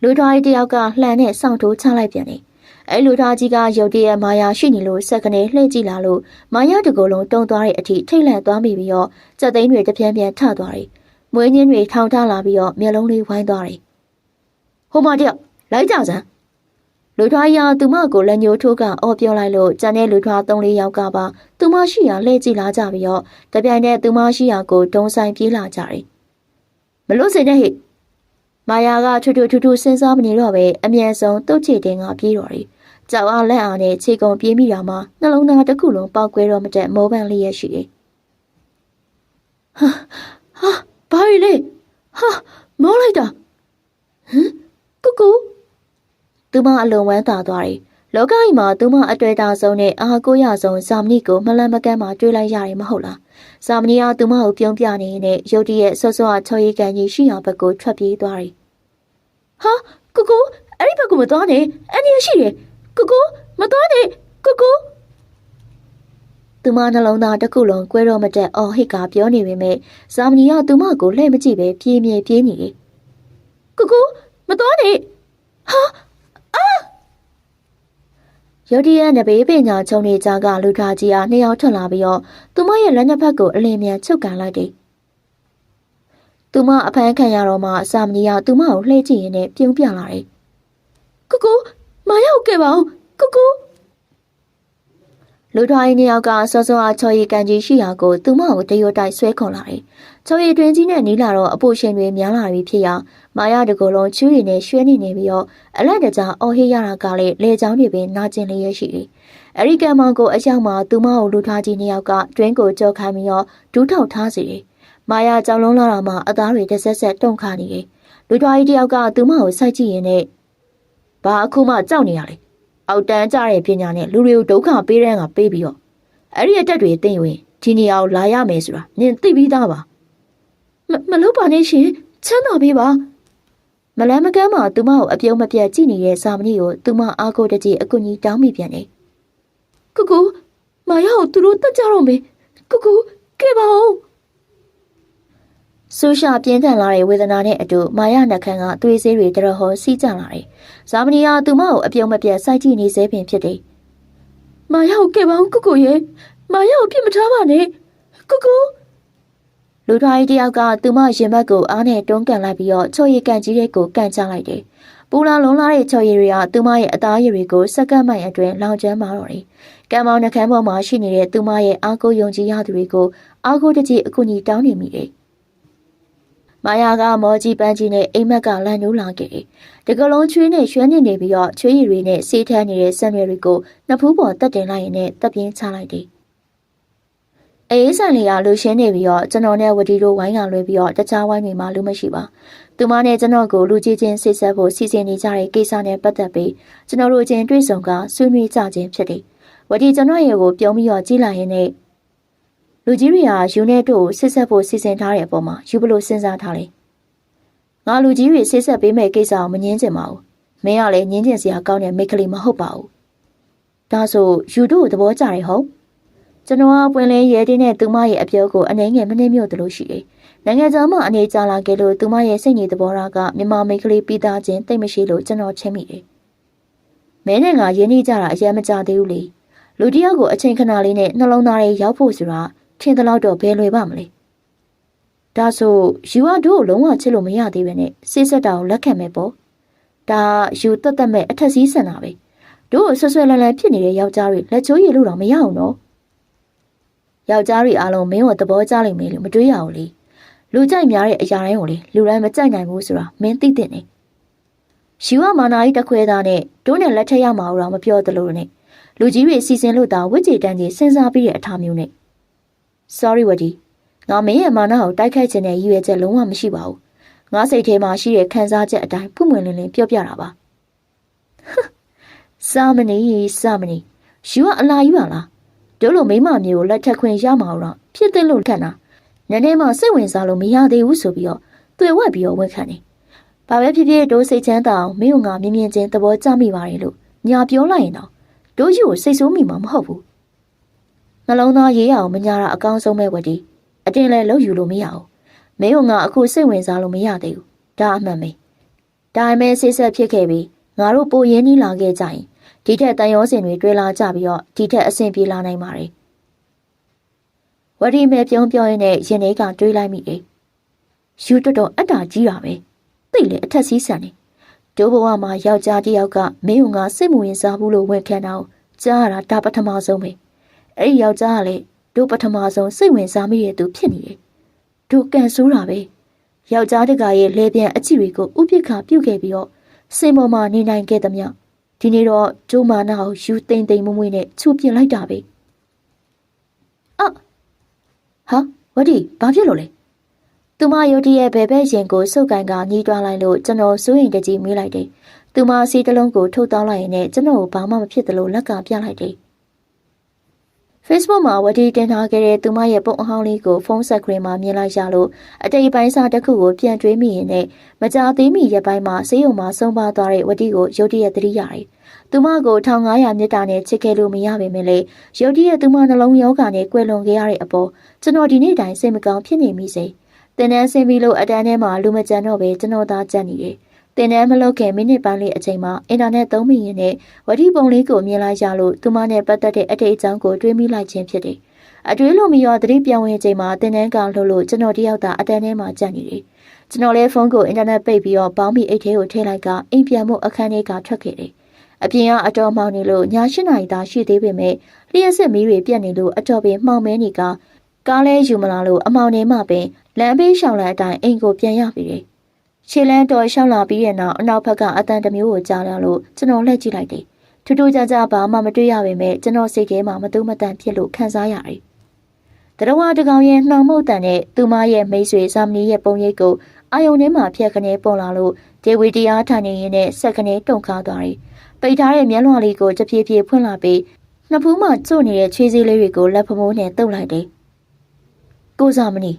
ုလူထွားကြီးတစ်ယောက်ကလှန်နဲ့စောင့်ထိုးချလိုက်ပြန်တယ်။အဲ့လူထွားကြီးကရုတ်တရက်မာယာရှိနေလို့စက်ကနေလှည့်ကြည့်လာလို့မာယာတကူလုံးတုံသွားတဲ့အထိထိတ်လန့်သွားမိပြီးတော့စက်သိန်းတွေတပြန်းပြန်ထသွားတယ်။မွေးညင်းတွေထောင်ထလာပြီးတော့မျက်လုံးလေးဝိုင်းသွားတယ်။ဟိုမတယောက်လိုက်ကြစမ်းလူထွားရသူမကိုလက်ညှိုးထိုးကအော်ပြောလိုက်လို့ကျန်တဲ့လူထွား3-4ယောက်ကပါသူမရှိရလှည့်ကြည့်လာကြပြီးတော့တပြိုင်တည်းသူမရှိရကိုဒုံဆိုင်ပြေးလာကြတယ်။မလို့စိနေဟိမာယာကထူထူစဉ်းစားမနေတော့ပဲအမြန်ဆုံးတုတ်ချေတင်ကပြေးတော်တယ်။ကြောက်အားလက်အားနဲ့ခြေကုံပြေးမိတာမှနှလုံးသားတစ်ခုလုံးပေါက်ကွဲတော့မတက်မောပန်းလေးရရှိတယ်။ဟာဘာလဲဟာမောလိုက်တာဟမ်ကူသူမအလွန်ဝမ်းသာသွားတယ်။လောကကြီးမှာသူမအတွေ့အကြုံဆုံးနဲ့အားကိုးရဆုံးဇာမနီကိုမလန်မကန်းမှာတွေ့လိုက်ရတယ်မဟုတ်လား။ဇာမနီကသူမကိုပြုံးပြနေတဲ့ရုတ်တရက်ဆော့ဆော့ချော်ရည်ကန်ကြီးရှိအောင်ဘက်ကိုထွက်ပြေးသွားတယ်။ဟာကူအဲ့ဒီဘက်ကိုမသွားနဲ့အန်ဒီရှိတယ်။ကူမသွားနဲ့ကူသူမနှလုံးသားတစ်ခုလုံးကွဲတော့မတက်အော်ဟစ်ကပြောနေပေမဲ့ဇာမနီကသူမကိုလှည့်မကြည့်ပဲပြေးနေတယ်။ကူမသွားနဲ့ဟာရုတ်တရက်နဘေးပညာချုံနေကြကလူထားကြီးအားနှစ်ယောက်ထွက်လာပြီးတော့သူမရဲ့လက်နှစ်ဖက်ကိုအလင်းမြန်ချုပ်ကန်လိုက်တယ်။သူမအဖမ်းခံရတော့မှစာမနီကသူမကိုလှည့်ကြည့်ရင်းနဲ့ပြုံးပြလာတယ် bao, cuckoo. လူထွားကြီးနှစ်ယောက်ကစောစောအားချော်ရည်ကန်ကြီးရှိရာကိုသူမကိုတရိုတိုက်ဆွဲခေါ်လာတယ်။ချော်ရည်တွင်ကြီးနဲ့နီးလာတော့အပိုရှင်တွေများလာပြီဖြစ်ရာမာရတကောလုံးချူးရည်နဲ့ရွှဲနေပြီးတော့အလက်တကြားအော်ဟေးရတာကလည်းလေချောင်းတွေပင်နာကျင်လျက်ရှိတယ်။အဲဒီကံမောင်ကိုအရောက်မှာသူမကိုလူထွားကြီးနှစ်ယောက်ကတွင်းကိုကြောက်ခိုင်းပြီးတော့ဒူးထောက်ထားစီတယ်။မာရကြောင်လုံးလာတာမှအသားတွေတစ်ဆက်ဆက်တုန်ခါနေတယ်။လူထွားကြီးတယောက်ကသူမကိုစိုက်ကြည့်ရင်နဲ့ဘာအခုမှကြောက်နေရလဲ။အောက်တန်းကြတဲ့ပညာနဲ့လူတွေကိုဒုက္ခပေးတဲ့ကပေးပြီးတော့အဲ့ဒီအတက်တွေသိရင်ဒီနေရာကိုလာရမယ်ဆိုတာနင်သိပြီးသားပါမလုပ်ပါနဲ့ရှင်ချမ်းသာပေးပါမလန်းမကမ်းမှာသူမကိုအပြုံးမပြတ်ကြည့်နေတဲ့စာမဏေကိုသူမအားကိုတကြီးအကူကြီးတောင်းမိပြန်တယ်ကူကူမာယာကိုသူတို့တတ်ကြတော့မယ်ကူကူခဲ့ပါဦးဆူရှာပြင်းထန်လာတဲ့ဝေဒနာနဲ့အတူမာယာနှက်ခမ်းကသွေးဆေးတွေတရဟောစီးကျလာတယ်ဇာမဏီကသူမကိုအပြုံးမပြတ်စိုက်ကြည့်နေစေပင်ဖြစ်တယ်မာယာကိုခဲ့ပါဦးကူကူရဲ့မာယာကိုပြစ်မထားပါနဲ့ကူကူလူထွားကြီးတယောက်ကသူမရင်ဘတ်ကိုအားနဲ့တွန်းကန်လိုက်ပြီးတော့ချော်ရည်ကန်ကြီးတွေကိုကန်ချလိုက်တယ်ပူလာလုံးလာတဲ့ချော်ရည်တွေကသူမရဲ့အသားရည်တွေကိုစက္ကန့်မိုင်အတွင်းလောင်ကျွမ်းမာတော့တယ်ကံမောင်နှကန်းပေါ်မှာရှိနေတဲ့သူမရဲ့အားကိုယုံကြည်ရသူတွေကိုအားကိုတကြီးအကူကြီးတောင်းနေမိတယ်မာယာကမော်ကြီးပန်းကြီးနဲ့အိမ်မက်ကလန်နိုးလာခဲ့တယ်။တကလုံးချွေးနဲ့ရွှဲနေပြီးတော့ချွေးရည်တွေနဲ့ဆေးထမ်းနေတဲ့ဆံရွယ်တွေကိုနှစ်ဖူးပေါ်တက်တင်လိုက်ရင်နဲ့တပ်ပြင်းချလိုက်တယ်။အေးဆန်လေးကလူရှင်းနေပြီးတော့ကျွန်တော်နဲ့ဝတီတို့ဝိုင်းကလွဲပြီးတော့တခြားဝိုင်းတွေမှာလူမရှိပါ။သူမနဲ့ကျွန်တော်ကိုလူကြီးချင်းဆိတ်ဆက်ဖို့စီစဉ်နေကြတဲ့ကိစ္စနဲ့ပတ်သက်ပြီးကျွန်တော်တို့ချင်းတွေ့ဆုံကဆွေးနွေးကြခြင်းဖြစ်တယ်။ဝတီကျွန်တော်ရဲ့ကိုပြုံးပြီးတော့ကြည့်လိုက်ရင်နဲ့လူကြီးတွေကယူနဲ့တို့ကိုစစ်ဆက်ဖို့စီစဉ်ထားတဲ့အပေါ်မှာယူဘလို့စဉ်းစားထားလဲငါလူကြီးတွေစစ်ဆက်ပေးမဲ့ကိစ္စကိုမငင်းချင်ပါဘူးမင်းကလည်းငင်းချင်စရာကောင်းတဲ့မိတ်ကလေးမဟုတ်ပါဘူးဒါဆိုယူတို့ကိုသဘောကျတယ်ဟုတ်ကျွန်တော်ကပွင့်လင်းရဲတင်းနဲ့သူမရဲ့အပြောကိုအနေငယ်မနှင်းမြို့တလို့ရှိတယ်နိုင်ငံသားမှအနေကြလာခဲ့လို့သူမရဲ့စိတ်နေသဘောထားကမြန်မာမိတ်ကလေးပြီးသားချင်းတိတ်မရှိလို့ကျွန်တော်ချင်းမိတယ်မင်းနဲ့ငါရင်းနှီးကြတာအရင်မကြသေးဘူးလေလူတယောက်ကိုအချိန်ခဏလေးနဲ့နှလုံးသားထဲရောက်ဖို့ဆိုတာထင်သလောက်တော့ဘယ်လွယ်ပါမလဲဒါဆိုယူကတို့လုံးဝချစ်လို့မရသေးပဲနဲ့စိတ်ဆက်တာကိုလက်ခံမဲ့ပေါ့ဒါယူတက်တက်မဲ့အထက်စီးဆန်တာပဲတို့ဆွဆွဲလန်းလန်းဖြစ်နေတဲ့ယောက်ျားတွေလက်ချိုးရည်လို့တော့မရအောင်နော်ယောက်ျားတွေအားလုံးမင်းကိုသဘောကျလိမ့်မယ်လို့မတွေးရဘူးလေလူကြိုက်များတဲ့အရာတိုင်းကိုလေလူတိုင်းမကြိုက်နိုင်ဘူးဆိုတာမင်းသိတဲ့နေယူကမာနာကြီးတခွဲသားနဲ့တို့နဲ့လက်ထက်ရမှာတော့မပြောသလိုနဲ့လူကြီးတွေစီစဉ်လို့တာဝိကြေတန်းကြီးစဉ်းစားပြီးတဲ့အထားမျိုးနဲ့ sorry ဝတီငါမင်းရဲ့မာနကိုတိုက်ခိုက်ခြင်းနဲ့ရည်ရွယ်ချက်လုံးဝမရှိပါဘူးငါစိတ်ထဲမှာရှိတဲ့ခံစားချက်အတိုင်းပုံမှန်လင်းလင်းပြောပြတာပါစာမဏီယူကအလာယူပါလားတို့လိုမိမမျိုးကိုလက်ထက်ခွင့်ရမှာတော့ဖြစ်တဲ့လို့ခံတာနည်းနည်းမှစိတ်ဝင်စားလို့မရသေးဘူးဆိုပြီးတော့တွေ့ဝက်ပြီးတော့ဝန်ခံတယ်ဘာပဲဖြစ်ဖြစ်တို့စိတ်ချမ်းသာအောင်မင်းကငါမြင်မြင်ချင်းသဘောကျမိပါတယ်လို့ညာပြောလိုက်ရင်တော့တို့ယူကိုစိတ်ဆိုးမိမှာမဟုတ်ဘူးနှလုံးသားရေးရအောင်မညာတာအကောင်းဆုံးပဲဝတီအတင်းလဲလုံးယူလို့မရအောင်မင်းကငါအခုစိတ်ဝင်စားလို့မရသေးဘူးဒါအမှန်ပဲဒါပေမဲ့စိတ်ဆက်ဖြစ်ခဲ့ပြီးငါတို့ပိုရင်းနှီးလာခဲ့ကြရင်ဒီထက်တန်ရောစင်တွေတွေ့လာကြပြီးတော့ဒီထက်အဆင်ပြေလာနိုင်ပါတယ်ဝတီမဲပြုံးပြောရင်းနဲ့ရင်ထဲကတွေးလိုက်မိတယ်ယူတော်အတ္တာကြီးတာပဲသိလေအထက်စီးဆန်နေဒိုးဘဝမှာယောက်ျားတစ်ယောက်ကမင်းကငါစိတ်မဝင်စားဘူးလို့ဝန်ခံတော့ကြားရတာဒါပထမဆုံးပဲအဲ့ဒီယောက်ျားကလည်းတို့ပထမဆုံးစိတ်ဝင်စားမိတဲ့သူဖြစ်နေတယ်တို့ကန်ဆိုးတာပဲယောက်ျားတကရဲ့လေပြန်အကြည့်တွေကိုဥပိ္ပခပြုတ်ခဲ့ပြီးတော့စင်ပေါ်မှာနေနိုင်ခဲ့သမျှဒီနေ့တော့ကျိုးမာနာကိုယူသိမ့်သိမ့်မွမွနဲ့ချူပြစ်လိုက်တာပဲဟာဝတီဘာဖြစ်လို့လဲသူမယုတ်တရဲ့ဘဲဘဲရင်ကိုစုပ်ကန်ကညီးတွားလိုက်လို့ကျွန်တော်စိုးရင်တကြီးမေးလိုက်တယ်သူမစီတလုံးကိုထုတ်တောင်းလိုက်ရင်လည်းကျွန်တော်ဘာမှမဖြစ်သလိုလက်ကပြလိုက်တယ်Facebook မှာဝတီတင်ထားခဲ့တဲ့သူမရဲ့ပုံအဟောင်းလေးကိုဖုန်းဆက်ခရင်မှာမြင်လိုက်ရလို့အတိတ်ပိုင်းစာတစ်ခုကိုပြန်တွေးမိရင်နဲ့မကြာသေးမီရက်ပိုင်းမှာဆေးရုံမှာဆုံးပါသွားတဲ့ဝတီကိုရုတ်တရက်သတိရတယ်။သူမကို1500မြစ်တာနဲ့ချစ်ခဲ့လို့မရပေမဲ့လည်းရုတ်တရက်သူမနှလုံးရောဂါနဲ့ကွယ်လွန်ခဲ့ရတဲ့အပေါ်ကျွန်တော်ဒီနေ့တိုင်းစိတ်မကောင်းဖြစ်နေမိစေ။တင်တန်းဆင်းပြီးလို့အတန်းထဲမှာလူမကြံတော့ပဲကျွန်တော်သားကြက်နေတယ်။တင်တန်းမလုပ်ခင်မိနစ်ပိုင်းလေးအချိန်မှာအင်တာနက်သုံးမိရင်နဲ့ဝတီပုံလေးကိုမြင်လိုက်ရလို့သူမနဲ့ပတ်သက်တဲ့အထိတ်အကြောင်းကိုတွေးမိလိုက်ခြင်းဖြစ်တယ်။အတွေးလို့မရောသတိပြောင်းဝင်ချိန်မှာတင်တန်းကလှုပ်လို့ကျွန်တော်တယောက်သာအတန်းထဲမှာကြက်နေတယ်။ကျွန်တော်လည်းဖုန်းကိုအင်တာနက်ပိတ်ပြီးတော့ပေါင်းပြီးအိတ်ထဲကိုထည့်လိုက်ကအိမ်ပြန်မှုအခန်းထဲကထွက်ခဲ့တယ်။ အပြင်ကအတော်မှောင်နေလို့ည8 နာရီသာရှိသေးပေမဲ့လျှက်စစ်မီးတွေပြတ်နေလို့အတော်ပင်မှောင်မဲနေကကားလဲယူမလာလို့အမောင်နေမှပင်လမ်းဘေးရှောင်လန်းအတိုင်းအိမ်ကိုပြန်ရပြီတယ်။ခြေလန်းတော်ရှောင်လာပြီးတဲ့နောက်အနောက်ဘက်ကအတန်တစ်မျိုးကိုကြားလာလို့ကျွန်တော်လှည့်ကြည့်လိုက်တယ်။ထူးထူးခြားခြားဘာမှမတွေ့ရပေမဲ့ကျွန်တော်စိတ်ထဲမှာမတူးမတန်ဖြစ်လို့ခံစားရတယ်။တရဝတကောင်ရဲ့နှောင်မုတ်တန်နဲ့သူမရဲ့မိတ်ဆွေဇာမနီရဲ့ပုံရိပ်ကိုအာယုံထဲမှာဖြတ်ခနဲပုံလာလို့ဒေဝီတရားထိုင်နေရင်းနဲ့ဆက်ခနဲတုန်ခါသွားတယ်။ပိတ်ထားတဲ့မျက်လွှာလေးကိုတဖြည်းဖြည်းဖွင့်လာပြီးနှစ်ဖူးမှကျို့နေတဲ့ချွေးစည်းလေးတွေကိုလက်ဖမိုးနဲ့တုပ်လိုက်တယ်။ကိုဇာမနီ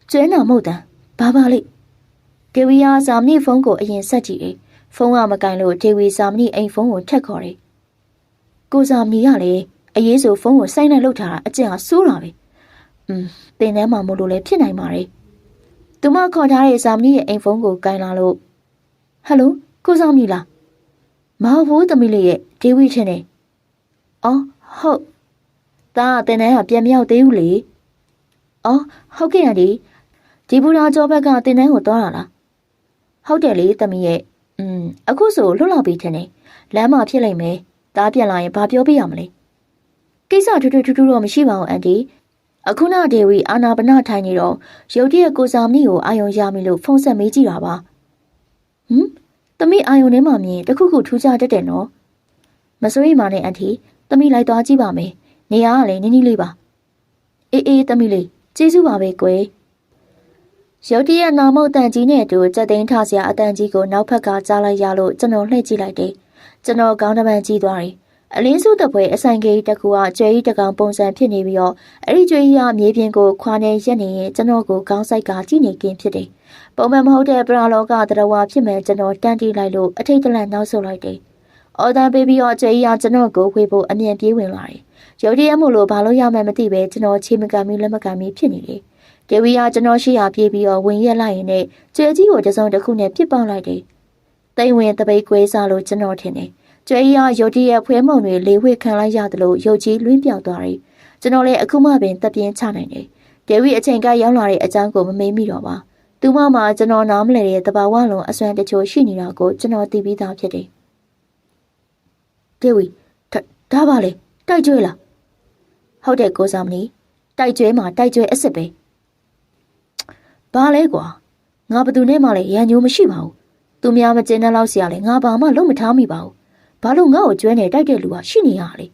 ကျွဲနာမုတ်တန်ဘာပါလိဒေဝီယာဇာမနီဖုန်းကိုအရင်ဆက်ကြည့်တယ်။ဖုန်းကမကင်လို့ဒေဝီဇာမနီအိမ်ဖုန်းကိုထက်ခေါ်တယ်။ကိုဇာမနီကလည်းအရေးဆိုဖုန်းကိုစိုက်နဲ့လှုပ်ထားတာအကျင့်ကဆိုးတာပဲ။တင်ထဲမှာမို့လို့လည်းဖြစ်နိုင်ပါတယ်။သူမခေါ်ထားတဲ့ဇာမနီရဲ့အိမ်ဖုန်းကိုကင်လာလို့ဟယ်လိုကိုဇာမနီလားမဟုတ်ဘူးသမီးလေးရဲ့ဒေဝီချင်းနေအော်ဟုတ်ဒါတင်ထဲကပြန်မရောက်သေးဘူးလေအော်ဟုတ်ကဲ့ရတယ်ဒီဘူရာကျော်ဘက်ကတင်ထဲကိုသွားတာလားဟုတ်တယ်လေသမီးရဲ့အခုဆိုလွတ်လာပြီထင်တယ်လမ်းမှာဖြစ်လိမ့်မယ်ဒါပြန်လာရင်ဘာပြောပြရမလဲကိစ္စထူးထူးတော့မရှိပါဘူးအန်တီအခုနဒေဝီအာနာပနထိုင်နေတော့ရုတ်တရက်ကိုဇာမနီကိုအာယုံရမိလို့ဖုန်းဆက်မေးကြည့်တာပါသမီးအာယုံထဲမှာမြင်တခုခုထူးခြားတတ်တယ်နော်မစိုးရိမ်ပါနဲ့အန်တီသမီးလိုက်သွားကြည့်ပါမယ်နေရာကလည်းနင်းနီးလေးပါအေးသမီးလေးကျေးဇူးပါပဲကွယ်ရုတ်တရက်နာမုတ်တန်ကြီးနဲ့အတူကြက်သိန်းထစရာအတန်ကြီးကိုနောက်ဖက်ကကြားလိုက်ရလို့ကျွန်တော်လှည့်ကြည့်လိုက်တယ်ကျွန်တော်ခေါင်းတပန်းကြီးသွားတယ်အလင်းစုတပွဲအဆိုင်ကြီးတစ်ခုကကျွဲကြီးတကောင်ပုံစံဖြစ်နေပြီးတော့အဲ့ဒီကျွဲကြီးကမြေပြင်ကိုခွာနေရက်နေရင်ကျွန်တော်ကိုခေါင်းဆိုင်ကကြည့်နေကင်းဖြစ်တယ်ပုံမှန်မဟုတ်တဲ့ပရာလောကတရဝါဖြစ်မဲ့ကျွန်တော်တန်းတီးလိုက်လို့အထိတ်တလန့်နောက်ဆုတ်လိုက်တယ်အော်တန်ပေးပြီးတော့ကျွဲကြီးကကျွန်တော်ကိုဝေဖို့အမြန်ပြေးဝင်လာတယ်ရုတ်တရက်မို့လို့ဘာလို့ရမှန်းမသိပဲကျွန်တော်ချေမကမီလက်မကမီဖြစ်နေတယ်ဒေဝီကကျွန်တော်ရှိရာပြေးပြီးတော့ဝင်ရက်လိုက်ရင်နဲ့ကျွဲကြီးကိုတစုံတစ်ခုနဲ့ပြစ်ပေါက်လိုက်တယ်တိမ်ဝင်တပိတ်ကွဲစားလို့ကျွန်တော်ထင်တယ်ကျွဲကြီးကရုတ်တရက်ဖွဲမုံတွေလေဝှေ့ခံလိုက်ရတယ်လို့ရုတ်ကြီးလွင့်ပြောက်သွားတယ်ကျွန်တော်လည်းအခုမှပင်တပ်ပြင်းချနိုင်တယ်ဒေဝီအချိန်ကရောက်လာတဲ့အကြောင်းကိုမမေးမိတော့ပါသူမမှာကျွန်တော်နားမလည်တဲ့တဘာဝလုံးအစွမ်းတချို့ရှိနေတာကိုကျွန်တော်သိပြီးသားဖြစ်တယ်ဒေဝီဒါပါလေတိုက်ကျွဲလားဟုတ်တယ်ကိုဇာမနီတိုက်ကျွဲမှာတိုက်ကျွဲအစ်စ်ပဲဘာလဲကွာငါဘသူနဲ့မှလည်းရန်ညိုးမရှိပါဘူးသူများမကျင်းတဲ့လောက်စီရလဲငါဘာမှလုံးမထားမိပါဘူးဘာလို့ငါ့ကိုကျွဲနေတိုက်တဲ့လူကရှိနေရလဲ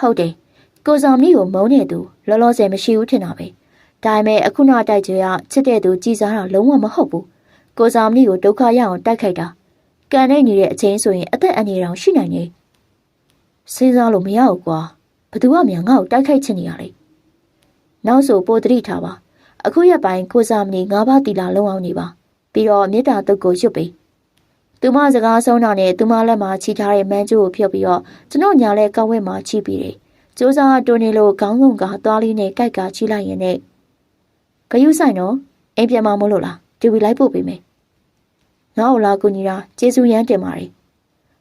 ဟုတ်တယ်ကိုဇာမနီကိုမုန်းနေသူလောလောဆယ်မရှိဘူးထင်တာပဲဒါပေမဲ့အခုနောက်တိုက်ကျွဲကချစ်တဲ့သူကြည်စားတာလုံးဝမဟုတ်ဘူးကိုဇာမနီကိုဒုက္ခရအောင်တိုက်ခိုက်တာကန်နေနေတဲ့အချိန်ဆိုရင်အသက်အန္တရာယ်တောင်ရှိနိုင်နေစဉ်းစားလို့မရဘူးကွာဘသူကမြန်ငါ့ကိုတိုက်ခိုက်ချင်နေရလဲနောက်ဆိုပိုတတိထားပါအခုရက်ပိုင်းကိုဇာမနီ၅ပါးတီလာလုံးအောင်နေပါပြီးတော့မေတ္တာတုတ်ကိုရွတ်ပေးသူမစကားဆုံးတာနဲ့သူမလက်မှာချီထားတဲ့မန်းကျိုးကိုဖြုတ်ပြီးတော့ကျွန်တော်ညာလဲကောက်ဝဲမှာချီပြီးတယ်ကျိုးစားတွန်းနေလို့ခေါင်းငုံကသွားလေးနဲ့ကြိုက်ကချီလိုက်ရင်နဲ့ဂယုဆိုင်တော့အိမ်ပြန်မမို့လို့လားဒီဝီလိုက်ပို့ပေးမယ်ငါ့ကိုလာကူညီတာကျေးဇူးရမ်းတင်ပါတယ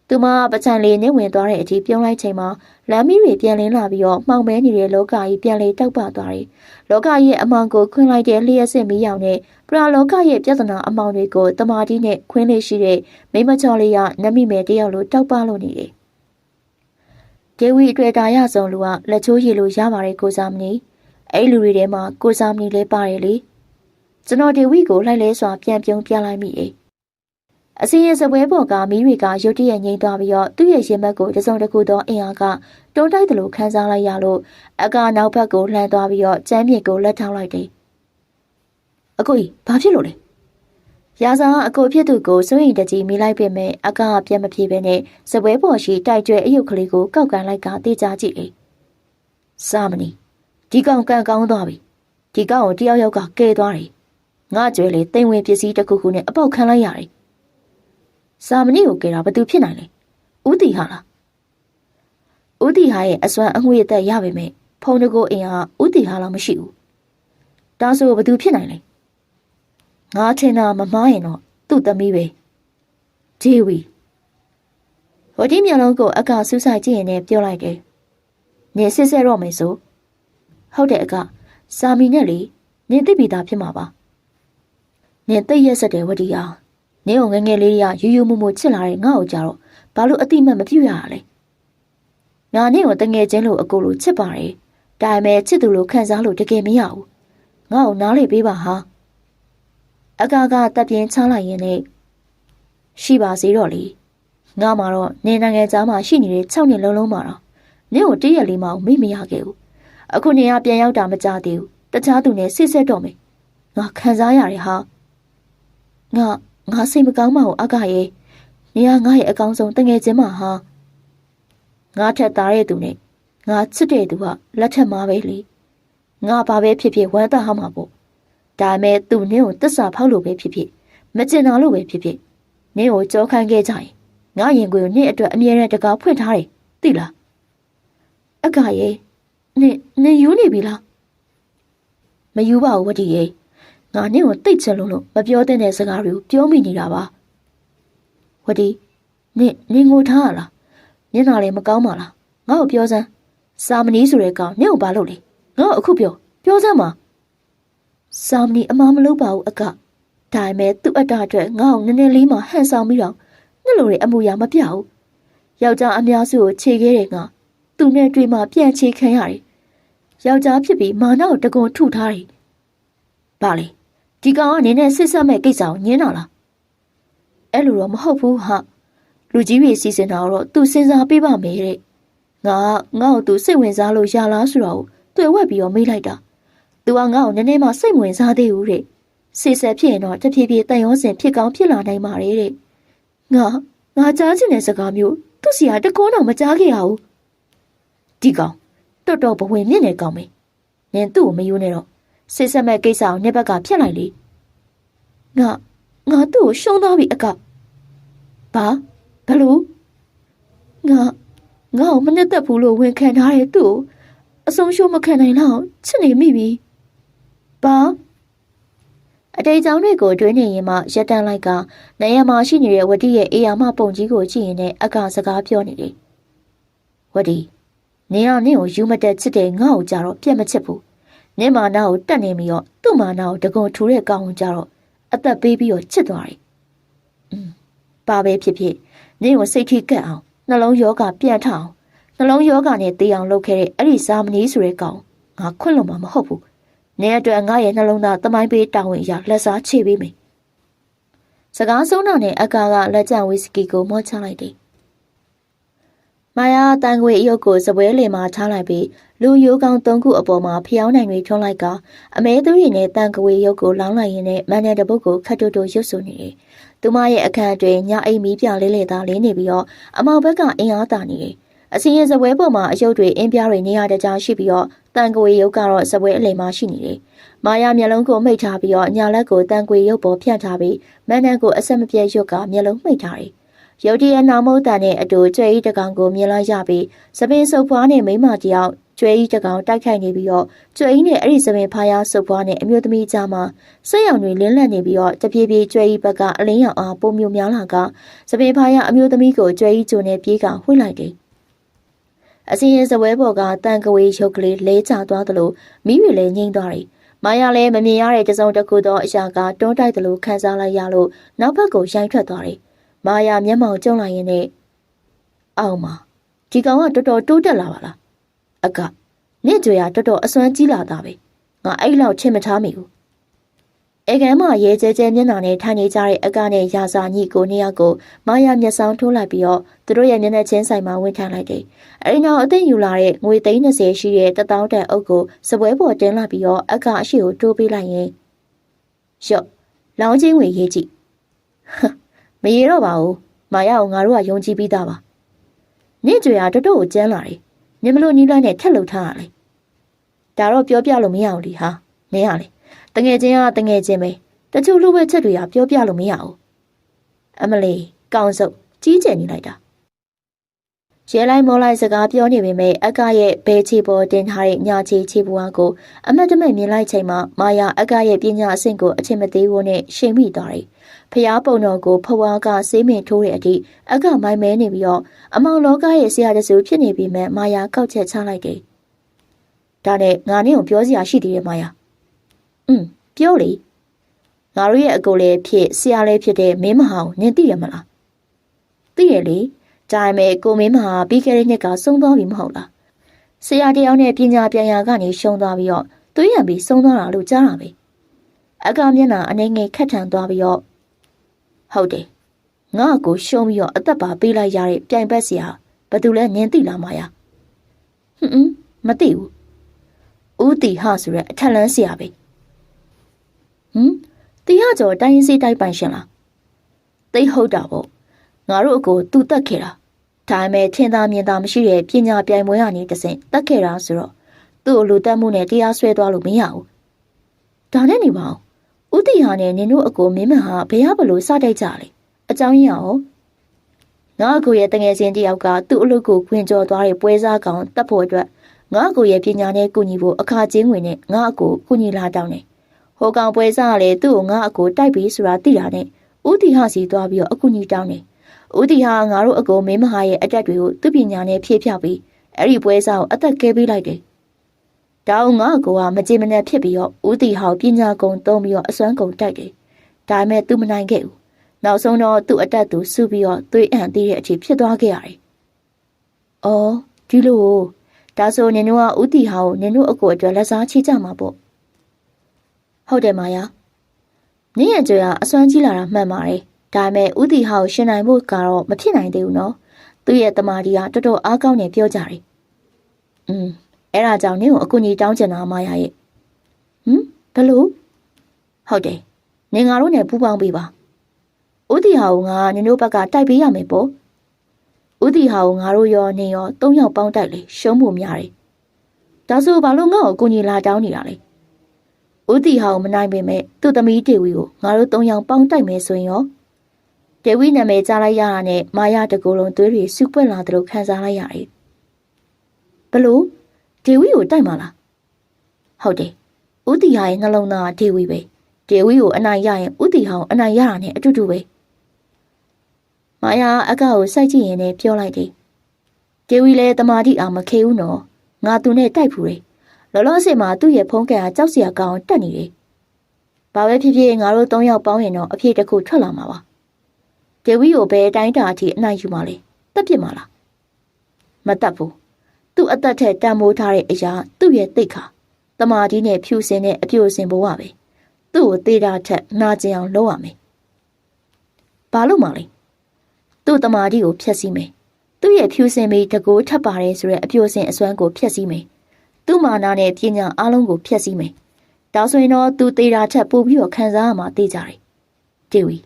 ်သူမပချံလေးနဲ့ဝင်သွားတဲ့အထိပြုံးလိုက်ချိန်မှာလမ်းမီးတွေပြန်လင်းလာပြီးတော့မှောင်မဲနေတဲ့လောကကြီးပြန်လေတောက်ပသွားတယ်။လောကရဲ့အမောင်ကိုခွင်းလိုက်တဲ့လျှက်စစ်မီးရောင်နဲ့ပရာလောကရဲ့ပြဿနာအမောင်တွေကိုတမာတိနဲ့ခွင်းလေးရှိတဲ့မိမချော်လေးကနမိမဲတယောက်လိုတောက်ပလို့နေတယ်။ဒေဝီအတွေ့တာရဆုံးလူကလက်ချိုးရည်လိုရပါတယ်ကိုဇာမနီ။အဲ့လူတွေထဲမှာကိုဇာမနီလည်းပါတယ်လေ။ကျွန်တော်ဒေဝီကိုလိုက်လဲစွာပြန်ပြုံးပြလိုက်မိတယ်အစင်းရဲ့စပွဲပေါ်ကမီးတွေကရုတ်တရက်ငိမ့်သွားပြီးတော့သူ့ရဲ့ရင်ဘတ်ကိုတစုံတစ်ခုသောအင်အားကတွန်းတိုက်သလိုခန်းစားလိုက်ရလို့အကနောက်ဘက်ကိုလှမ်းသွားပြီးတော့ကျမ်းမြေကိုလက်ထောက်လိုက်တယ်။အကိုကြီးဘာဖြစ်လို့လဲ။ရာဇာကအကိုဖြစ်သူကိုစိုးရင်တကြီးမိလိုက်ပေမဲ့အကပြန်မပြေပဲနဲ့စပွဲပေါ်ရှိတိုက်ကျွဲအယုတ်ကလေးကိုကောက်ကန်လိုက်ကတေးကြကြည့်တယ်။စာမနီဒီကောင်ကန်ကောင်းသွားပြီ။ဒီကောင်ကိုတယောက်ယောက်ကကဲသွားတယ်။ငါကျွဲလေတိမ်ဝင်ပစ္စည်းတစ်ခုခုနဲ့အပေါက်ခံလိုက်ရတယ်စာမဏိကိုကြတာဘသူဖြစ်နိုင်လဲဦးတီဟာလားဦးတီဟာရဲ့အစွမ်းအငွေအသက်ရပါမယ်ဖုံတကိုအင်ဟာဦးတီဟာလောက်မရှိဘူးဒါဆိုဘသူဖြစ်နိုင်လဲငါထင်တာမမားရင်တော့သူ့သမီးပဲဂျေဝီဟိုဒီမျက်လုံးကိုအကဆူးဆိုင်ကြည့်ရင်လည်းပြောလိုက်တယ်နင်စစ်ဆက်တော့မယ်ဆိုဟုတ်တယ်အကစာမီနဲ့လေနင်သိပြီးသားဖြစ်မှာပါနင်သိရက်ဆက်တယ်ဝတီယာနင်းကိုငငယ်လေးတွေကယူယူမှုမှုချစ်လာတဲ့ငါ့ကိုကြတော့ဘာ ဘာလို့အတိမတ်မပြုတ်ရလဲငါနဲ့ကိုတငယ်ချင်းလို့အကိုလိုချစ်ပါတယ်ဒါပေမဲ့ချစ်သူလိုခံစားလို့တကယ်မရဘူးငါ့ကိုနားလေပေးပါဟာအကာကတပ်ပြင်းချလိုက်ရင်လည်းရှိပါစေတော့လေငါမှာတော့နေနိုင်ငံသားမှာရှိနေတဲ့6နှစ်လုံးလုံးမှာတော့နင့်ကိုတည့်ရလေးမအောင်မေ့မရခဲ့ဘူးအခုနေရပြန်ရောက်တာမကြသေးဘူးတခြားသူနဲ့ဆစ်ဆက်တော့မယ်ငါခံစားရတယ်ဟာငါစိတ်မကောင်းပါဘူးအကရဲ့နေရငါရဲ့အကောင်းဆုံးတငယ်ချင်းမဟာငါထက်သားတဲ့သူနဲ့ငါချစ်တဲ့သူကလက်ထက်မှာပဲလေငါဘာပဲဖြစ်ဖြစ်ဝမ်းသာမှာပေါ့ဒါပေမဲ့သူနင့်ကိုတစ္ဆာဖောက်လို့ပဲဖြစ်ဖြစ်မကျင်တာလို့ပဲဖြစ်ဖြစ်နင့်ကိုကြောခိုင်းခဲ့ကြရင်ငါရင်ကိုနင့်အတွက်အမြဲတမ်းတကားဖွင့်ထားတယ်သိလားအကရဲ့နင်ယူနေပြီလားမယူပါဘူးဝတီရဲ့ငါနင့်ကိုတိတ်ချင်လို့မပြောတဲ့စကားတွေကိုပြောမိနေတာပါဝတီနင်ငိုထားရလားမျက်နှာလည်းမကောင်းပါလားငါ့ကိုပြောစမ်းစာမဏီဆိုတဲ့ကောင်နင့်ကိုဘာလုပ်လဲငါ့ကိုအခုပြောစမ်းပါစာမဏီအမှားမလုပ်ပါဘူးအကဒါပေမဲ့သူ့အတ္တအတွက်ငါ့ကိုနည်းနည်းလေးမှဟန်ဆောင်ပြီးတော့နှစ်လိုတဲ့အမှုရာမပြဘူးယောက်ျားအများစုကိုခြေခဲ့တဲ့ငါသူနဲ့တွေ့မှပြန်ခြေခံရတယ်ယောက်ျားဖြစ်ပြီးမာနကိုတကွန်ထုထားတယ်ဘာလဲဒီကောင်ကနေနဲ့ဆစ်ဆက်မဲ့ကိစ္စကိုညင်းတာလားအဲ့လိုတော့မဟုတ်ဘူးဟာလူကြီးတွေစီစဉ်တာတော့သူစဉ်းစားပေးပါမယ်တဲ့ငါ့ကိုသူစိတ်ဝင်စားလို့ရလားဆိုတော့တွေ့ဝက်ပြီးတော့မေးလိုက်တာသူကငါ့ကိုနည်းနည်းမှစိတ်ဝင်စားသေးဘူးတဲ့စစ်ဆက်ဖြစ်ရင်တော့တဖြည်းဖြည်းတန်ရုံးစင်ဖြစ်ကောင်းဖြစ်လာနိုင်ပါတယ်တဲ့ငါကြားချင်တဲ့စကားမျိုးသူ့စီကတကောတော့မကြားခဲ့ရဘူးဒီကောင်တော်တော်ဘဝင်မြင့်နေကောင်မေနင်သူ့ကိုမယိုးနဲ့တော့စစ်ဆက်မဲ့ကိစ္စကိုနှစ်ဘက်ကဖြတ်လိုက်လေငါသူ့ကိုရှုံးသွားပြီအကဘလို့ငါ့ကိုမနဲ့သက်ဘူးလို့ဝန်ခံထားတဲ့သူ့ကိုအဆုံးရှုံးမခံနိုင်လောက်ချစ်နေမိပြီဘာအတိတ်ကြောင့်တွေကိုတွင်းနေရင်မှရက်တန်းလိုက်ကနေရမှာရှိနေတဲ့ဝတီရဲ့အေယာမပုံကြီးကိုကြည့်ရင်လည်းအကစကားပြောနေတယ်ဝတီနင်ကိုယူမတက်ချစ်တဲ့ငါ့ကိုကြတော့ပြက်မချစ်ဘူးနင်မာနာကိုတက်နေပြီးတော့သူ့မာနာကိုတကုံထူတဲ့ကောင်ကိုကြတော့အသက်ပေးပြီးတော့ချစ်သွားတယ်ပါပဲဖြစ်ဖြစ်နင်ကိုစိတ်ထိကက်အောင်နှလုံးယောဂပြန်ထအောင်နှလုံးယောဂနဲ့တေးအောင်လုပ်ခဲ့တဲ့အဲ့ဒီစာမဏီဆိုတဲ့ကောင်ငါခွင့်လို့မှာမဟုတ်ဘူးနင်အတွက်ငါရဲ့နှလုံးသားတမိုင်းပေးတောင်းဝင်ရလက်စားချေပေးမယ်စကားဆုံးတာနဲ့အကာကလက်ကျန်ဝီစကီကိုမော့ချလိုက်တယ်မာယာတန်ခွေအယုတ်ကိုစပွဲလေမှာထားလိုက်ပြီးလူရိုးကောင်း၃ခုအပေါ်မှာဖျောင်းနိုင်တွေထွန်းလိုက်ကအမဲသွေးရည်နဲ့တန်ခွေရုပ်ကိုလောင်းလိုက်ရင်းနဲ့မန်နယ်တပုတ်ကိုခတ်တူရွတ်ဆိုနေတယ်။သူမရဲ့အခန်းအတွင်းညအိမ်မီးပြလေးလေသားလေးနေပြီးတော့အမောက်ဘက်ကအင်အားတာနေတယ်။အစင်းရဲ့စပွဲပေါ်မှာအယုတ်တွေအင်းပြားတွေနေရာတကြားရှိပြီးတော့တန်ခွေရုပ်ကတော့စပွဲအလယ်မှာရှိနေတယ်။မာယာမျက်လုံးကိုမှိတ်ထားပြီးတော့ညာလက်ကိုတန်ခွေရုပ်ပေါ်ဖြန့်ထားပြီးမန်နယ်ကိုအဆက်မပြတ်ရွတ်ကမျက်လုံးမှိတ်ထားတယ်။ရုတ်တရက်နာမုတ်တန်နဲ့အတူကျွဲဤတကောင်ကိုမြင်လိုက်ရပြီးစပင်းစုပ်ဖွားနဲ့မိမတယောက်ကျွဲဤတကောင်တိုက်ခိုက်နေပြီးတော့ကျွဲဤနဲ့အဲ့ဒီစပင်းဖားရစုပ်ဖွားနဲ့အမျိုးသမီးကြားမှာဆက်ရောင်တွေလင်းလက်နေပြီးတော့တပြေးပြေးကျွဲဤဘက်ကအလင်းရောင်အားပုံမျိုးများလာကစပင်းဖားရအမျိုးသမီးကိုကျွဲဤကျုံနဲ့ပြေးကဝှိလိုက်တယ်အစင်းရဲ့စပွဲပေါ်ကတန်ကဝေးရုပ်ကလေးလဲကျသွားသလိုမိတွေလည်းငိမ့်သွားတယ်မာယာလည်းမမြင်ရတဲ့တစုံတစ်ခုသောအရာကတွန်းတိုက်သလိုခံစားလိုက်ရလို့နောက်ဘက်ကိုရိုက်ထွက်သွားတယ်မာယာမျက်မှောင်ကျုံလိုက်ရင်နဲ့အောင်မှာဒီကောင်ကတော်တော်တိုးတက်လာပါလားအကနေ့ကြွေရတော်တော်အစွမ်းကြီးလာတာပဲငါအဲ့လောက်ချင်မထားမိဘူးအေကန်မရဲကျဲကျဲမျက်နှာနဲ့ထိုင်နေကြတဲ့အကနဲ့ရာစာညိကိုနှစ်ယောက်ကိုမာယာမျက်စောင်းထိုးလိုက်ပြီးတော့သူတို့ရဲ့မျက်နှာချင်းဆိုင်မှာဝင်ထမ်းလိုက်တယ်အဲ့နောက်အသိယူလာတဲ့ငွေ330ရှိတဲ့1000တန်အုပ်ကိုစပွဲပေါ်တင်လာပြီးတော့အကအရှိကိုတိုးပေးလိုက်ရင်ရော့လောင်းချင်းဝင်ရေးကြည့်မရေတော့ပါဘူးမာယာကိုငါတို့ကယုံကြည်ပြီးသားပါနေ့ကြွေရတော်တော်ကိုကျန်းလာတယ်နင်မလို့နီးလိုက်နဲ့ထက်လို့ထားရလေဒါတော့ပြောပြလို့မရဘူးလीဟာနင်ရလေတငယ်ချင်းကတငယ်ချင်းပဲတချို့လူပဲချက်တွေကပြောပြလို့မရဘူးအမလီကောင်းစုပ်ကြီးကျယ်နေလိုက်တာရဲလိုက်မောလိုက်စကားပြောနေပေမဲ့အကရဲ့ဘဲချီပေါ်တင်ထားတဲ့ညာချီချီပွားကိုအမတ်တမဲ့မြင်လိုက်ချိန်မှာမာယာအကရဲ့ပညာအဆင့်ကိုအထင်မသေးဘူးနဲ့ရှိန်မိသွားတယ်ဖျားပုံတော်ကိုဖွားကဆေးမင်ထိုးတဲ့အထိအကမိုင်းမဲနေပြီးတော့အမောင်လောကရဲ့ဆရာတစုဖြစ်နေပြီမဲ့မာယာကောက်ချက်ချလိုက်တယ်ဒါနဲ့ငါနဲ့ကိုပြောစရာရှိသေးတယ်မာယာပြောလေငါတို့ရဲ့အကိုလည်းဖြစ်ဆရာလည်းဖြစ်တဲ့မင်းမဟောင်နင်သိရမလားသိရလေ ဒါပေမဲ့ကိုမင်းမဟာပြီးခဲ့တဲ့နှစ်ကဆုံးသွားပြီမဟုတ်လားဆရာတယောက်နဲ့ပညာပြန်ရာကနေရှုံးသွားပြီးတော့သွေးရံပြီးဆုံးသွားတာလို့ကြားတာပဲအကမျက်နှာအနေငယ်ခက်ထန်သွားပြီးတော့ဟုတ်တယ်ငါ့ကိုရှုံးပြီးတော့အသက်ပါပေးလိုက်ရတဲ့ပြိုင်ဘက်ဆရာဘာတူလဲနင်းသိလားမယာမသိဘူးဦးတီဟဆိုတဲ့အထက်လန်းဆရာပဲတီဟကျော်တိုင်းရင်းစေးတိုက်ပိုင်ရှင်လားသိဟုတ်တာပေါ့ငါတို့အကိုသူ့တက်ခဲ့တာဒါပေမဲ့ထင်သာမြင်သာမရှိတဲ့ပညာပြိုင်ပွဲကနေတဆင့်တက်ခဲ့တာဆိုတော့သူ့အလိုတက်မှုနဲ့တရားစွဲသွားလို့မရဘူးဒါနဲ့နေပါဦးတီဟာနဲ့နင်တို့အကိုမင်းမဟာဘယ်ဘလို့စတိုက်ကြလဲအကြောင်းရင်းအောင်ငါအကိုရဲ့တငယ်ချင်းတယောက်ကသူ့အလုပ်ကိုခွင်ကျော်သွားတဲ့ပွဲစားကောင်တက်ဖို့အတွက်ငါအကိုရဲ့ပညာနဲ့ကူညီဖို့အခါချင်းဝင်နဲ့ငါအကိုကူညီလာတောင်းတယ်ဟိုကောင်ပွဲစားကလည်းသူ့ကိုငါအကိုတိုက်ပြီးဆိုတာသိတာနဲ့ဦးတီဟာစီသွားပြီးတော့အကူညီတောင်းတယ်ဦးတီဟာငါတို့အကိုမင်းမဟာရဲ့အတက်တွေကိုသူ့ပညာနဲ့ဖြည့်ဖြပြီးအဲ့ဒီပွဲစားကိုအသက်ကဲပေးလိုက်တယ်ဒါအောင်ငါအကိုကမကြေမနက်ဖြစ်ပြီးတော့ဦးတီဟာပညာကုံသုံးပြီးတော့အစွမ်းကုန်တိုက်တယ်ဒါပေမဲ့သူမနိုင်ခဲ့ဘူးနောက်ဆုံးတော့သူ့အတက်သူစုပြီးတော့သွေးအံ့သေးတဲ့အထိဖြစ်သွားခဲ့ရတယ်။အော်ဒီလိုဒါဆိုနင်တို့ကဦးတီဟာကိုနင်တို့အကိုအတွက်လက်စားချကြမှာပေါ့။ဟုတ်တယ်မာယာ။နင်ရဲ့ကြွယ်ကအစွမ်းကြီးလာတာမှန်ပါတယ်။ဒါပေမဲ့ဦးတီဟာကိုရှင်နိုင်ဖို့ကတော့မဖြစ်နိုင်သေးဘူးနော်။သူ့ရဲ့တမာတီကတော်တော်အားကောင်းနေပြောကြတယ်။အဲ့ဒါကြောင့်နင်ကိုအကူကြီးတောင်းချင်တာမာယာရဲ့။ဘယ်လိုဟုတ်တယ်။နင်ငါတို့နဲ့ပူးပေါင်းပေးပါ။ဦးတီဟာကိုငါနင်တို့ဘက်ကတိုက်ပေးရမယ်ပေါ့ဦးတီဟာကိုငါတို့ရောနေရော၃ယောက်ပေါင်းတိုက်လေရှုံးမှုများတယ်ဒါဆိုဘာလို့ငါ့ကိုကိုကြီးလာတောင်းနေတာလဲဦးတီဟာကိုမနိုင်ပေမဲ့သူ့သမီးဒေဝီကိုငါတို့၃ယောက်ပေါင်းတိုက်မယ်ဆိုရင်ရောဒေဝီနာမည်ကြားလိုက်ရတာနဲ့မာယာတကူလုံးသွေးတွေစုပွက်လာသလိုခံစားလိုက်ရတယ်ဘလို့ဒေဝီကိုတိုက်မှာလားဟုတ်တယ်ဦးတီဟာရဲ့နှလုံးသားဒေဝီပဲဒေဝီကိုအနိုင်ရရင်ဦးတီဟာကိုအနိုင်ရတာနဲ့အတူတူပဲမာယာအကကိုစိုက်ကြည့်ရင်လည်းပြောလိုက်တယ်ဒေဝီလည်းတမာတိအောင်မခေဘူးနော်ငါသူနဲ့တိုက်ဖူးတယ်လောလောဆယ်မှာသူ့ရဲ့ဖုံးကန်ကကြောက်စရာကောင်းတက်နေတယ်ဘာပဲဖြစ်ဖြစ်ငါတို့၃ယောက်ပေါင်းရင်တော့အဖြစ်တစ်ခုထွက်လာမှာပါဒေဝီကိုဘယ်တိုင်းတာအထိအနိုင်ယူမှာလဲတက်ပြစ်မှာလားမတက်ဘူးသူ့အသက်ထက်တန်မိုးထားတဲ့အရာသူ့ရဲ့သိက္ခာတမာတိနဲ့ဖြူစင်တဲ့အပြိုစင်ဘဝပဲသူ့ကိုသေးတာထက်နာကျင်အောင်လုပ်ရမယ်ဘာလို့မှလဲသူ့တမာတိကိုဖျက်ဆီးမယ်သူ့ရဲ့ဖြူစင်ပြီးတကိုးထပ်ပါတယ်ဆိုတဲ့အပြိုစင်အစွမ်းကိုဖျက်ဆီးမယ်သူ့မာနာနဲ့ပညာအလုံးကိုဖျက်ဆီးမယ်ဒါဆိုရင်တော့သူသေးတာထက်ပိုပြီးတော့ခံစားရမှာသိကြတယ်ဒေဝီ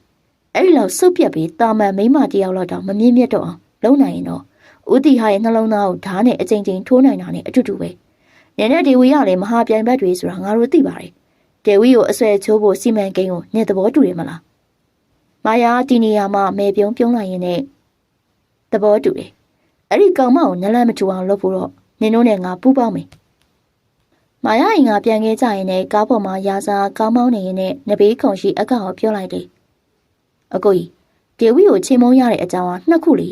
အဲ့ဒီလောက်စုပ်ပြက်ပြီးတာမန်မိမတယောက်လောက်တော့မမြင့်မြတ်တော့အောင်လုံနိုင်ရင်တော့ဦးတီဟာရဲ့နှလုံးသားကိုဓာတ်နဲ့အကြိမ်ကြိမ်ထိုးနိုင်တာနဲ့အတူတူပဲနင်နဲ့ဒေဝီကလည်းမဟာပြိုင်ဘက်တွေဆိုတာငါတို့သိပါတယ်ဒေဝီကိုအဆွဲချိုးဖို့စီမံကိန်းကိုနင်သဘောတူရမလားမာယာဒီနေရာမှာမဲပြုံးလိုက်ရင်နဲ့သဘောတူတယ်အဲ့ဒီကောင်မကိုနလန့်မထူအောင်လုပ်ဖို့တော့နင်တို့နဲ့ငါပူးပေါင်းမယ်မာယာရင်ကပြန်ခဲ့ကြရင်လည်းကားပေါ်မှာရာစာကောင်းမောင်းနေရင်နဲ့နဘေးခုံရှိအကောက်ပြောလိုက်တယ်အကိုကြီးဒေဝီကိုချိန်မုံရတဲ့အကြောင်းကနှစ်ခုလေ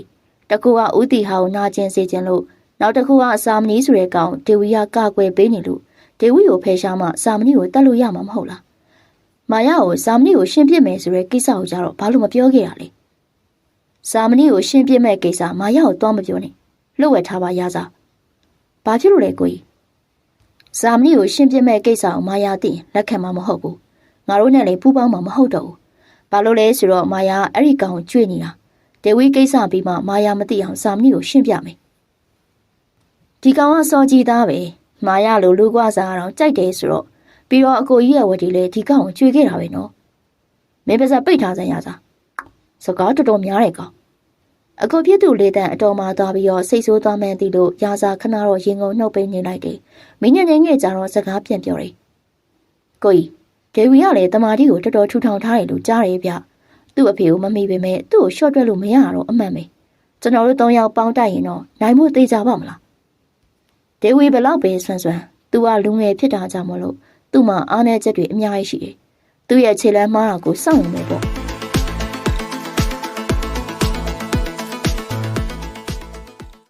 တကူကဦးတီဟာကိုနာကျင်စေခြင်းလို့နောက်တစ်ခုကအစာမဏီဆိုတဲ့ကောင်ဒေဝီကကာကွယ်ပေးနေလို့ဒေဝီကိုဖယ်ရှားမှစာမဏီကိုတတ်လို့ရမှာမဟုတ်လားမာယာကိုစာမဏီကိုရှင်းပြမယ်ဆိုတဲ့ကိစ္စကိုကြတော့ဘာလို့မပြောခဲ့ရလဲစာမဏီကိုရှင်းပြမဲ့ကိစ္စမာယာကိုတော့မပြောနဲ့လှုပ်ဝက်ထားပါရစားဘာဖြစ်လို့လဲကိုကြီးစာမဏီကိုရှင်းပြမဲ့ကိစ္စကိုမာယာသိရင်လက်ခံမှာမဟုတ်ဘူးငါတို့နဲ့လည်းပူးပေါင်းမှာမဟုတ်တော့ဘူးဘာလို့လဲဆိုတော့မာယာအဲ့ဒီကောင်ကိုကြွေနေတာဒေဝီကိစ္စပြီးမှမာယာမသိအောင်စာမဏီကိုရှင်းပြမယ်ဒီကောင်ကစောကြီးသားပဲမာယာလိုလူကွာစားအောင်ကြိုက်တယ်ဆိုတော့ပြီးတော့အကိုကြီးရဲ့ဝတ်ဒီလေဒီကောင်ကိုကြွေခဲ့တာပဲနော်မင်းပါစပိတ်ထားစမ်းရစားစကားတော်တော်များတယ်ကောင်အကိုပြည့်သူလေးတန်အတော်မှသွားပြီးတော့စိတ်ဆိုးသွားမှန်းသိလို့ရာစာခဏတော့ရင်ကုန်နှုတ်ပိတ်နေလိုက်တယ်မင်းညနေငယ်ကြတော့စကားပြန်ပြောတယ်ကိုကြီးဒေဝီကလည်းတမာတိကိုတော်တော်ထူထောင်ထားတယ်လို့ကြားတယ်ဗျသူ့အဖေကိုမမိပေမဲ့သူ့ကိုရှော့တွက်လို့မရတော့အမှန်ပဲကျွန်တော်တို့၃ယောက်ပေါင်းတိုက်ရင်တော့နိုင်ဖို့သေးကြပါမလားဒေဝီဘလောက်ပဲဆွမ်းဆွမ်းသူကလူငယ်ဖြစ်တာကြောင့်မလို့သူ့မှာအားနည်းချက်တွေအများကြီးရှိတယ်သူ့ရဲ့ခြေလမ်းမားတာကိုစောင့်နေမယ်ပေါ့